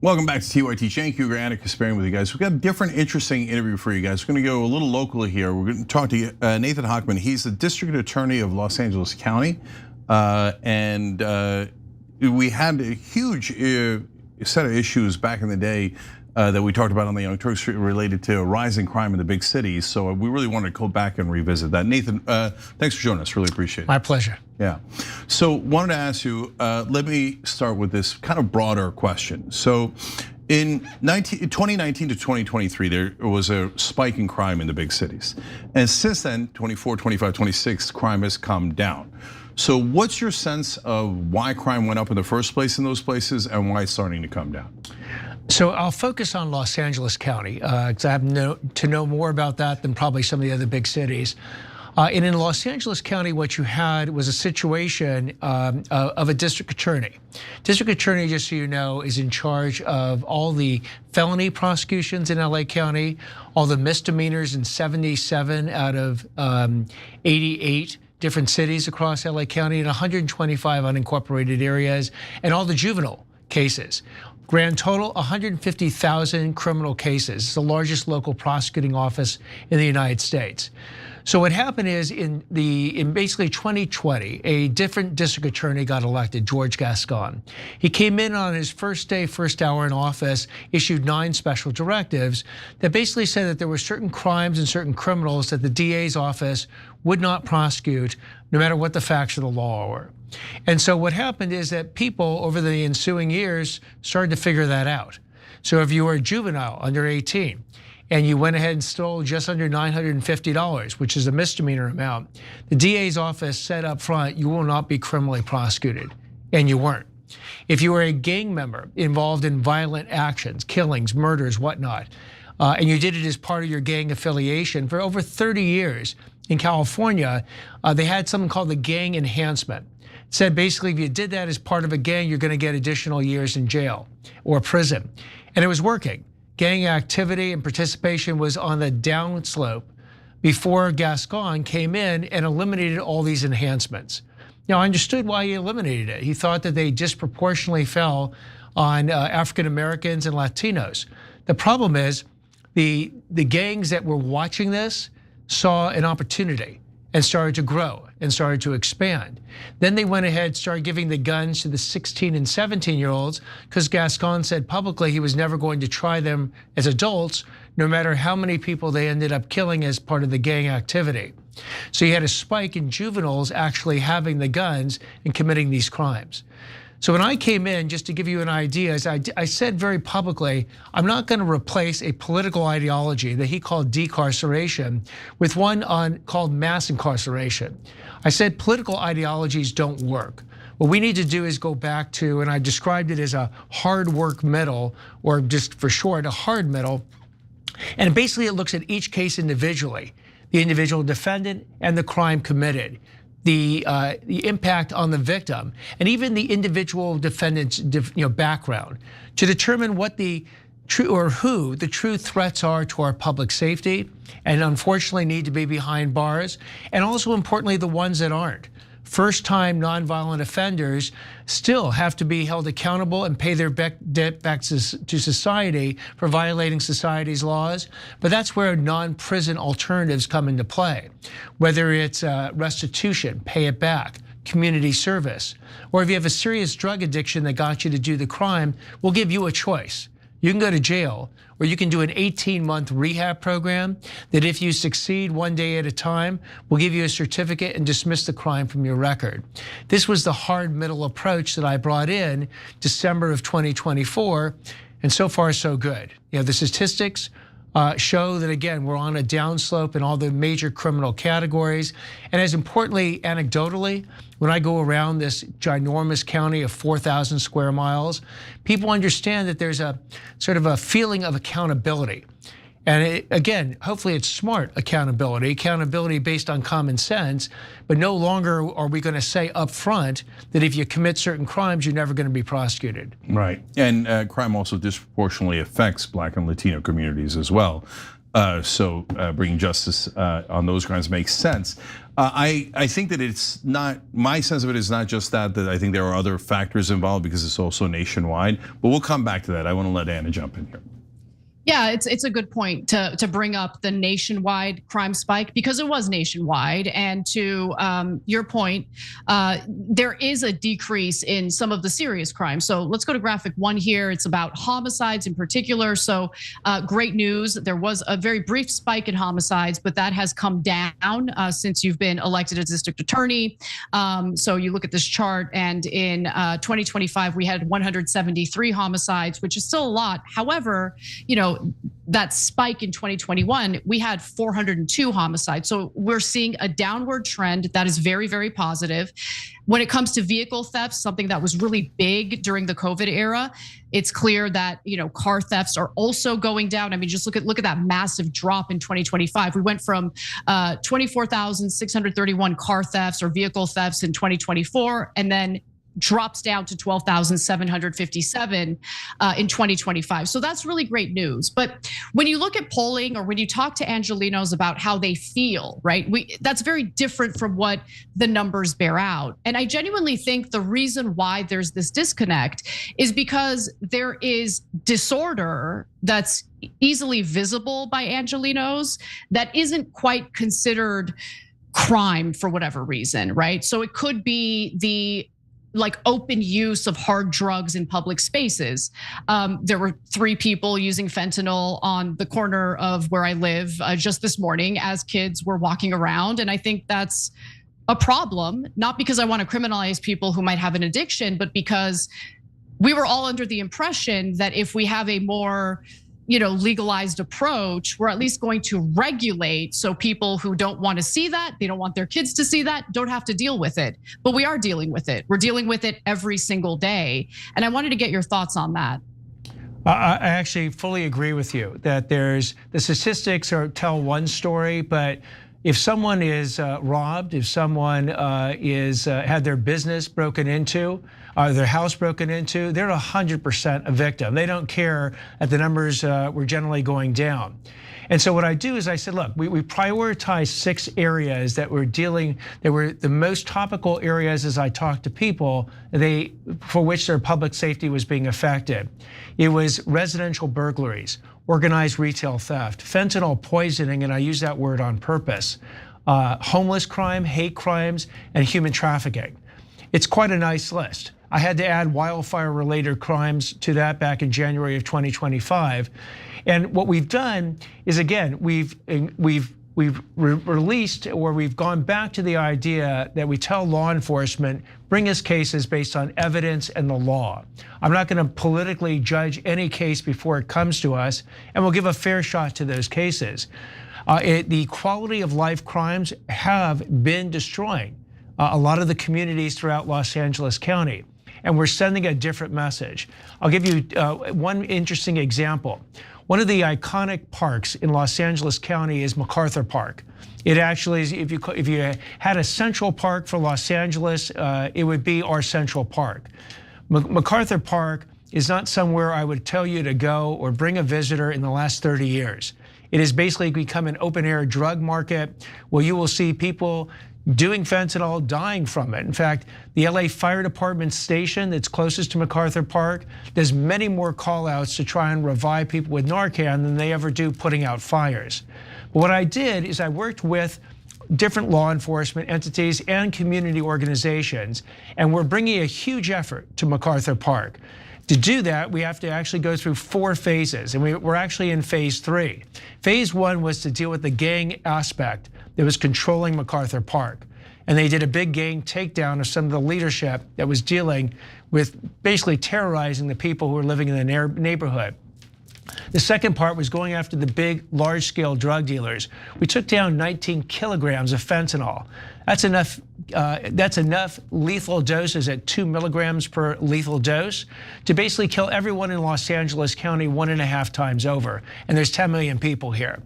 Welcome back to TYT. Cenk Uygur, Anna Kasparian with you guys. We've got a different, interesting interview for you guys. We're going to go a little locally here. We're going to talk to Nathan Hochman. He's the district attorney of Los Angeles County. We had a huge set of issues back in the day that we talked about on the Young Turks related to rising crime in the big cities. So we really wanted to go back and revisit that. Nathan, thanks for joining us. Really appreciate it. My pleasure. Yeah. So wanted to ask you, let me start with this kind of broader question. So in 2019 to 2023, there was a spike in crime in the big cities. And since then, 24, 25, 26, crime has come down. So what's your sense of why crime went up in the first place in those places and why it's starting to come down? So I'll focus on Los Angeles County because I have to know more about that than probably some of the other big cities. And in Los Angeles County, what you had was a situation of a district attorney. District attorney, just so you know, is in charge of all the felony prosecutions in LA County, all the misdemeanors in 77 out of 88 different cities across LA County and 125 unincorporated areas, and all the juvenile cases. Grand total, 150,000 criminal cases. It's the largest local prosecuting office in the United States. So what happened is in basically 2020, a different district attorney got elected, George Gascon. He came in on his first day, first hour in office, issued 9 special directives that basically said that there were certain crimes and certain criminals that the DA's office would not prosecute no matter what the facts of the law were. And so what happened is that people over the ensuing years started to figure that out. So if you were a juvenile under 18, and you went ahead and stole just under $950, which is a misdemeanor amount, the DA's office said up front, you will not be criminally prosecuted, and you weren't. If you were a gang member involved in violent actions, killings, murders, whatnot, and you did it as part of your gang affiliation for over 30 years in California, they had something called the gang enhancement. It said basically if you did that as part of a gang, you're gonna get additional years in jail or prison, and it was working. Gang activity and participation was on the downslope before Gascon came in and eliminated all these enhancements. Now, I understood why he eliminated it. He thought that they disproportionately fell on African Americans and Latinos. The problem is the gangs that were watching this saw an opportunity and started to grow and started to expand. Then they went ahead and started giving the guns to the 16 and 17-year-olds because Gascon said publicly he was never going to try them as adults, no matter how many people they ended up killing as part of the gang activity. So you had a spike in juveniles actually having the guns and committing these crimes. So when I came in, just to give you an idea, as I said very publicly, I'm not going to replace a political ideology that he called decarceration with one called mass incarceration. I said political ideologies don't work. What we need to do is go back to, and I described it as a hard work middle, or just for short, a hard middle. And basically it looks at each case individually, the individual defendant and the crime committed, the impact on the victim, and even the individual defendant's background to determine what the true or who the true threats are to our public safety, and unfortunately need to be behind bars, and also importantly the ones that aren't. First-time nonviolent offenders still have to be held accountable and pay their debt back to society for violating society's laws, but that's where non-prison alternatives come into play. Whether it's restitution, pay it back, community service, or if you have a serious drug addiction that got you to do the crime, we'll give you a choice. You can go to jail, or you can do an 18-month rehab program that if you succeed one day at a time, will give you a certificate and dismiss the crime from your record. This was the hard middle approach that I brought in December of 2024, and so far so good. The statistics show that, again, we're on a downslope in all the major criminal categories. And as importantly, anecdotally, when I go around this ginormous county of 4,000 square miles, people understand that there's a sort of a feeling of accountability. And again, hopefully it's smart accountability based on common sense, but no longer are we going to say up front that if you commit certain crimes, you're never going to be prosecuted. Right, and crime also disproportionately affects Black and Latino communities as well. So bringing justice on those crimes makes sense. I think that it's not, my sense of it is not just that I think there are other factors involved because it's also nationwide, but we'll come back to that. I want to let Anna jump in here. Yeah, it's a good point to bring up the nationwide crime spike because it was nationwide. And to your point, there is a decrease in some of the serious crimes. So let's go to graphic 1 here. It's about homicides in particular. So great news. There was a very brief spike in homicides, but that has come down since you've been elected as district attorney. So you look at this chart, and in 2025, we had 173 homicides, which is still a lot. However, that spike in 2021, we had 402 homicides. So we're seeing a downward trend that is very, very positive. When it comes to vehicle thefts, something that was really big during the COVID era, it's clear that car thefts are also going down. I mean, just look at that massive drop in 2025. We went from 24,631 car thefts or vehicle thefts in 2024, and then drops down to 12,757 in 2025. So that's really great news. But when you look at polling or when you talk to Angelenos about how they feel, right? That's very different from what the numbers bear out. And I genuinely think the reason why there's this disconnect is because there is disorder that's easily visible by Angelenos that isn't quite considered crime for whatever reason, right? So it could be the open use of hard drugs in public spaces. There were 3 people using fentanyl on the corner of where I live just this morning as kids were walking around. And I think that's a problem, not because I want to criminalize people who might have an addiction, but because we were all under the impression that if we have a more legalized approach, we're at least going to regulate so people who don't want to see that, they don't want their kids to see that, don't have to deal with it. But we are dealing with it. We're dealing with it every single day. And I wanted to get your thoughts on that. I actually fully agree with you that the statistics tell one story, but if someone is robbed, if someone had their business broken into, their house broken into, they're 100% a victim. They don't care that the numbers were generally going down. And so what I do is I said, look, we prioritized 6 areas that were the most topical areas as I talked to people, for which their public safety was being affected. It was residential burglaries, organized retail theft, fentanyl poisoning, and I use that word on purpose, homeless crime, hate crimes, and human trafficking. It's quite a nice list. I had to add wildfire-related crimes to that back in January of 2025. And what we've done is, again, we've released, or we've gone back to the idea that we tell law enforcement, bring us cases based on evidence and the law. I'm not going to politically judge any case before it comes to us, and we'll give a fair shot to those cases. The quality of life crimes have been destroying a lot of the communities throughout Los Angeles County, and we're sending a different message. I'll give you one interesting example. One of the iconic parks in Los Angeles County is MacArthur Park. It actually is, if you had a central park for Los Angeles, it would be our central park. MacArthur Park is not somewhere I would tell you to go or bring a visitor in the last 30 years. It has basically become an open air drug market where you will see people doing fentanyl, dying from it. In fact, the LA Fire Department station that's closest to MacArthur Park does many more call outs to try and revive people with Narcan than they ever do putting out fires. But what I did is I worked with different law enforcement entities and community organizations, and we're bringing a huge effort to MacArthur Park. To do that, we have to actually go through 4 phases, and we're actually in phase 3. Phase 1 was to deal with the gang aspect that was controlling MacArthur Park. And they did a big gang takedown of some of the leadership that was dealing with basically terrorizing the people who were living in the neighborhood. The second part was going after the big, large-scale drug dealers. We took down 19 kilograms of fentanyl. That's enough lethal doses at 2 milligrams per lethal dose to basically kill everyone in Los Angeles County 1.5 times over. And there's 10 million people here.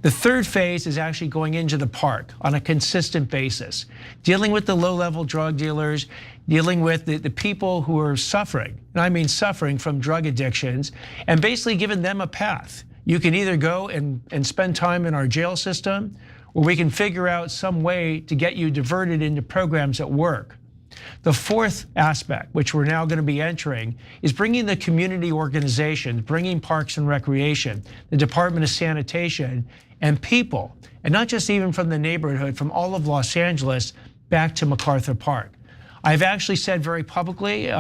The third phase is actually going into the park on a consistent basis, dealing with the low-level drug dealers, dealing with the people who are suffering, and I mean suffering from drug addictions, and basically giving them a path. You can either go and spend time in our jail system, where we can figure out some way to get you diverted into programs at work. The fourth aspect, which we're now going to be entering, is bringing the community organizations, bringing Parks and Recreation, the Department of Sanitation, and people, and not just even from the neighborhood, from all of Los Angeles, back to MacArthur Park. I've actually said very publicly,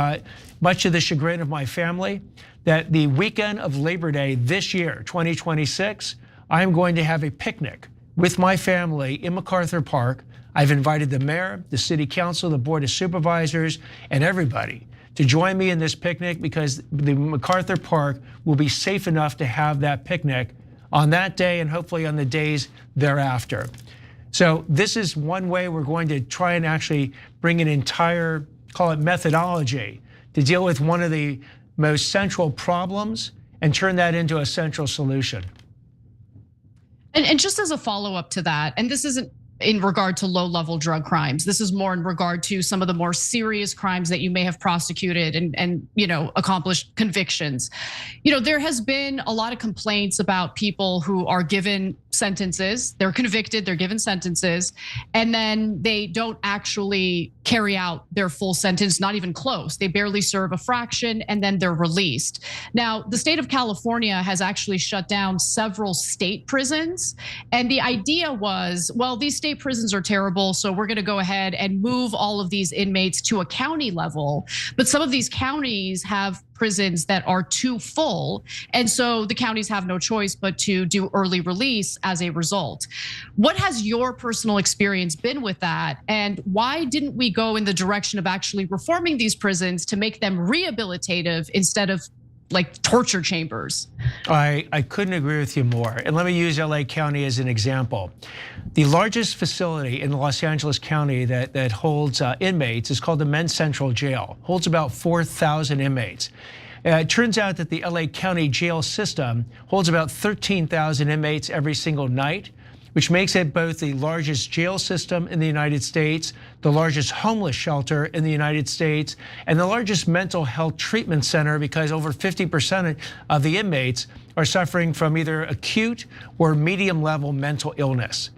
much to the chagrin of my family, that the weekend of Labor Day this year, 2026, I'm going to have a picnic with my family in MacArthur Park. I've invited the mayor, the city council, the board of supervisors, and everybody to join me in this picnic, because the MacArthur Park will be safe enough to have that picnic on that day and hopefully on the days thereafter. So this is one way we're going to try and actually bring an entire, call it methodology, to deal with one of the most central problems and turn that into a central solution. And just as a follow-up to that, and this isn't in regard to low-level drug crimes, this is more in regard to some of the more serious crimes that you may have prosecuted and accomplished convictions. There has been a lot of complaints about people who are given sentences, they're convicted, they're given sentences, and then they don't actually carry out their full sentence, not even close. They barely serve a fraction and then they're released. Now, the state of California has actually shut down several state prisons. And the idea was, well, these state prisons are terrible, so we're gonna go ahead and move all of these inmates to a county level. But some of these counties have prisons that are too full. And so the counties have no choice but to do early release as a result. What has your personal experience been with that? And why didn't we go in the direction of actually reforming these prisons to make them rehabilitative instead of like torture chambers? I couldn't agree with you more. And let me use LA County as an example. The largest facility in Los Angeles County that holds inmates is called the Men's Central Jail, holds about 4,000 inmates. It turns out that the LA County jail system holds about 13,000 inmates every single night, which makes it both the largest jail system in the United States, the largest homeless shelter in the United States, and the largest mental health treatment center, because over 50% of the inmates are suffering from either acute or medium level mental illness.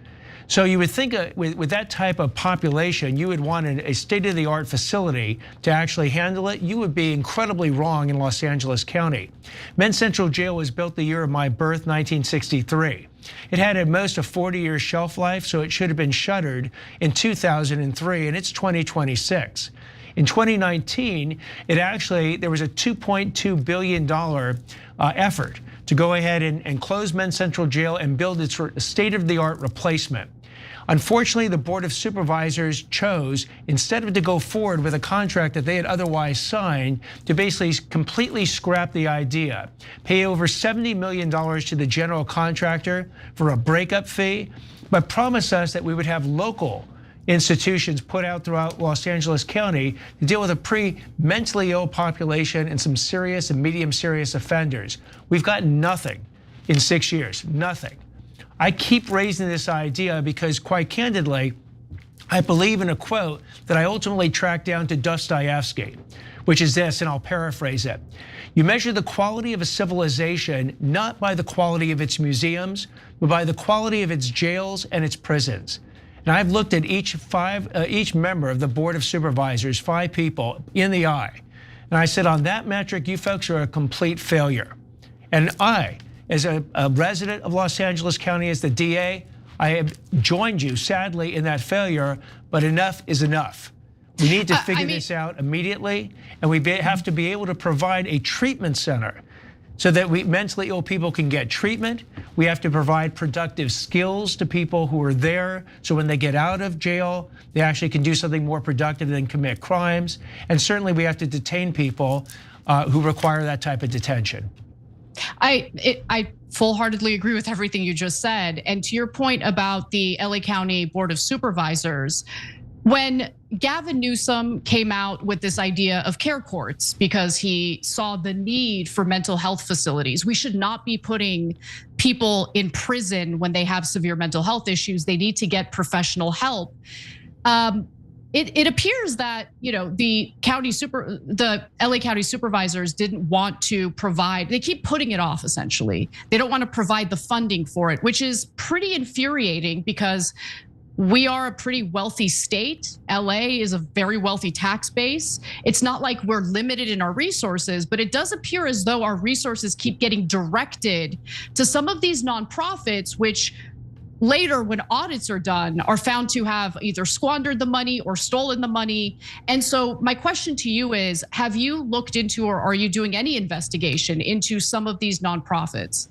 So you would think with that type of population, you would want a state-of-the-art facility to actually handle it. You would be incredibly wrong in Los Angeles County. Men's Central Jail was built the year of my birth, 1963. It had at most a 40-year shelf life, so it should have been shuttered in 2003, and it's 2026. In 2019, there was a $2.2 billion effort to go ahead and close Men's Central Jail and build its state-of-the-art replacement. Unfortunately, the Board of Supervisors chose, instead of to go forward with a contract that they had otherwise signed, to basically completely scrap the idea, pay over $70 million to the general contractor for a breakup fee, but promise us that we would have local institutions put out throughout Los Angeles County to deal with a mentally ill population and some serious and medium serious offenders. We've gotten nothing in 6 years, nothing. I keep raising this idea because, quite candidly, I believe in a quote that I ultimately tracked down to Dostoevsky, which is this, and I'll paraphrase it. You measure the quality of a civilization not by the quality of its museums, but by the quality of its jails and its prisons. And I've looked at each member of the Board of Supervisors, 5 people, in the eye. And I said, on that metric, you folks are a complete failure. And I, as a resident of Los Angeles County, as the DA, I have joined you, sadly, in that failure, but enough is enough. We need to figure this out immediately, and we have to be able to provide a treatment center so that mentally ill people can get treatment. We have to provide productive skills to people who are there, so when they get out of jail, they actually can do something more productive than commit crimes. And certainly we have to detain people who require that type of detention. I full-heartedly agree with everything you just said. And to your point about the LA County Board of Supervisors, when Gavin Newsom came out with this idea of care courts because he saw the need for mental health facilities, we should not be putting people in prison when they have severe mental health issues. They need to get professional help. it appears that the LA County supervisors didn't want to provide. They keep putting it off. Essentially, they don't want to provide the funding for it, which is pretty infuriating because we are a pretty wealthy state. LA is a very wealthy tax base. It's not like we're limited in our resources, but it does appear as though our resources keep getting directed to some of these nonprofits, which later, when audits are done, are found to have either squandered the money or stolen the money. And so my question to you is, have you looked into, or are you doing any investigation into some of these nonprofits?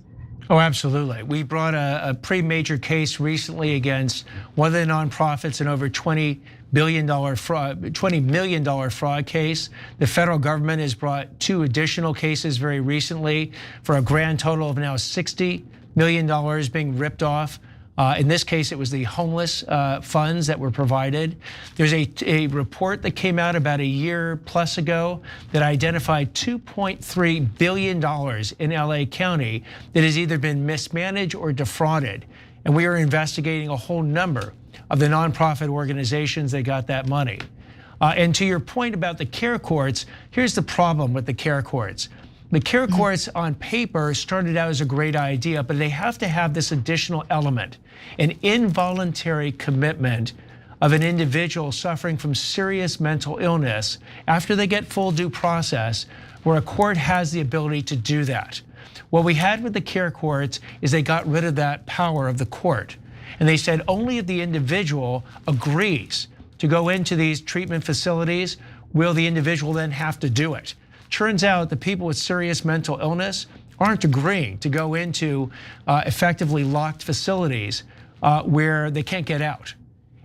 Oh, absolutely. We brought a pretty-major case recently against one of the nonprofits, an over $20 million fraud case. The federal government has brought 2 additional cases very recently for a grand total of now $60 million being ripped off. In this case, it was the homeless funds that were provided. There's a report that came out about a year plus ago that identified $2.3 billion in LA County that has either been mismanaged or defrauded. And we are investigating a whole number of the nonprofit organizations that got that money. And to your point about the care courts, here's the problem with the care courts. The care courts on paper started out as a great idea, but they have to have this additional element, an involuntary commitment of an individual suffering from serious mental illness after they get full due process, where a court has the ability to do that. What we had with the care courts is they got rid of that power of the court. And they said only if the individual agrees to go into these treatment facilities will the individual then have to do it. Turns out the people with serious mental illness aren't agreeing to go into effectively locked facilities where they can't get out.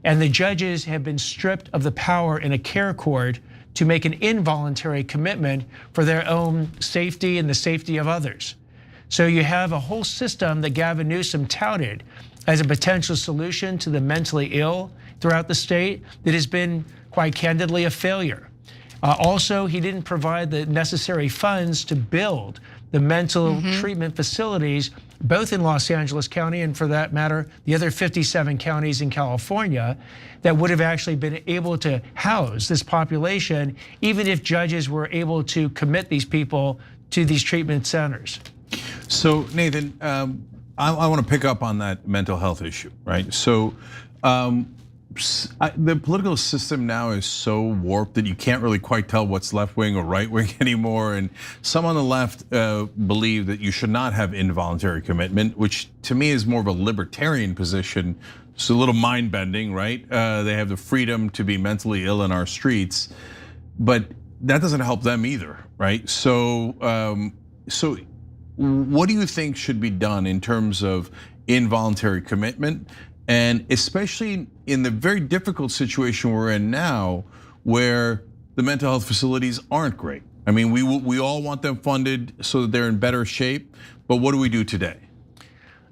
And the judges have been stripped of the power in a care court to make an involuntary commitment for their own safety and the safety of others. So you have a whole system that Gavin Newsom touted as a potential solution to the mentally ill throughout the state that has been, quite candidly, a failure. Also, he didn't provide the necessary funds to build the mental treatment facilities, both in Los Angeles County and, for that matter, the other 57 counties in California, that would have actually been able to house this population, even if judges were able to commit these people to these treatment centers. So, Nathan, I want to pick up on that mental health issue, right? So, the political system now is so warped that you can't really quite tell what's left wing or right wing anymore. And some on the left believe that you should not have involuntary commitment, which to me is more of a libertarian position. It's a little mind bending, right? They have the freedom to be mentally ill in our streets, but that doesn't help them either, right? So, what do you think should be done in terms of involuntary commitment? And especially in the very difficult situation we're in now, where the mental health facilities aren't great. I mean, we all want them funded so that they're in better shape, but what do we do today?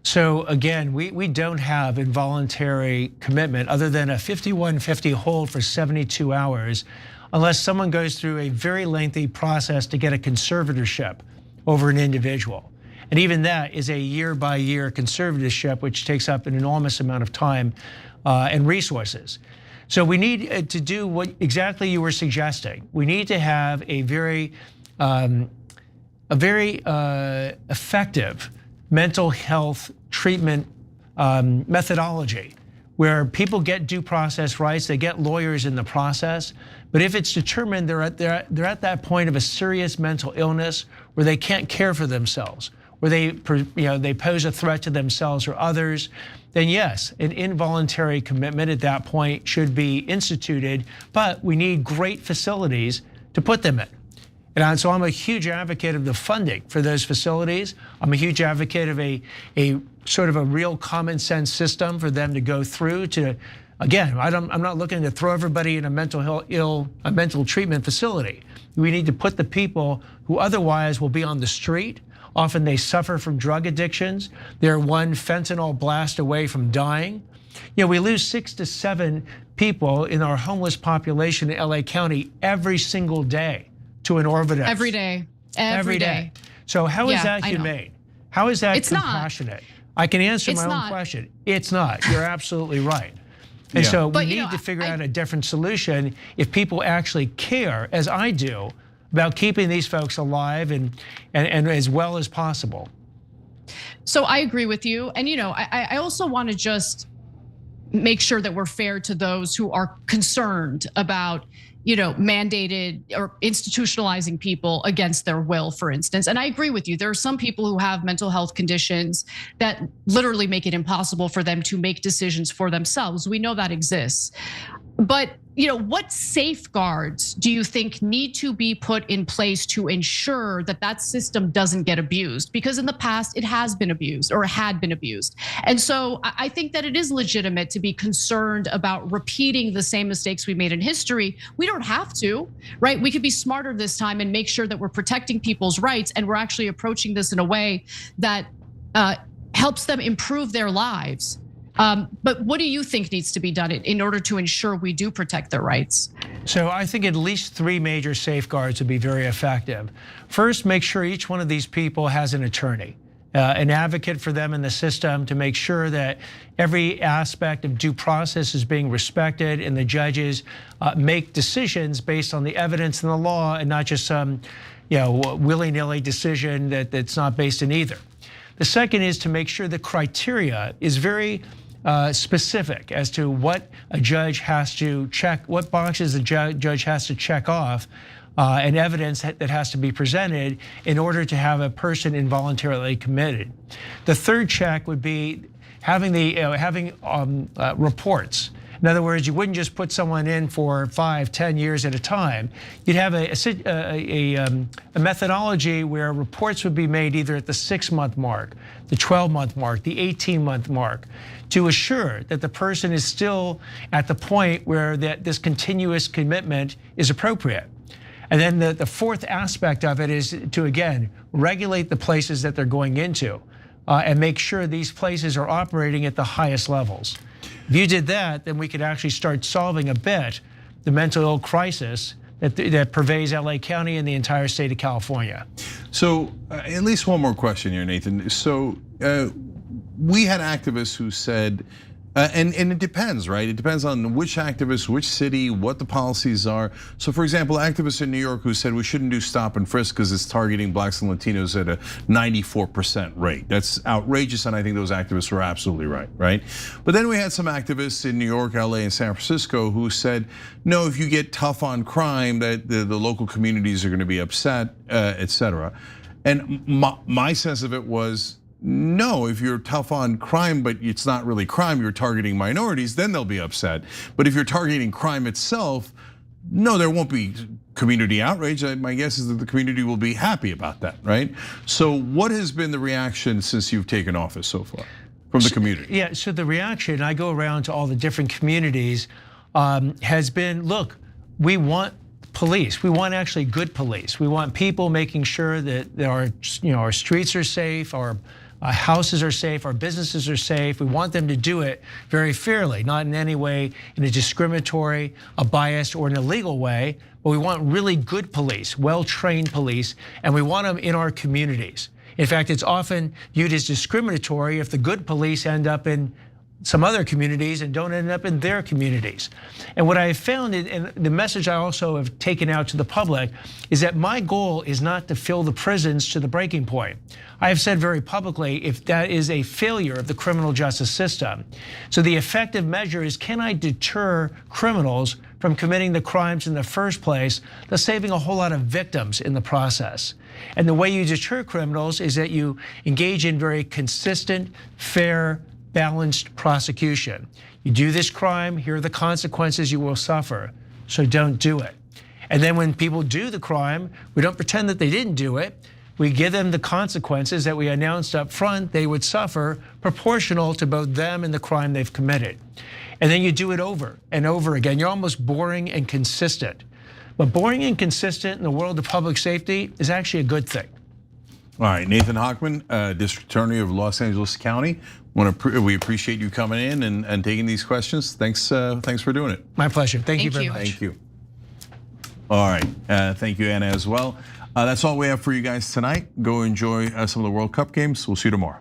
So again, we don't have involuntary commitment other than a 5150 hold for 72 hours, unless someone goes through a very lengthy process to get a conservatorship over an individual. And even that is a year-by-year conservatorship, which takes up an enormous amount of time and resources. So we need to do what exactly you were suggesting. We need to have a very effective mental health treatment methodology, where people get due process rights, they get lawyers in the process. But if it's determined they're at that point of a serious mental illness where they can't care for themselves, where they pose a threat to themselves or others, then yes, an involuntary commitment at that point should be instituted, but we need great facilities to put them in. And so I'm a huge advocate of the funding for those facilities. I'm a huge advocate of a sort of a real common sense system for them to go through to, again, I'm not looking to throw everybody in a mental treatment facility. We need to put the people who otherwise will be on the street. Often they suffer from drug addictions. They're one fentanyl blast away from dying. You know, we lose 6 to 7 people in our homeless population in LA County every single day to an overdose. Every day. Every day. So how is that humane? How is that compassionate? I can answer my own question. It's not. You're absolutely right. And so we need to figure out a different solution if people actually care, as I do, about keeping these folks alive and as well as possible. So I agree with you. And I also want to just make sure that we're fair to those who are concerned about mandated or institutionalizing people against their will, for instance. And I agree with you. There are some people who have mental health conditions that literally make it impossible for them to make decisions for themselves. We know that exists. But what safeguards do you think need to be put in place to ensure that that system doesn't get abused? Because in the past, it has been abused or had been abused. And so I think that it is legitimate to be concerned about repeating the same mistakes we made in history. We don't have to, right? We could be smarter this time and make sure that we're protecting people's rights and we're actually approaching this in a way that helps them improve their lives. But what do you think needs to be done in order to ensure we do protect their rights? So I think at least 3 major safeguards would be very effective. First, make sure each one of these people has an attorney, an advocate for them in the system to make sure that every aspect of due process is being respected and the judges make decisions based on the evidence and the law and not just some willy-nilly decision that's not based in either. The second is to make sure the criteria is very specific as to what a judge has to check, what boxes the judge has to check off, and evidence that has to be presented in order to have a person involuntarily committed. The third check would be having reports. In other words, you wouldn't just put someone in for 5, 10 years at a time. You'd have a methodology where reports would be made either at the 6-month mark, the 12-month mark, the 18-month mark, to assure that the person is still at the point where this continuous commitment is appropriate. And then the fourth aspect of it is to, again, regulate the places that they're going into and make sure these places are operating at the highest levels. If you did that, then we could actually start solving a bit the mental ill crisis that pervades LA County and the entire state of California. So at least one more question here, Nathan. So we had activists who said, and it depends, right? It depends on which activist, which city, what the policies are. So for example, activists in New York who said we shouldn't do stop and frisk because it's targeting blacks and Latinos at a 94% rate. That's outrageous, and I think those activists were absolutely right? But then we had some activists in New York, LA, and San Francisco who said, no, if you get tough on crime, that the local communities are gonna be upset, et cetera. And my sense of it was, no, if you're tough on crime, but it's not really crime, you're targeting minorities, then they'll be upset. But if you're targeting crime itself, no, there won't be community outrage. My guess is that the community will be happy about that, right? So what has been the reaction since you've taken office so far from the community? Yeah, so the reaction, I go around to all the different communities, has been, look, we want police. We want actually good police. We want people making sure that our streets are safe, our houses are safe, our businesses are safe. We want them to do it very fairly, not in any way in a discriminatory, a biased, or an illegal way, but we want really good police, well-trained police, and we want them in our communities. In fact, it's often viewed as discriminatory if the good police end up in some other communities and don't end up in their communities. And what I have found, and the message I also have taken out to the public, is that my goal is not to fill the prisons to the breaking point. I have said very publicly, if that is a failure of the criminal justice system. So the effective measure is, can I deter criminals from committing the crimes in the first place, thus saving a whole lot of victims in the process? And the way you deter criminals is that you engage in very consistent, fair, balanced prosecution. You do this crime, here are the consequences you will suffer, so don't do it. And then when people do the crime, we don't pretend that they didn't do it. We give them the consequences that we announced up front they would suffer, proportional to both them and the crime they've committed. And then you do it over and over again. You're almost boring and consistent. But boring and consistent in the world of public safety is actually a good thing. All right, Nathan Hochman, District Attorney of Los Angeles County. We appreciate you coming in and taking these questions. Thanks for doing it. My pleasure. Thank you very much. Thank you. All right, thank you, Anna, as well. That's all we have for you guys tonight. Go enjoy some of the World Cup games. We'll see you tomorrow.